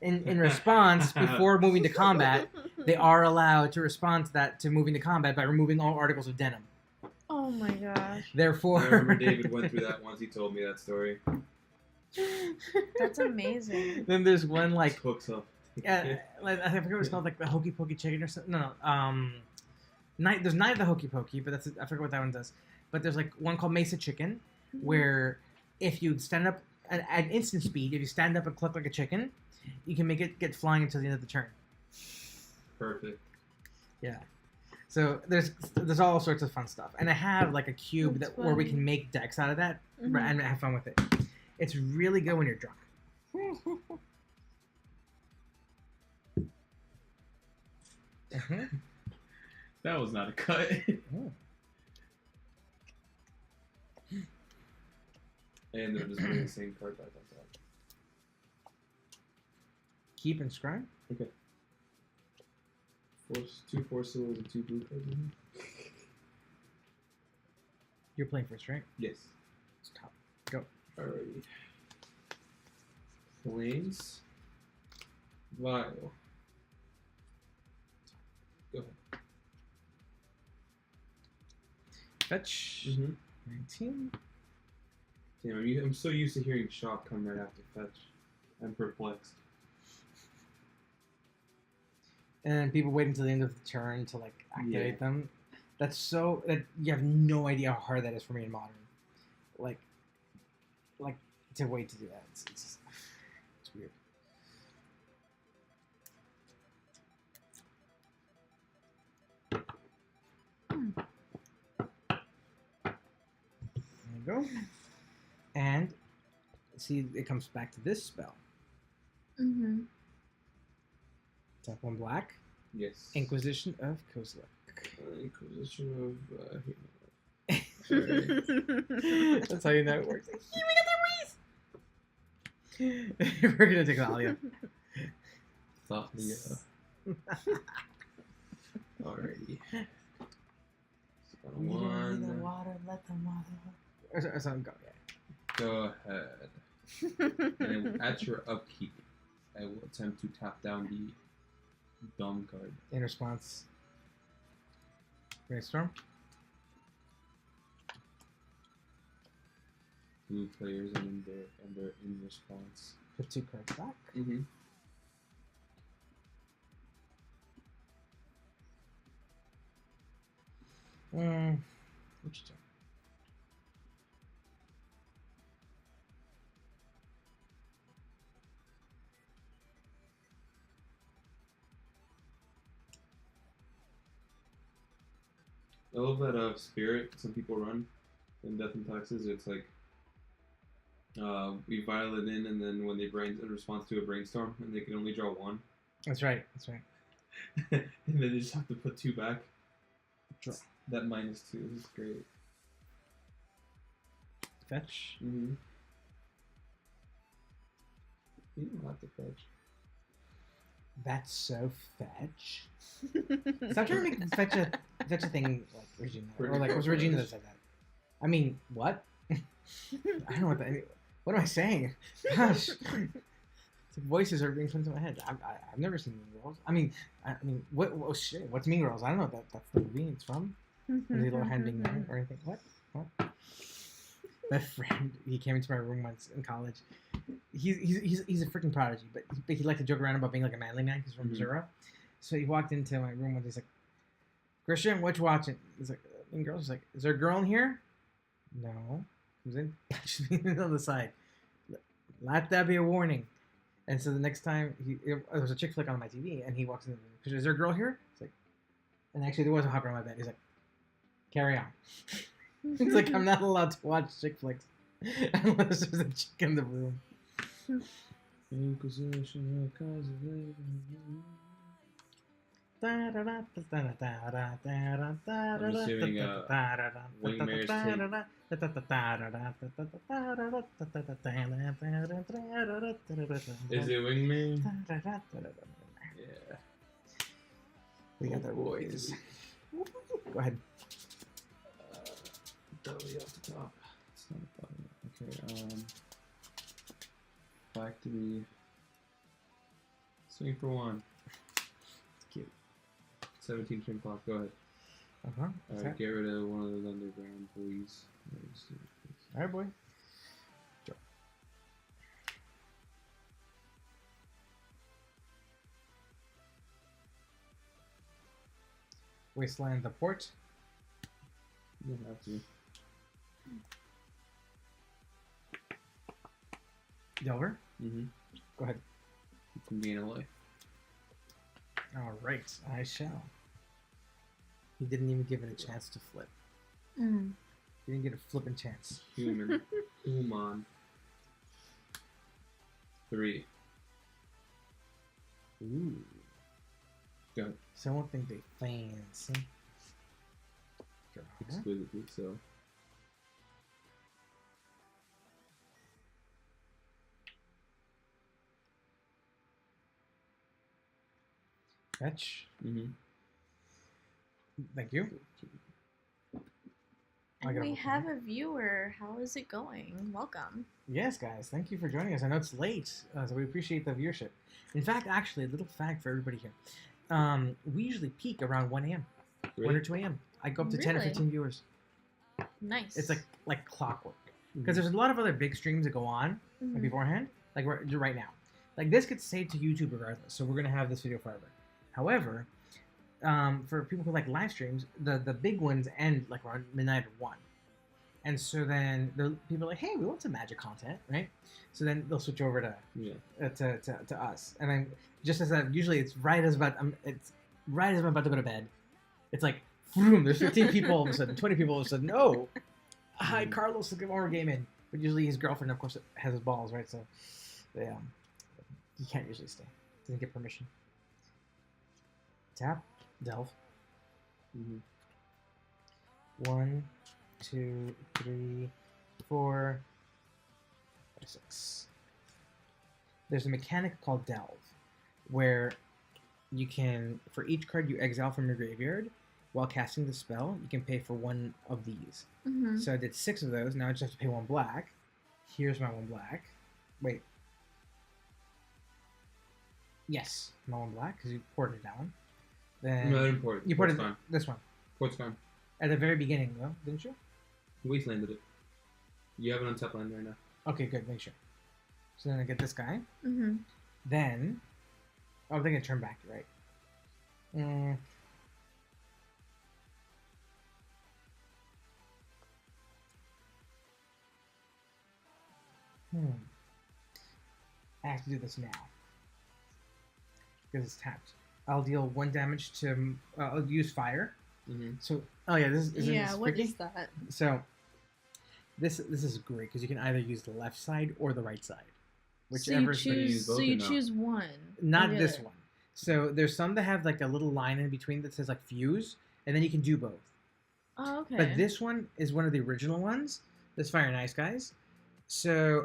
in response, before moving to combat, they are allowed to respond to that to moving to combat by removing all articles of denim. Oh my gosh. Therefore, I remember David went through that once. He told me that story. That's amazing. Then there's one like Hooks up. I forget what it's called, like the Hokey Pokey Chicken or something. No. There's Night of the Hokey Pokey, but I forget what that one does. But there's like one called Mesa Chicken, where if you stand up at instant speed, if you stand up and cluck like a chicken, you can make it get flying until the end of the turn. Perfect. Yeah. So there's all sorts of fun stuff, and I have like a cube where we can make decks out of that and have fun with it. It's really good when you're drunk. That was not a cut. Oh. And they're just putting the same card back on top. Keep and scry. Okay. 2 force seals and 2 blue cards in here. You're playing first, right? Yes. It's top. Go. Alrighty. Plains. Vial. Go ahead. Fetch. 19. Damn, I'm so used to hearing shock come right after fetch. I'm perplexed. And people wait until the end of the turn to like activate them. That's so that you have no idea how hard that is for me in modern. Like like to wait to do that. It's weird. There you go. And see, it comes back to this spell. Mm-hmm. Tap 1 black. Yes. Inquisition of Kozilek. Inquisition of That's how you know it works. We're gonna take Alia. Thought-Leah. Alrighty. The One. water, let the water. Or something go. Yeah. Go ahead. And at your upkeep, I will attempt to tap down the Dom card. In response, brainstorm. Blue players and they're in response. Put 2 cards back. Mm-hmm. Which turn? I love that spirit some people run in Death and Taxes. It's like we vial it in, and then when they in response to a brainstorm, and they can only draw 1. That's right. That's right. And then they just have to put 2 back. Draw. That -2 is great. Fetch. Mm-hmm. You don't have to fetch. That's so fetch. Stop trying to make fetch a thing like Regina. Or like, it was Regina that said that. I mean, what? I don't know what that. What am I saying? Gosh. It's like voices are being put into my head. I've never seen Mean Girls. I mean, what? Oh shit! What's Mean Girls? I don't know what that's the movie it's from. The little hand being there or anything. What? My friend, he came into my room once in college. He's a freaking prodigy, but he liked to joke around about being like a manly man. He's from Missouri, so he walked into my room once. He's like, "Christian, what you watching?" He's like, "Mean Girls." He's like, "Is there a girl in here?" No. Comes in, punches me on the side. Let that be a warning. And so the next time, there was a chick flick on my TV, and he walks in the room. He goes, "Is there a girl here?" It's like, and actually there was a hot girl on my bed. He's like, "Carry on." It's like, I'm not allowed to watch chick flicks unless there's a chick in the room. Inquisition of Kozilek. I'm assuming Wingmare's Is it Wingmare? Yeah. We got the boys. Go ahead. W off the top. It's not a button. Okay, Factory. Swing for 1. It's cute. 17 string clock, go ahead. Alright, get rid of one of those underground boys. Alright, boy. Draw. Wasteland the port. You don't have to. Delver. Mm-hmm. Go ahead. You can be in a life. Alright, I shall. He didn't even give it a chance to flip. Mm. He didn't get a flipping chance. Human. Human. 3. Ooh. Go. Someone think they fancy. Exquisitely so. Fetch. Mm-hmm. Thank you. And we have a viewer. How is it going? Welcome. Yes, guys. Thank you for joining us. I know it's late, so we appreciate the viewership. In fact, actually, a little fact for everybody here. We usually peak around 1 a.m. Really? 1 or 2 a.m. I go up to 10 or 15 viewers. Nice. It's like clockwork. Because there's a lot of other big streams that go on beforehand, like right now. Like this gets saved to YouTube regardless, so we're gonna have this video forever. However, for people who like live streams, the big ones end like around midnight or 1. And so then the people are like, hey, we want some magic content, right? So then they'll switch over to us, and then just as that, usually it's right as about it's right as I'm about to go to bed. It's like, boom, there's 15 people all of a sudden, 20 people all of a sudden. No, hi, Carlos, look at more gaming. But usually his girlfriend, of course, has his balls, right? So, yeah, he can't usually stay. Doesn't get permission. Tap, delve. 1, 2, 3, 4, 5, 6. There's a mechanic called delve, where you can, for each card you exile from your graveyard, while casting the spell, you can pay for one of these. So I did 6 of those. Now I just have to pay 1 black. Here's my 1 black. Wait. Yes, my 1 black because you ported it down. Then No, I didn't port it. you ported this one Port's gone. at the very beginning, though, didn't you? Wastelanded it. You have it on top land right now. Okay, good. Make sure. So then I get this guy. Mm-hmm. Then, oh, they're gonna turn back, right? I have to do this now because it's tapped. I'll deal 1 damage to. I'll use fire. So, oh yeah, this is Yeah, this what freaky? is that? So, this is great because you can either use the left side or the right side, whichever. So you choose. both So you or not? choose one. Not or the this other. one. So there's some that have like a little line in between that says like fuse, and then you can do both. Oh, okay. But this one is one of the original ones. This Fire and Ice guys. So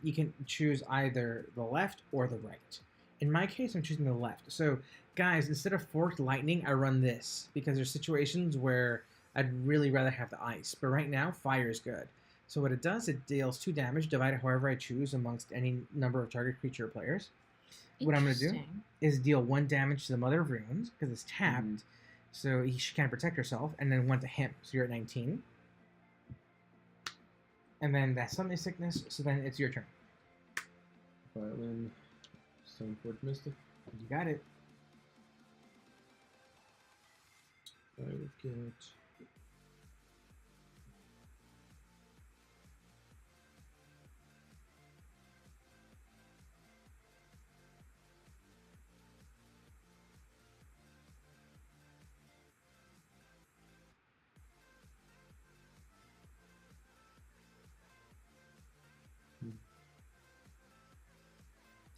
you can choose either the left or the right. In my case, I'm choosing the left. So guys, instead of Forked Lightning, I run this because there's situations where I'd really rather have the ice. But right now, fire is good. So what it does, it deals 2 damage, divided however I choose amongst any number of target creature or players. What I'm going to do Interesting. is deal 1 damage to the Mother of Runes because it's tapped. So she can't protect herself, and then 1 to him. So you're at 19. And then that's Summoning Sickness, so then it's your turn. Fireland, Stoneforge Mystic. You got it. I would get.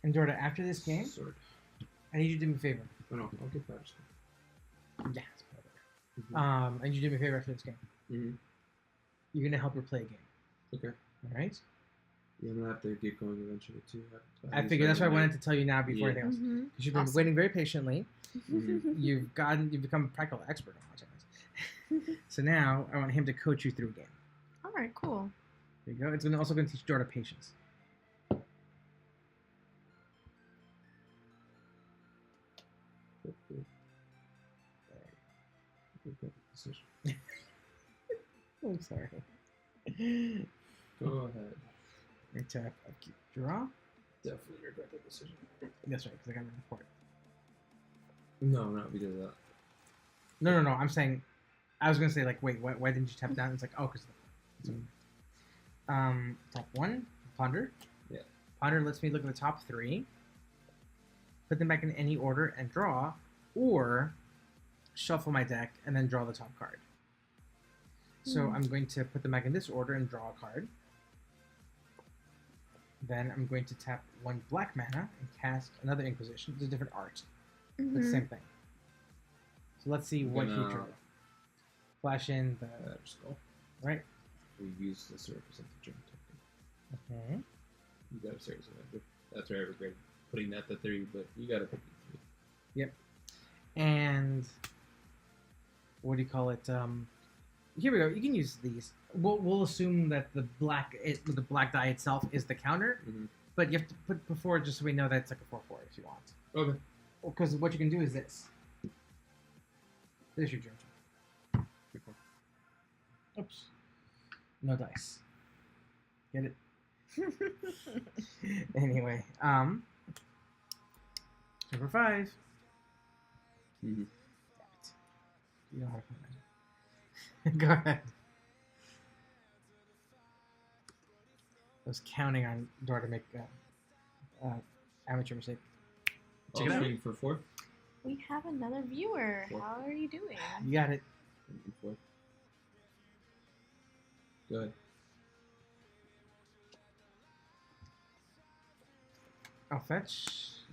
And Dorta, after this game, Sword. I need you to do me a favor. Oh no, I'll get that. Yeah, it's better. I need you to do me a favor after this game. You're going to help her play a game. Okay. All right? Yeah, I'm gonna have to get going eventually too. I figured that's why I wanted to tell you now before Yeah. anything else. Mm-hmm. Because you've been Awesome. waiting very patiently. Mhm. You've become a practical expert on Archenemy. So now I want him to coach you through a game. All right, cool. There you go. It's also going to teach Dorta patience. Decision. I'm sorry. Go ahead. Tap, draw. Definitely regret that decision. That's right, because I got my report. No, not because of that. No. I'm saying, I was gonna say like, wait, why didn't you tap down? It's like, oh, because. Top 1, ponder. Yeah. Ponder lets me look at the top 3, put them back in any order and draw, or shuffle my deck and then draw the top card. So I'm going to put them back in this order and draw a card. Then I'm going to tap 1 black mana and cast another Inquisition. It's a different art. But the same thing. So let's see what he drew. Flash in the skull. right. We use this to represent the German token. Okay. You gotta seriously. That's where I regret putting that to 3, but you gotta put the 3. Yep. And what do you call it? Here we go. You can use these. We'll assume that the black die itself is the counter, but you have to put before just so we know that it's like a 4/4 if you want. Okay. Because what you can do is this. There's your German. Oops. No dice. Get it? Anyway, number 5. Mm-hmm. Damn it. You know how to play magic. Go ahead. was counting on Dorta to make amateur mistake. Check it out. String for 4. We have another viewer. Four. How are you doing? You got it. 4. Good. I'll fetch.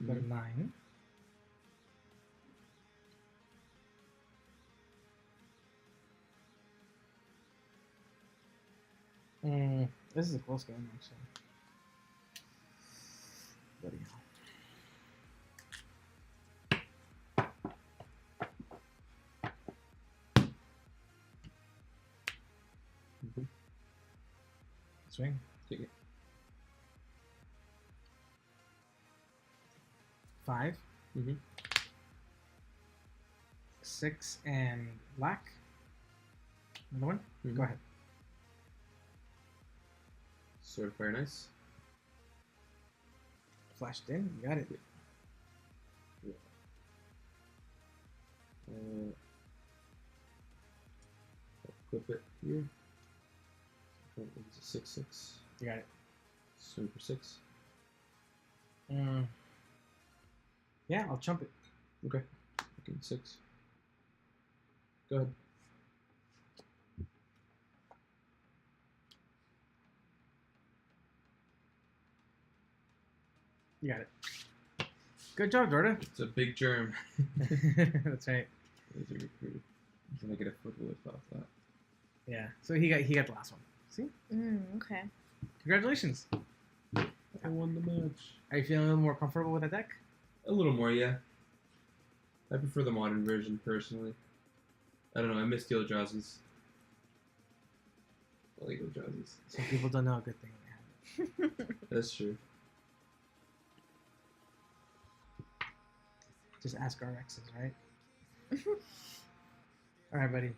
Go to 9. This is a close game, actually. Bloody hell. Swing. Take it. 5. 6 and black. Another one. Mhm. Go ahead. Sort of very nice. Flashed in. You got it. Clip it here. It's a 6/6. You got it. Swing for 6. Yeah, I'll chump it. Okay. Looking 6. Go ahead. You got it. Good job, Dorta. It's a big germ. That's right. There's a recruit. Can I get a foot lift off that? Yeah. So he got the last one. See? Okay. Congratulations. I won the match. Are you feeling a little more comfortable with that deck? A little more, yeah. I prefer the modern version personally. I don't know. I miss the Eldrazi's. I like Eldrazi's. Some people don't know a good thing when they have it. That's true. Just ask our exes, right? All right, buddy.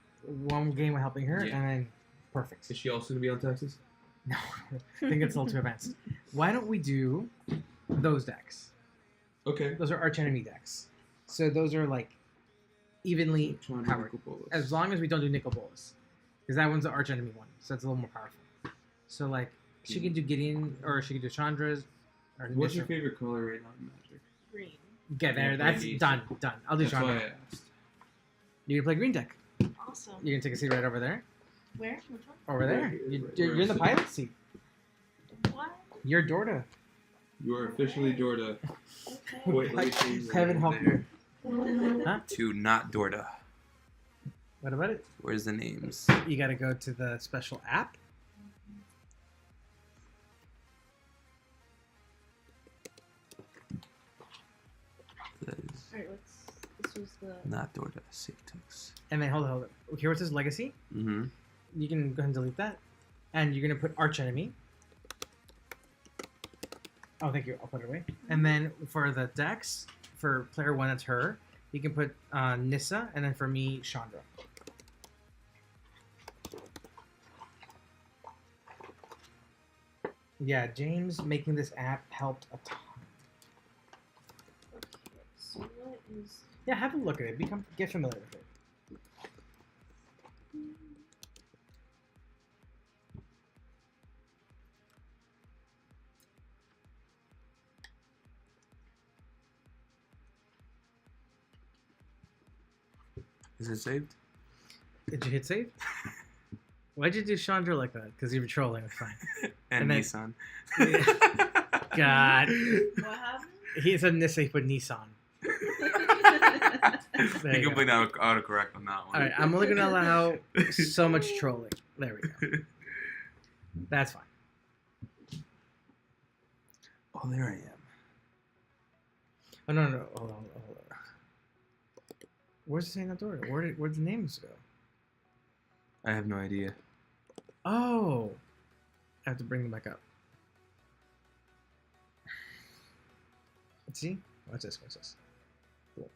One game of helping her, Yeah. and then perfect. Is she also gonna be on Texas? No, I think it's a little too advanced. Why don't we do those decks? Okay. Those are Archenemy decks. So those are like evenly powered. As long as we don't do Nicol Bolas. Because that one's the Archenemy one. So that's a little more powerful. So like, she can do Gideon, or she can do Chandra's. Or What's Nisha. your favorite color right now in Magic? Green. Get there. Yeah, That's green. done. I'll do That's why Chandra. I asked. You're going to play green deck. Awesome. You're going to take a seat right over there. Where? Which one? Over there. Right here, You're in the where I'm pilot seat. What? You're Dorta. You are officially Dorta. Okay. Wait, let me change Heaven help you. Huh? To not Dorta. What about it? Where's the names? You got to go to the special app. That is Alright, this was the... not Dorta. Sanctus. And then hold on. Here it says Legacy. Mm-hmm. You can go ahead and delete that. And you're going to put Archenemy. Oh, thank you. I'll put it away. And then for the decks, for player 1, it's her. You can put Nissa, and then for me, Chandra. Yeah, James making this app helped a ton. Okay, so what is... Yeah, have a look at it. Get familiar with it. Is it saved? Did you hit save? Why'd you do Chandra like that? Because you were trolling. It's fine. And, And then- Nissan. God. What happened? He said Nissa, he put Nissan. There You you can go. put autocorrect on that one. Alright, I'm only going to allow so much trolling. There we go. That's fine. Oh, there I am. Oh, no. Hold on. Where's it saying that door? Where'd the names go? I have no idea. Oh. I have to bring them back up. Let's see. Watch this. Cool.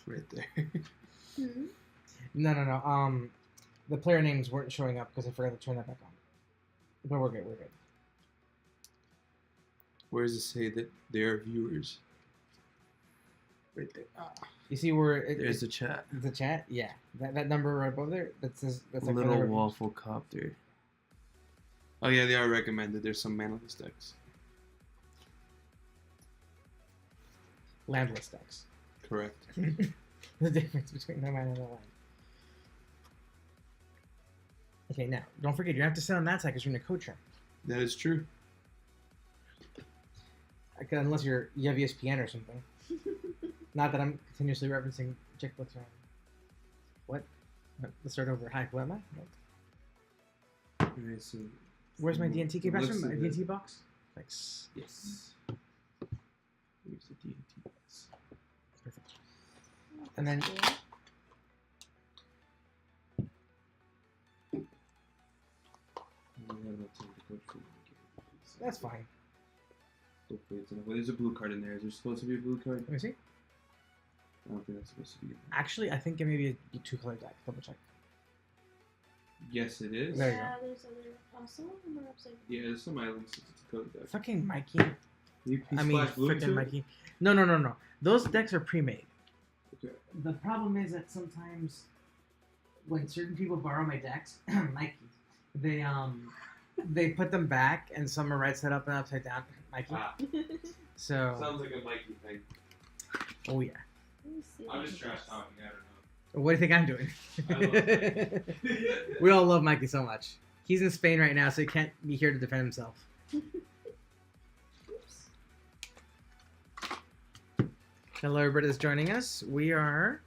Right there. Hmm? No. The player names weren't showing up because I forgot to turn that back on. But we're good. Where does it say that they are viewers? Right there. You see where There's the chat. the chat? Yeah. That number right above there, that says that's like Little another- waffle copter. Oh yeah, they are recommended. There's some manaless decks. Landless decks. Correct. The difference between the mana and the land. Okay, now, don't forget, you have to sit on that side because you're in a coach room. That is true. Unless you have ESPN or something. Not that I'm continuously referencing chick books around. What? Let's start over. Hi, what am I? What? Alright, so Where's my DNT key? looks Pass my of DNT it- box? Thanks. Yes. Here's the DNT box. Perfect. And then We have enough time to coach for one game. that's fine. Hopefully it's enough. Well, there's a blue card in there. Is there supposed to be a blue card? Let me see. I don't think that's supposed to be in there. Actually, I think it may be a two-color deck. Double check. Yes, it is. There you Yeah, there's other. Some of them are upside down. Yeah, there's some islands. It's a code deck. Fucking Mikey. He I mean, splashed blue into freaking it? Mikey. No. Those decks are pre-made. Okay. The problem is that sometimes when certain people borrow my decks, Mikey, they put them back and some are right side up and upside down, Mikey. Ah, So, sounds like a Mikey thing. oh yeah. Let me see if I'm I just can trash guess. talking. I don't know. What do you think I'm doing? I love We all love Mikey so much. He's in Spain right now, so he can't be here to defend himself. Oops. Hello, everybody that's joining us. We are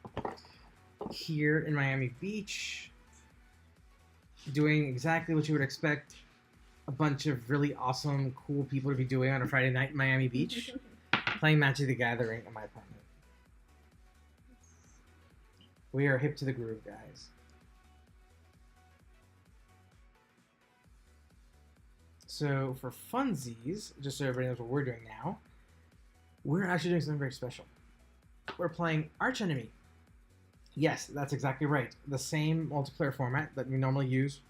here in Miami Beach doing exactly what you would expect a bunch of really awesome, cool people to be doing on a Friday night in Miami Beach, playing Magic the Gathering in my apartment. We are hip to the groove, guys. So for funsies, just so everybody knows what we're doing now, we're actually doing something very special. We're playing Archenemy. Yes, that's exactly right. The same multiplayer format that we normally use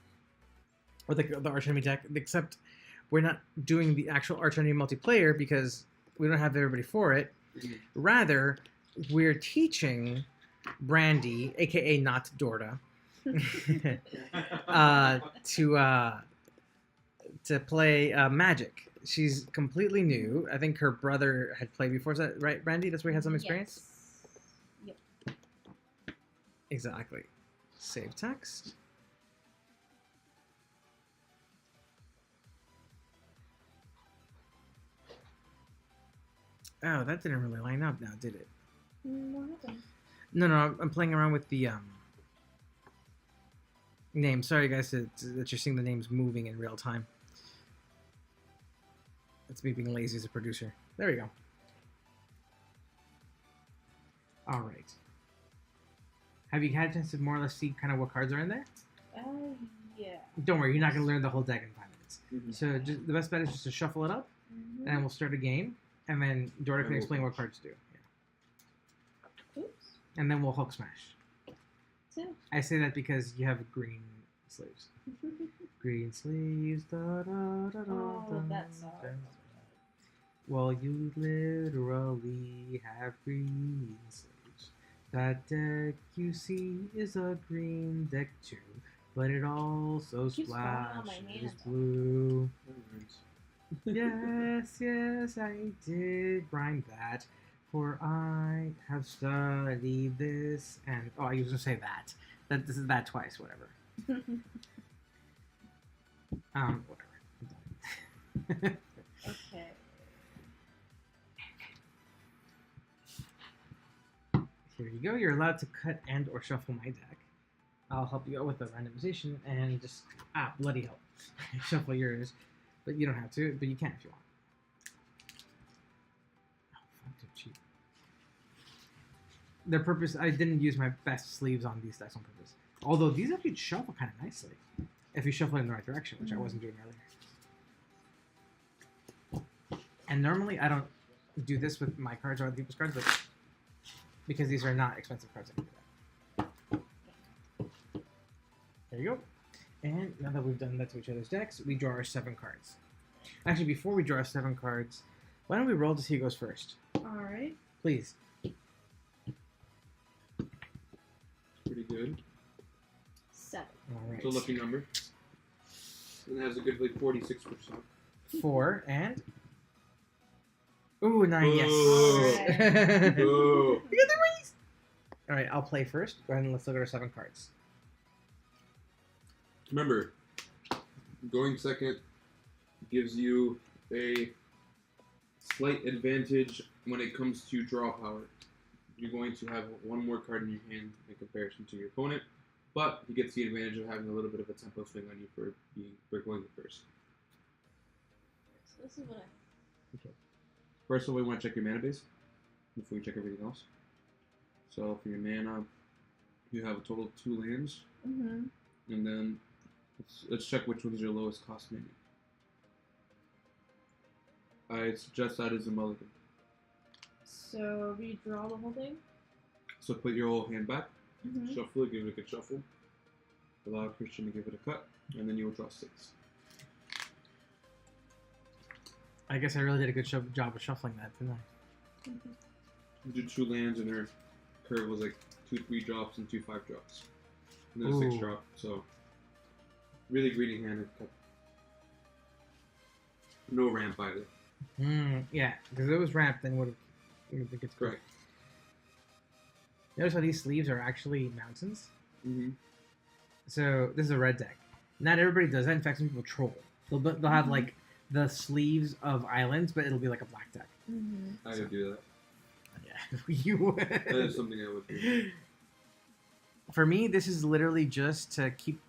with the Archenemy deck, except we're not doing the actual Archenemy multiplayer because we don't have everybody for it. Rather, we're teaching Brandi, aka not Dorta, to play Magic. She's completely new. I think her brother had played before. Is that right, Brandi? That's where you had some experience? Yes. Yep. Exactly. Save text. Oh, that didn't really line up now, did it? What happened? No, I'm playing around with the name. Sorry, guys, that you're seeing the names moving in real time. That's me being lazy as a producer. There we go. All right. Have you had a chance to more or less see kind of what cards are in there? Yeah. Don't worry, you're not going to learn the whole deck in 5 minutes. Mhm. So just, the best bet is just to shuffle it up, Mhm. and we'll start a game, and then Dorta can And we'll explain what coach. cards do. Yeah. Oops. And then we'll Hulk Smash. So. I say that because you have green sleeves. Green sleeves. Da, da, da, da, Oh, da, that's all. da. Well, you literally have green sleeves. That deck you see is a green deck too, but it also Keeps falling out of my splashes hand. blue. Yes, I did rhyme that. For I have studied this, and I was gonna say that. This is that twice, whatever. Whatever. Okay. Here you go. You're allowed to cut and or shuffle my deck. I'll help you out with the randomization and just bloody hell, shuffle yours, but you don't have to. But you can if you want. Oh, fuck, too cheap. Their purpose. I didn't use my best sleeves on these decks on purpose. Although these actually shuffle kind of nicely if you shuffle in the right direction, which I wasn't doing earlier. And normally I don't do this with my cards or other people's cards, but because these are not expensive cards, I can do that. There you go. And now that we've done that to each other's decks, we draw our 7 cards. Actually, before we draw our 7 cards, why don't we roll to see who goes first? Alright. Please. Pretty good. 7. All right. It's a lucky number. And it has a good like 46%. 4 and. Ooh, 9. Yes. Alright. Oh. All right, I'll play first. Go ahead and let's look at our 7 cards. Remember, going second gives you a slight advantage when it comes to draw power. You're going to have one more card in your hand in comparison to your opponent, but he gets the advantage of having a little bit of a tempo swing on you for going first. So this is what I. First of all, we want to check your mana base before we check everything else. So for your mana, you have a total of 2 lands, Mm-hmm. and then let's check which one's your lowest cost menu. I suggest that is a mulligan. So redraw the whole thing. So put your whole hand back, Mm-hmm. shuffle it, give it a good shuffle, allow Christian to give it a cut, and then you will draw 6. I guess I really did a good job of shuffling that, didn't I? Mm-hmm. You did 2 lands, and their curve was like 2 3-drops and 2 5-drops. And then a Ooh. 6-drop, so really greedy hand. No ramp either. Yeah, because if it was ramped, then would have been good. Correct. Notice how these sleeves are actually mountains. Mm-hmm. So this is a red deck. Not everybody does that. In fact, some people troll. They'll have Mhm. like the sleeves of islands, but it'll be like a black deck. Mm-hmm. I would do that. Yeah, you. That is something I would do. For me, this is literally just to keep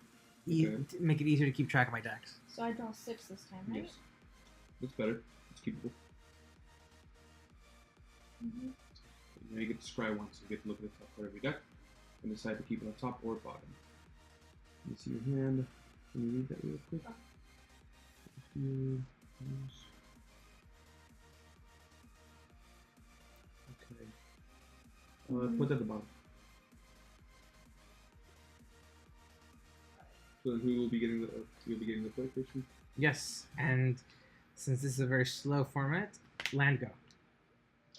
Okay. to make it easier to keep track of my decks. So I draw 6 this time, right? Yes. That's better. It's keepable. Mm-hmm. Now you get to scry once. You get to look at the top part of your deck and decide to keep it on top or bottom. You see your hand. Can you read that real quick? Okay. Put that at the bottom. So then who will be getting the play, Christian? Yes, and since this is a very slow format, land go.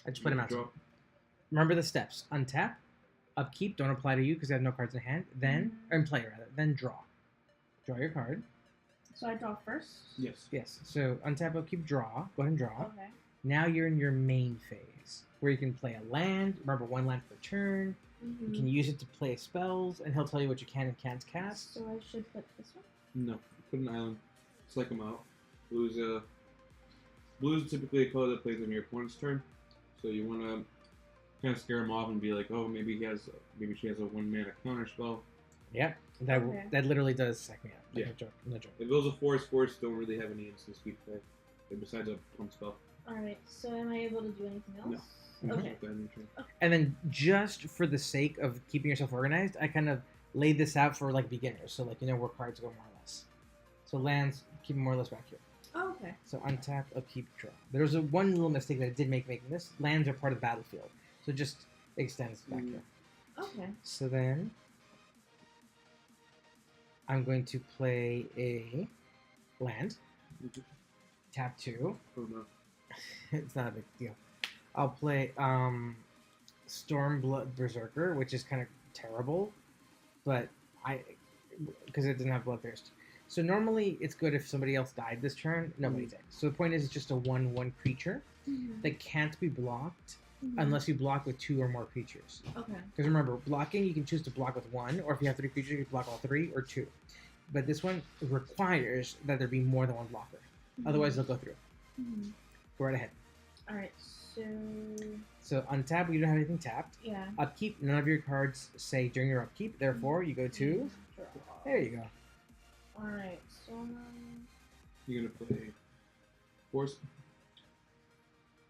I just put him out. Draw. Remember the steps: untap, upkeep. Don't apply to you because I have no cards in hand. Then, or in play rather. Then draw. Draw your card. So I draw first. Yes. Yes. So untap, upkeep, draw. Go ahead and draw. Okay. Now you're in your main phase where you can play a land. Remember, 1 land per turn. Mm-hmm. You can use it to play spells, and he'll tell you what you can and can't cast. So I should put this one. No. Put an island. Select them out. Blue's is typically a color that plays on your opponent's turn. So you want to kind of scare him off and be like, oh, maybe she has a 1 mana counter spell. Yep. That Okay. that literally does sack me up. Yeah. No joke. No joke. If those are force don't really have any instant speed play. Besides a pump spell. Alright, so am I able to do anything else? No. Okay. Go ahead and try. And then just for the sake of keeping yourself organized, I kind of laid this out for like beginners, so like you know where cards go more or less. So lands, keep them more or less back here. Oh, okay. So untap, upkeep, draw. There's one little mistake that I did making this. Lands are part of the battlefield, so it just extends back here. Okay. So then I'm going to play a land. Tap 2. Oh no. It's not a big deal. I'll play Stormblood Berserker, which is kind of terrible, but because it doesn't have Bloodthirst. So normally it's good if somebody else died this turn. Nobody did. So the point is it's just a 1/1 creature Mm-hmm. that can't be blocked Mm-hmm. unless you block with 2 or more creatures. Okay. Because remember, blocking, you can choose to block with 1, or if you have 3 creatures, you can block all 3 or 2. But this one requires that there be more than 1 blocker. Otherwise, they'll go through. Mm-hmm. Go right ahead. Alright, so. So untap, you don't have anything tapped. Yeah. Upkeep, none of your cards say during your upkeep. Therefore, you go to. Draw. There you go. Alright, so. You're gonna play force.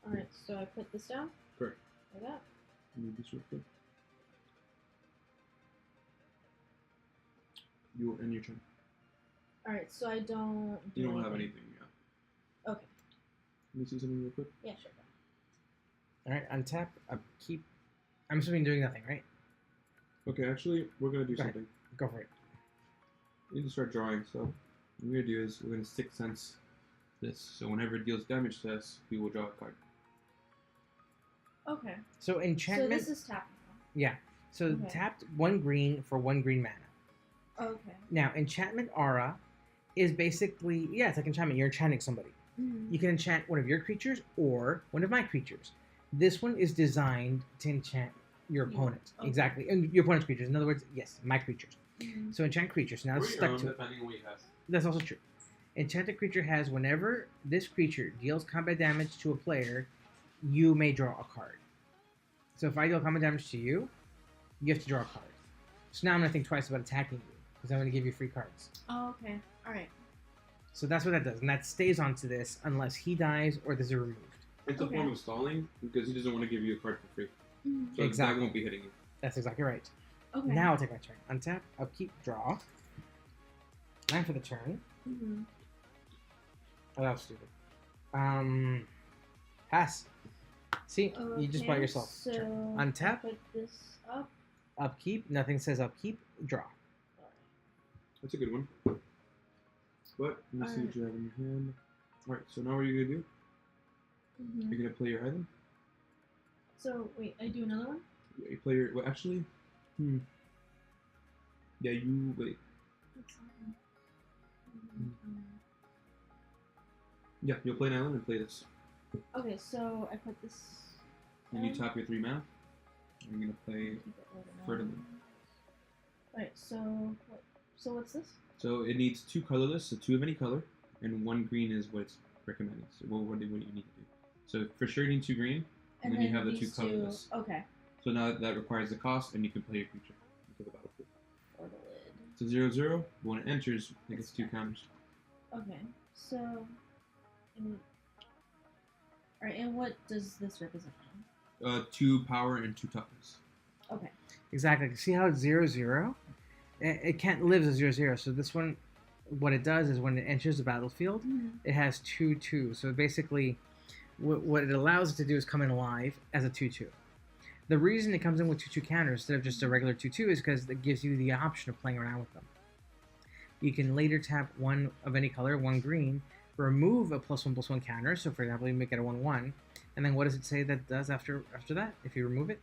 Alright, so I put this down? Correct. Like that? Move this real quick. You will end your turn. Alright, so I don't. You don't have anything yet. Okay. Let me see something real quick. Yeah, sure. All right, untap, upkeep. I'm assuming doing nothing, right? Okay, actually, we're gonna do Go ahead. something. Go for it. We need to start drawing. So, what we're gonna do is we're gonna Sixth Sense this. So whenever it deals damage to us, we will draw a card. Okay. So enchantment. So this is tapping Yeah. So Okay. tapped 1 green for 1 green mana. now. Okay. Now, enchantment aura is basically, yeah, it's like enchantment. You're enchanting somebody. You can enchant one of your creatures or one of my creatures. This one is designed to enchant your You. opponent. Okay. Exactly. And your opponent's creatures. In other words, yes, my creatures. Mhm. So enchant creatures. Now Or it's your stuck own, to it. depending on what you have. That's also true. Enchanted creature has whenever this creature deals combat damage to a player, you may draw a card. So if I deal combat damage to you, you have to draw a card. So now I'm going to think twice about attacking you because I'm going to give you free cards. Oh, okay. All right. So that's what that does. And that stays onto this unless he dies or there's a removed. It's a Okay. form of stalling because he doesn't want to give you a card for free. Mhm. So Exactly. that won't be hitting you. That's exactly right. Okay. Now I'll take my turn. Untap, upkeep, draw. 9 for the turn. Mhm. Oh, that was stupid. Pass. See, you just bought Okay, yourself. So Turn. I Untap, put this up. upkeep. Nothing says upkeep. Draw. That's a good one. But let me see what you have in your hand. Alright, so now what are you gonna do? Mhm. You're gonna play your item? So wait, I do another one. Yeah, you play your well actually yeah, you wait. That's fine. Mhm. Yeah, you'll play an island and play this. Okay, so I put this. When you down. tap your 3 mana, I'm gonna play Keep it loaded Ferdinand. on. Alright, so what's this? so it needs 2 colorless, so 2 of any color, and 1 green is what it's recommending. So what do you need to do? So for sure you need 2 green, and then you have the 2 these colorless. Okay. So now that requires the cost, and you can play your creature into the battlefield. For the lid. So 0/0, when it enters, it gets 2 counters. Okay, so. Alright, and what does this represent now? 2 power and 2 toughness. Okay. Exactly. See how it's 0/0? It can't live as 0/0. So this one, what it does is when it enters the battlefield, it has 2/2. So basically, what it allows it to do is come in alive as a 2/2. The reason it comes in with 2/2 counters instead of just a regular 2/2 is because it gives you the option of playing around with them. You can later tap 1 of any color, 1 green, remove a +1/+1 counter. So for example, you make it a 1/1, and then what does it say that does after that? If you remove it,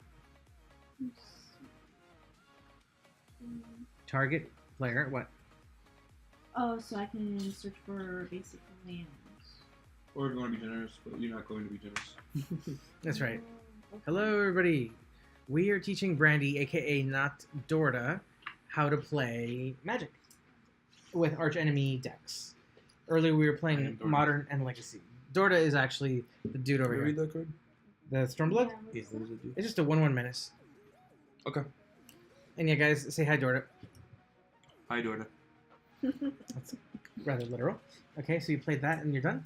target player what? Oh, so I can search for basic lands. Or if you want to be generous, but you're not going to be generous. That's right. Oh, okay. Hello, everybody. We are teaching Brandi, aka not Dorta, how to play Magic with Archenemy decks. Earlier, we were I am playing Dorta. Modern and Legacy. Dorta is actually the dude over here. that card? The Stormblood? Yeah, Yeah, what's what does it do? It's just a 1/1 menace. Okay. And yeah, guys, say hi, Dorta. Hi, Dorta. That's rather literal. Okay, so you played that and you're done?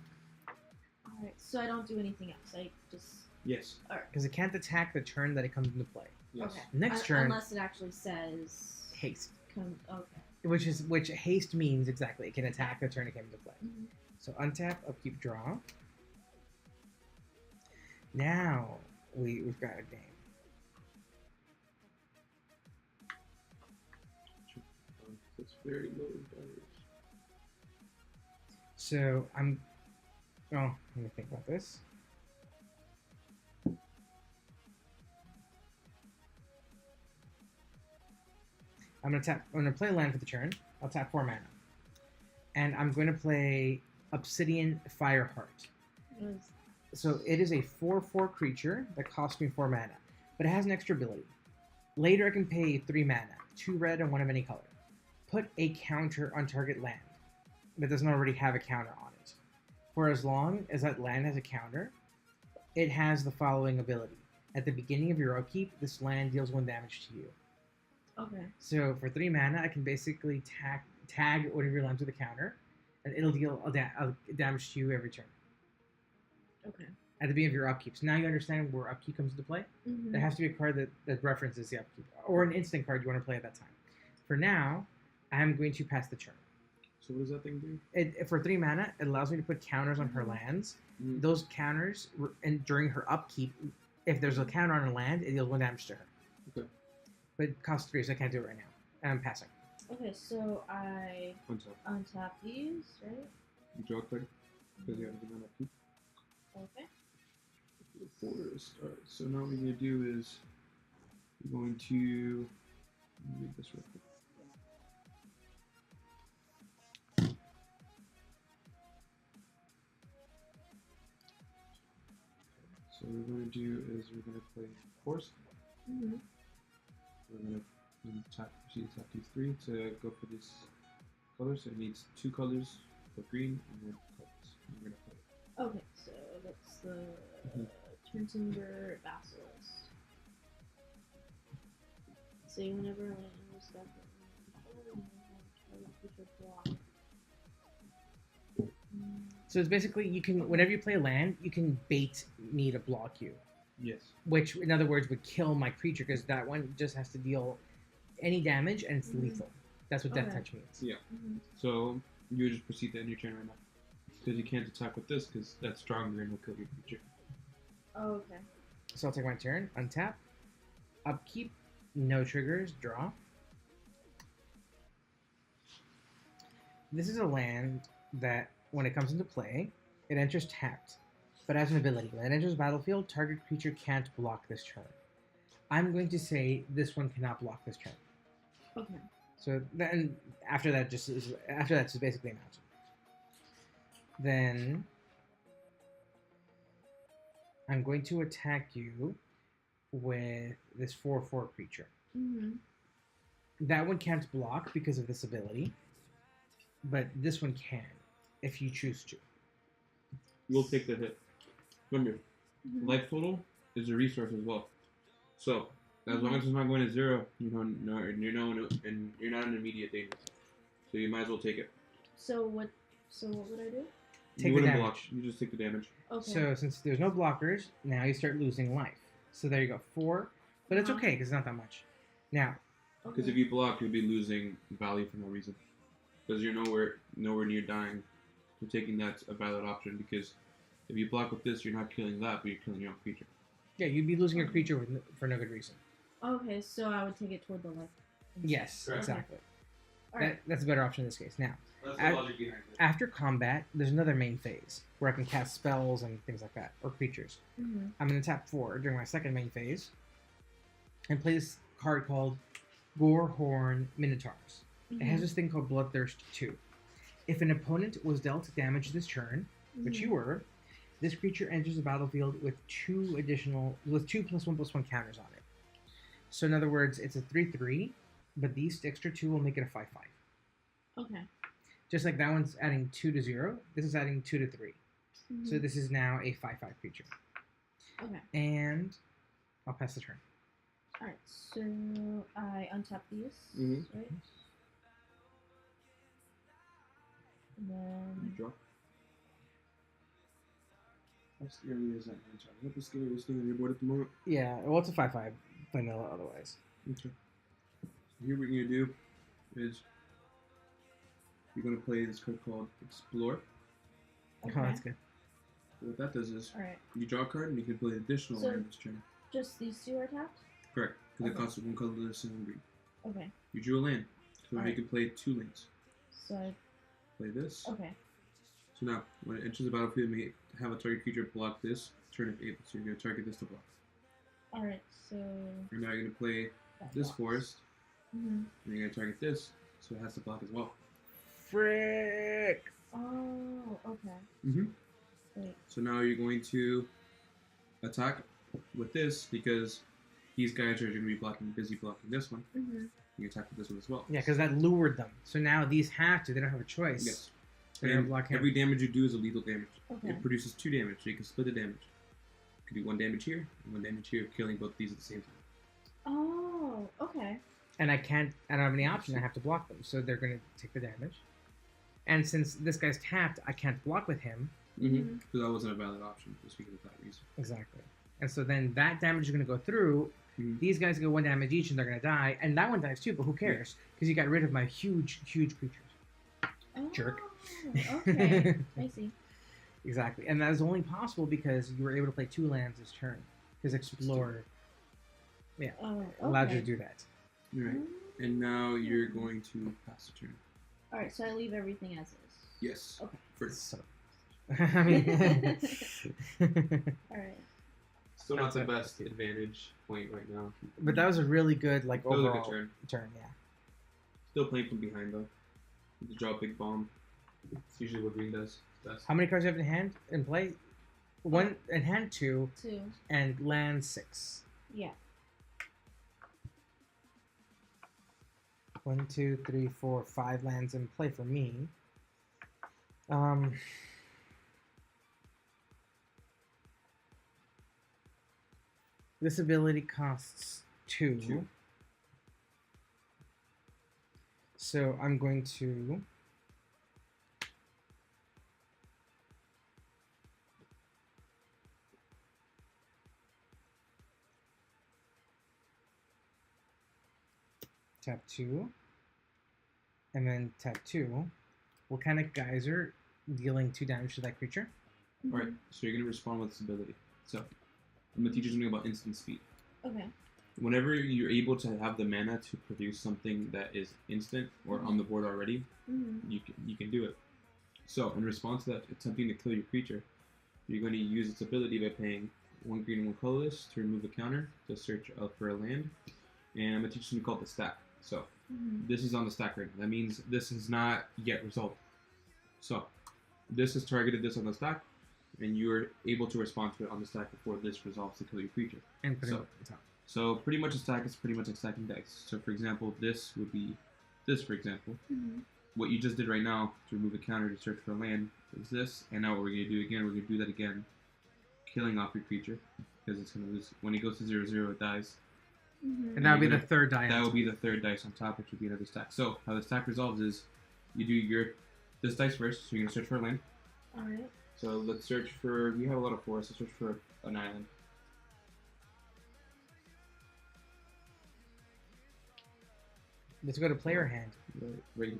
Alright, so I don't do anything else. I just. Yes. Alright. Because it can't attack the turn that it comes into play. Yes. Okay. Next turn- Unless it actually says. Haste. Okay. Which haste means exactly. It can attack the turn it came into play. Mhm. So untap, upkeep, draw. Now we've got a game. It's very low damage. So I'm. Oh, let me think about this. I'm gonna play a land for the turn. I'll tap 4 mana, and I'm going to play Obsidian Fireheart. It was- So it is a 4/4 creature that costs me 4 mana, but it has an extra ability. Later I can pay 3 mana, 2 red and 1 of any color. Put a counter on target land that doesn't already have a counter on it. For as long as that land has a counter, it has the following ability. At the beginning of your upkeep, this land deals 1 damage to you. Okay. So for 3 mana, I can basically tag one of your lands with a counter, and it'll deal a damage to you every turn. Okay. At the beginning of your upkeep. So now you understand where upkeep comes into play. Mhm. There has to be a card that references the upkeep, or an instant card you want to play at that time. For now, I'm going to pass the turn. So what does that thing do? For 3 mana, it allows me to put counters on her lands. Mhm. Those counters, and during her upkeep, if there's a counter on a land, it deals 1 damage to her. Okay. But it costs 3, so I can't do it right now. I'm passing. Okay, so I Untap. untap these, right? You draw a card because you have to mana upkeep. Okay. The forest. Alright, so now what you're going to do is you're going to read this real quick. So what we're going to do is we're going to play Force. Mm-hmm. We're going to proceed to tap these 3 to go for this color. So it needs 2 colors of green and 1 colors. We're going to play. Okay, so that's the Twintimber Basilisk. So whenever I enter stuff, block. So it's basically you can whenever you play a land, you can bait me to block you, Yes. which in other words would kill my creature because that one just has to deal any damage and it's lethal. That's what Death Okay. Touch means. Yeah. Mm-hmm. So you just proceed to end your turn right now. Because you can't attack with this because that's stronger and will kill your creature. Oh, okay. So I'll take my turn, untap, upkeep, no triggers, draw. This is a land that, when it comes into play, it enters tapped, but as an ability. When it enters the battlefield, target creature can't block this turn. I'm going to say this one cannot block this turn. Okay. So then after that's just basically an option. Then I'm going to attack you with this 4/4 creature. Mm-hmm. That one can't block because of this ability, but this one can, if you choose to. We'll take the hit. Remember, Mm-hmm. life total is a resource as well. So as long as it's not going to 0, you're not in immediate danger. So you might as well take it. So what would I do? Take You the wouldn't damage. block. You just take the damage. Okay. So since there's no blockers, now you start losing life. So there you go, 4, but it's okay because it's not that much. Now, Because if you block, you'll be losing value for no reason. Because you're nowhere near dying. So taking that's a valid option because if you block with this, you're not killing that, but you're killing your own creature. yeah, you'd be losing your creature for no good reason. Okay, so I would take it toward the life. Yes, Correct. exactly. All right. That's a better option in this case. Now, That's the logic behind it. after combat, there's another main phase where I can cast spells and things like that, or creatures. Mm-hmm. I'm going to tap 4 during my second main phase and play this card called Gorehorn Minotaurs. It has this thing called Bloodthirst 2. If an opponent was dealt damage this turn, which you were, this creature enters the battlefield with 2 +1/+1 counters on it. So in other words, it's a 3/3, but these extra 2 will make it a 5/5. Okay. Just like that one's adding 2 to 0, this is adding 2 to 3. Mm-hmm. So this is now a 5/5 creature. Okay. And I'll pass the turn. All right. So I untap these, Mhm. right? And You then draw. How scary is that man? What the scariest thing on your board at the moment? Yeah, well, it's a 5/5 vanilla otherwise. Okay. So here what you're gonna do is you're gonna play this card called Explore. Oh, that's good. So what that does is all right. you draw a card and you can play an additional So- land this turn. Just these 2 are tapped. Correct. Because it Okay. costs 1 colorless and green. Okay. You drew a land. So you Alright. can play 2 lands. So I, Play this. okay. So now, when it enters the battlefield, you may have a target creature block this. Turn it able. So you're going to target this to block. All right. So And now you're going to play that this blocks. forest. Mm-hmm. And you're going to target this. So it has to block as well. Frick! Oh. Okay. Mm-hmm. Wait. So now you're going to attack with this because these guys are going to be busy blocking this one. Mm-hmm. You attack with this one as well. Yeah, because that lured them. So now these have to. They don't have a choice. Yes. They're going And to block him. every damage you do is a lethal damage. Okay. It produces 2 damage, so you can split the damage. You can do 1 damage here and 1 damage here, killing both these at the same time. Oh. Okay. And I don't have any option. I have to block them. So they're going to take the damage. And since this guy's tapped, I can't block with him. Mhm. So that wasn't a valid option, just because of that reason. Exactly. And so then that damage is going to go through. Mhm. These guys go 1 damage each and they're going to die. And that one dies too, but who cares? Because you got rid of my huge, huge creatures. Oh, Jerk. Okay. I see. Exactly. And that is only possible because you were able to play 2 lands this turn. Because Explorer Oh. Okay. allowed you to do that. Alright. And now you're going to pass the turn. All right. So I leave everything as is. Yes. Okay. First. So, I mean, All right. Still not the best advantage point right now. but that was a really good, like, That was a overall good turn. yeah. Still playing from behind though. You draw a big bomb. It's usually what green does. Best. How many cards do you have in hand in play? one and hand 2 2. and land 6. Yeah. 1, 2, 3, 4, 5 lands in play for me. This ability costs 2. 2. So I'm going to tap 2 and then tap 2. Volcanic Geyser, dealing 2 damage to that creature. Alright, so you're going to respond with this ability. So, I'm going to teach you something about instant speed. Okay. Whenever you're able to have the mana to produce something that is instant or on the board already, you can do it. So, in response to that, attempting to kill your creature, you're going to use its ability by paying 1 green and 1 colorless to remove a counter to search out for a land. And I'm going to teach you something called the stack. So, this is on the stack right now. That means this is not yet resolved. So, this has targeted this on the stack, and you are able to respond to it on the stack before this resolves to kill your creature. And put it So- on top. So pretty much a stack is pretty much like stacking dice. So for example, this would be this, for example. What you just did right now to remove a counter to search for a land is this, and now what we're going to do again, we're going to do that again, killing off your creature, because it's going to lose. When it goes to 0/0, it dies. And that would be the third die. That will be the third dice on top, which would be another stack. So how the stack resolves is, you do this dice first, so you're going to search for a land. Alright. So let's search for, we have a lot of forests, let's search for an island. Let's go to player hand. Right here.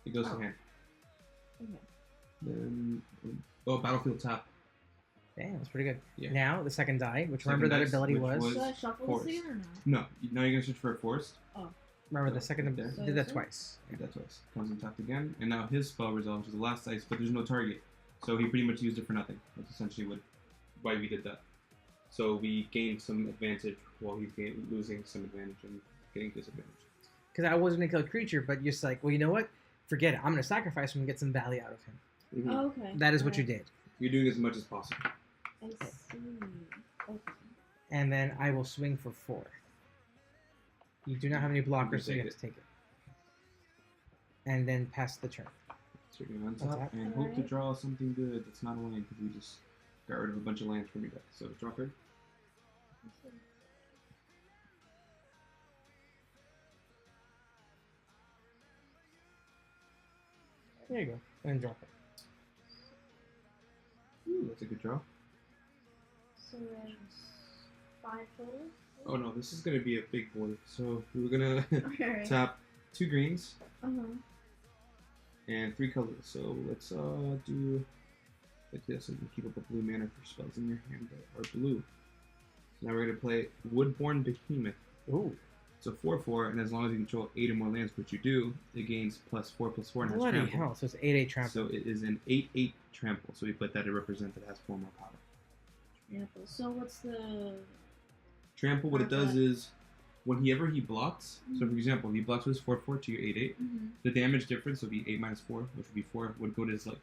It goes to Oh. hand. Okay. Then, battlefield tap. Damn, that's pretty good. Yeah. Now, the second die, which Second remember that dice, ability which was... was- Should I shuffle force. this again or no? No, now you're gonna search for a forest. Remember the second... There. Did that twice. Yeah, that's twice. Comes and tapped again, and now his spell resolves is the last dice, but there's no target, so he pretty much used it for nothing. That's essentially why we did that. So we gained some advantage while he's losing some advantage and getting disadvantage. Because I wasn't going to kill a creature, but just like, well, you know what? Forget it. I'm going to sacrifice him and get some value out of him. Mm-hmm. Oh, okay. That is what you did. You're doing as much as possible. I see. Okay. And then I will swing for 4. You do not have any blockers, so you take have to take it. And then pass the turn. So you're gonna What's untap that? and hope to Alright. draw something good that's not a land because we just got rid of a bunch of lands from your deck. So draw card. There you go. And drop it. Ooh, that's a good draw. So there's 5 total? Oh no, this is gonna be a big boy. So we're gonna Alright. tap 2 greens Uh-huh. and 3 colors. So let's do like this and keep up a blue mana for spells in your hand that are blue. So now we're gonna play Woodborn Behemoth. Ooh. It's a 4/4, and as long as you control 8 or more lands, which you do, it gains +4/+4 and has Bloody trample. hell. So it's 8/8 trample. So it is an 8/8 trample. So we put that to represent that it has 4 more power. Trample. So what's the... Trample, what it does Okay. is, whenever he blocks, so for example, he blocks with his 4/4 to your 8/8, the damage difference would be 8 minus 4, which would be 4, would go to his leg.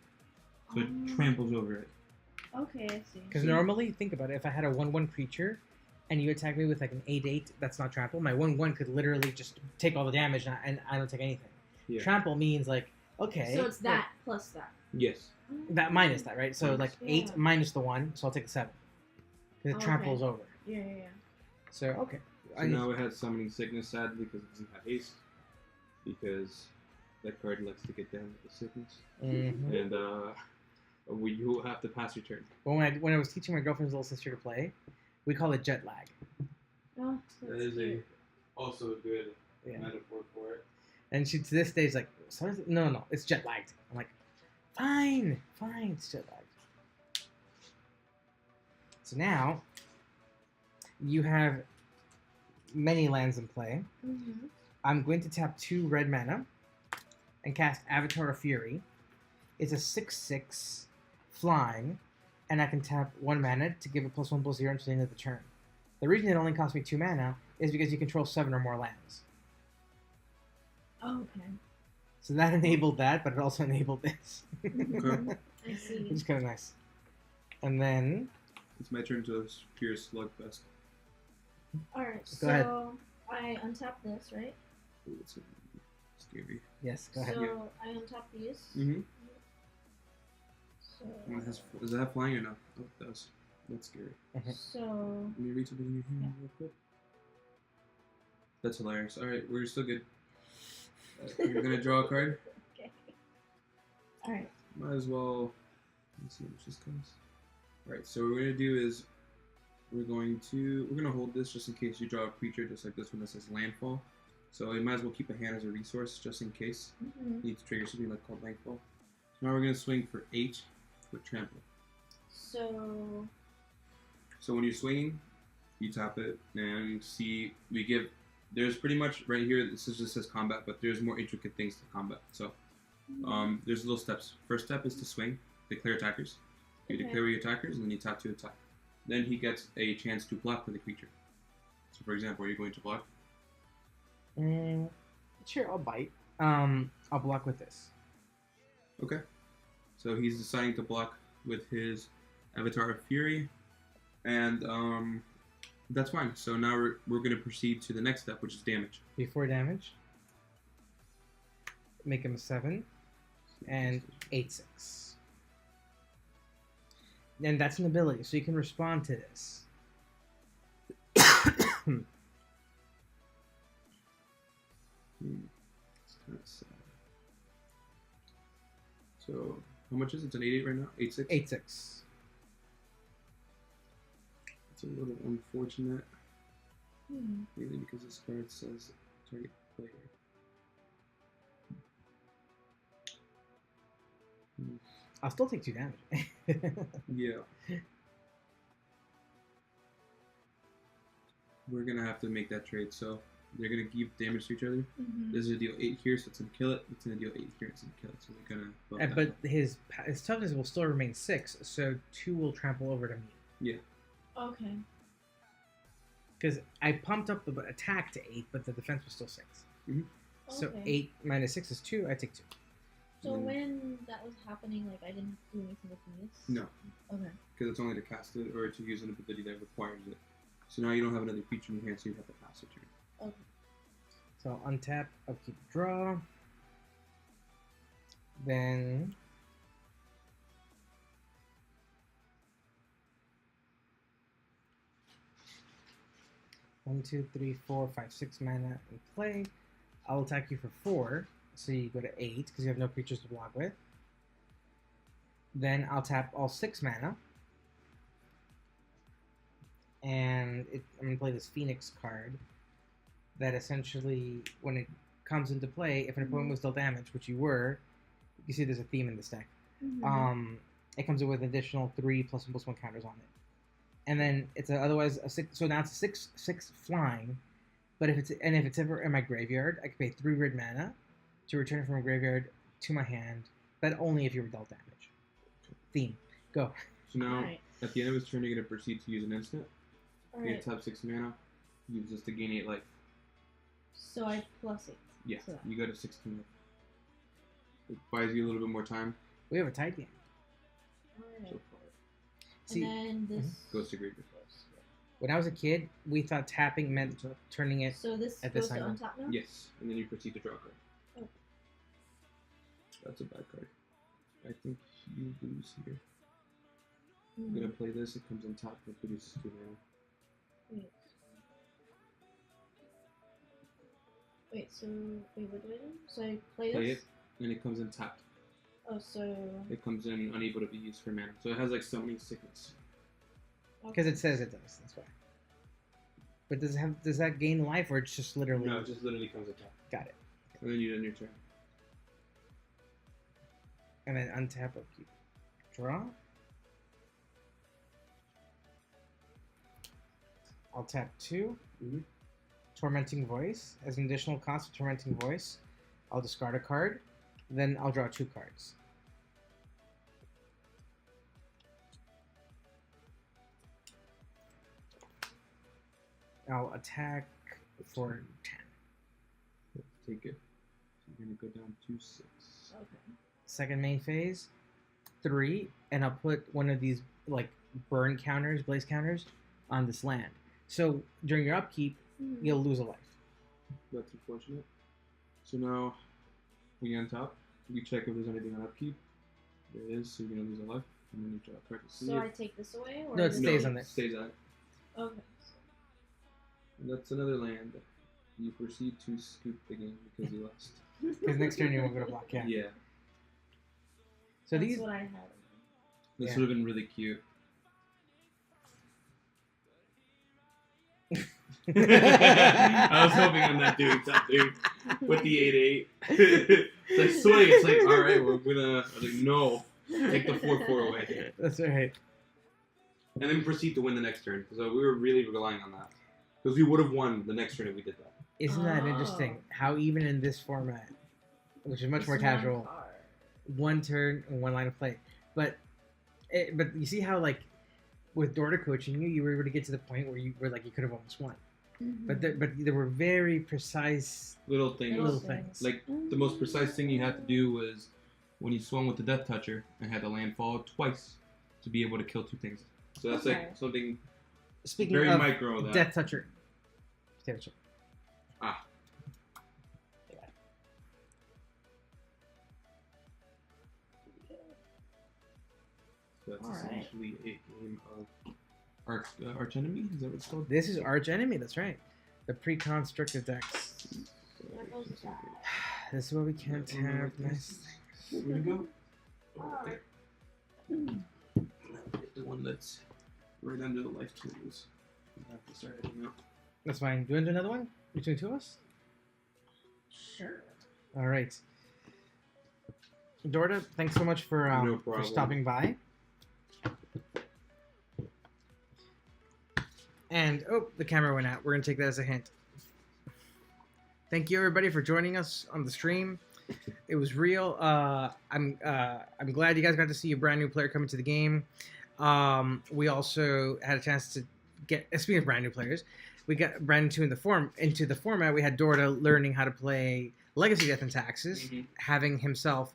So it Oh. tramples over it. Okay, I see. Because normally, think about it, if I had a 1/1 creature and you attack me with like an 8/8 that's not trample, my 1/1 could literally just take all the damage and I don't take anything. Yeah. Trample means like, okay. So it's that plus that. Yes. That minus that, right? So like 8 Yeah. minus the 1, so I'll take the 7. Because it Okay. tramples over. Yeah, yeah, yeah. So, okay. So now it has Summoning Sickness, sadly, because it doesn't have haste. Because that card likes to get down with the sickness. Mhm. And you will have to pass your turn. When I was teaching my girlfriend's little sister to play, we call it jet lag. Oh, that's cute. also a good Yeah. metaphor for it. And she to this day is like, so is it? No, it's jet lagged. I'm like, fine, it's jet lagged. So now, you have many lands in play. Mhm. I'm going to tap 2 red mana and cast Avatar of Fury. It's a 6/6 flying, and I can tap 1 mana to give it +1/+0 until the end of the turn. The reason it only costs me 2 mana is because you control 7 or more lands. Oh, okay. So that enabled that, but it also enabled this. Mhm. I see. Which is kind of nice. And then It's my turn to pure slugfest. Alright, Go ahead. so I untap this, right? Ooh, it's scary. yes, go ahead. So I untap these. Mm-hmm. So, Does it have flying or no? Oh, it does. That's scary. so Let me read something in your hand real quick. That's hilarious. Alright, we're still good. You're gonna draw a card? okay. Alright. Might as well. Let's see how much this costs. Alright, so what we're gonna do is we're gonna hold this just in case you draw a creature just like this one that says landfall. So you might as well keep a hand as a resource just in case. Mm-hmm. You need to trigger something like called landfall. So now we're gonna swing for 8 with trample. So So when you're swinging, you tap it and see there's pretty much right here, this is just says combat, but there's more intricate things to combat. So there's little steps. First step is to swing, declare attackers. You Okay. declare your attackers and then you tap to attack. Then he gets a chance to block with the creature. So for example, are you going to block? Sure, I'll bite. I'll block with this. Okay. So he's deciding to block with his Avatar of Fury. And that's fine. So now we're going to proceed to the next step, which is damage. Before damage, make him a 7 and 8/6. And that's an ability, so you can respond to this. It's kind of sad. So how much is it? It's an 8/8 right now? 8/6? 8/6. It's a little unfortunate, hmm. mainly because this card says target player. I'll still take 2 damage. Yeah. We're gonna have to make that trade, so they're gonna give damage to each other. Mm-hmm. This is a deal 8 here, so it's gonna kill it. It's gonna deal 8 here, it's gonna kill it. So we're gonna bump that But up. his toughness will still remain 6, so 2 will trample over to me. Yeah. Okay. Because I pumped up the attack to 8, but the defense was still 6. So Okay. 8 minus 6 is 2, I take 2. So Mm. when that was happening, like I didn't do anything with this. No, Okay. because it's only to cast it or to use an ability that requires it. So now you don't have another creature in your hand, so you have to pass a turn. Okay. So untap, upkeep, draw. Then one, 2, 3, 4, 5, 6 mana in play. I'll attack you for 4, so you go to 8 because you have no creatures to block with. Then I'll tap all 6 mana. And I'm going to play this Phoenix card that essentially, when it comes into play, if an opponent was dealt damage, which you were, you see there's a theme in this deck. Mm-hmm. It comes in with an additional 3+1/+1 counters on it. And then it's otherwise a 6, so now it's a 6/6 flying. But if it's ever in my graveyard, I can pay 3 red mana to return it from a graveyard to my hand, but only if you were dealt damage. Theme. Go. So now, Alright. at the end of his turn, you're going to proceed to use an instant. You're going Alright. to tap 6 mana, use this to gain 8 life. So I plus 8. Yeah, So that. you go to 16 life. It buys you a little bit more time. We have a tight game. Alright. So far. See, And then this Goes to graveyard. when I was a kid, we thought tapping meant turning it. So this At goes this to angle. untap now? Yes, and then you proceed to draw a card. Oh. That's a bad card. I think you lose here. I'm Hmm. gonna play this. It comes on top. It produces 2 mana. Wait, so what do I do? So I play Play this? it, and it comes in tapped. Oh, so It comes in unable to be used for mana. So it has like summoning sickness. Because it says it does. That's why. But does that gain life, or it's just literally? No, it just literally comes in tapped. Got it. And then you end your turn. And then untap, upkeep, draw. I'll tap 2. Mhm. Tormenting Voice. As an additional cost of Tormenting Voice, I'll discard a card. Then I'll draw 2 cards. I'll attack for 10. Take it. So you're gonna go down to 6. okay. Second main phase, 3, and I'll put one of these like burn counters, blaze counters, on this land. So during your upkeep, you'll lose a life. That's unfortunate. So now, we on top. We check if there's anything on upkeep. There is, so you're gonna lose a life. And then you draw a card to see So it. I take this away, or No, it is stays on there. Stays on it. Okay. And that's another land. You proceed to scoop the game because you lost. Because next turn you won't go to block. Yeah. Yeah. So That's these. what I had. This Yeah. would have been really cute. I was hoping I'm not doing something with the 8/8. It's like swing. It's like, all right, we're gonna. I was like, no, take the 4/4 away, That's right. and then proceed to win the next turn. So we were really relying on that because we would have won the next turn if we did that. Isn't that Oh. interesting? How even in this format, which is much It's more one casual, card. one turn and one line of play. But you see how like with Dorta coaching you, you were able to get to the point where you were like you could have almost won. But there were very precise Little things. little things. Like the most precise thing you had to do was when you swung with the Death Toucher and had to landfall twice to be able to kill 2 things. So that's Okay. like something Speaking very of micro. That Death Toucher. Death Toucher. So that's Alright. essentially a game of Archenemy. Is that what it's called? This is Archenemy, that's right. The pre-constructed decks. That goes aside. This is why we can't Yeah, have like nice things. Where'd it go? Alright. The one that's right under the life tools. I have to start heading out. That's fine. Do you want to do another one between 2 of us? Sure. All right. Dorta, thanks so much for No for problem. stopping by. And oh, the camera went out. We're gonna take that as a hint. Thank you everybody for joining us on the stream. It was real. I'm glad you guys got to see a brand new player coming to the game. We also had a chance to get, speaking of brand new players, we got brand new into the format. We had Dorta learning how to play Legacy Death and Taxes, Mhm. having himself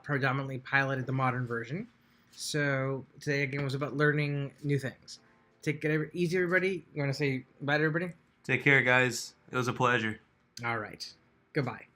predominantly piloted the modern version. So today again was about learning new things. Take it easy, everybody. You want to say bye to everybody? Take care, guys. It was a pleasure. All right. Goodbye.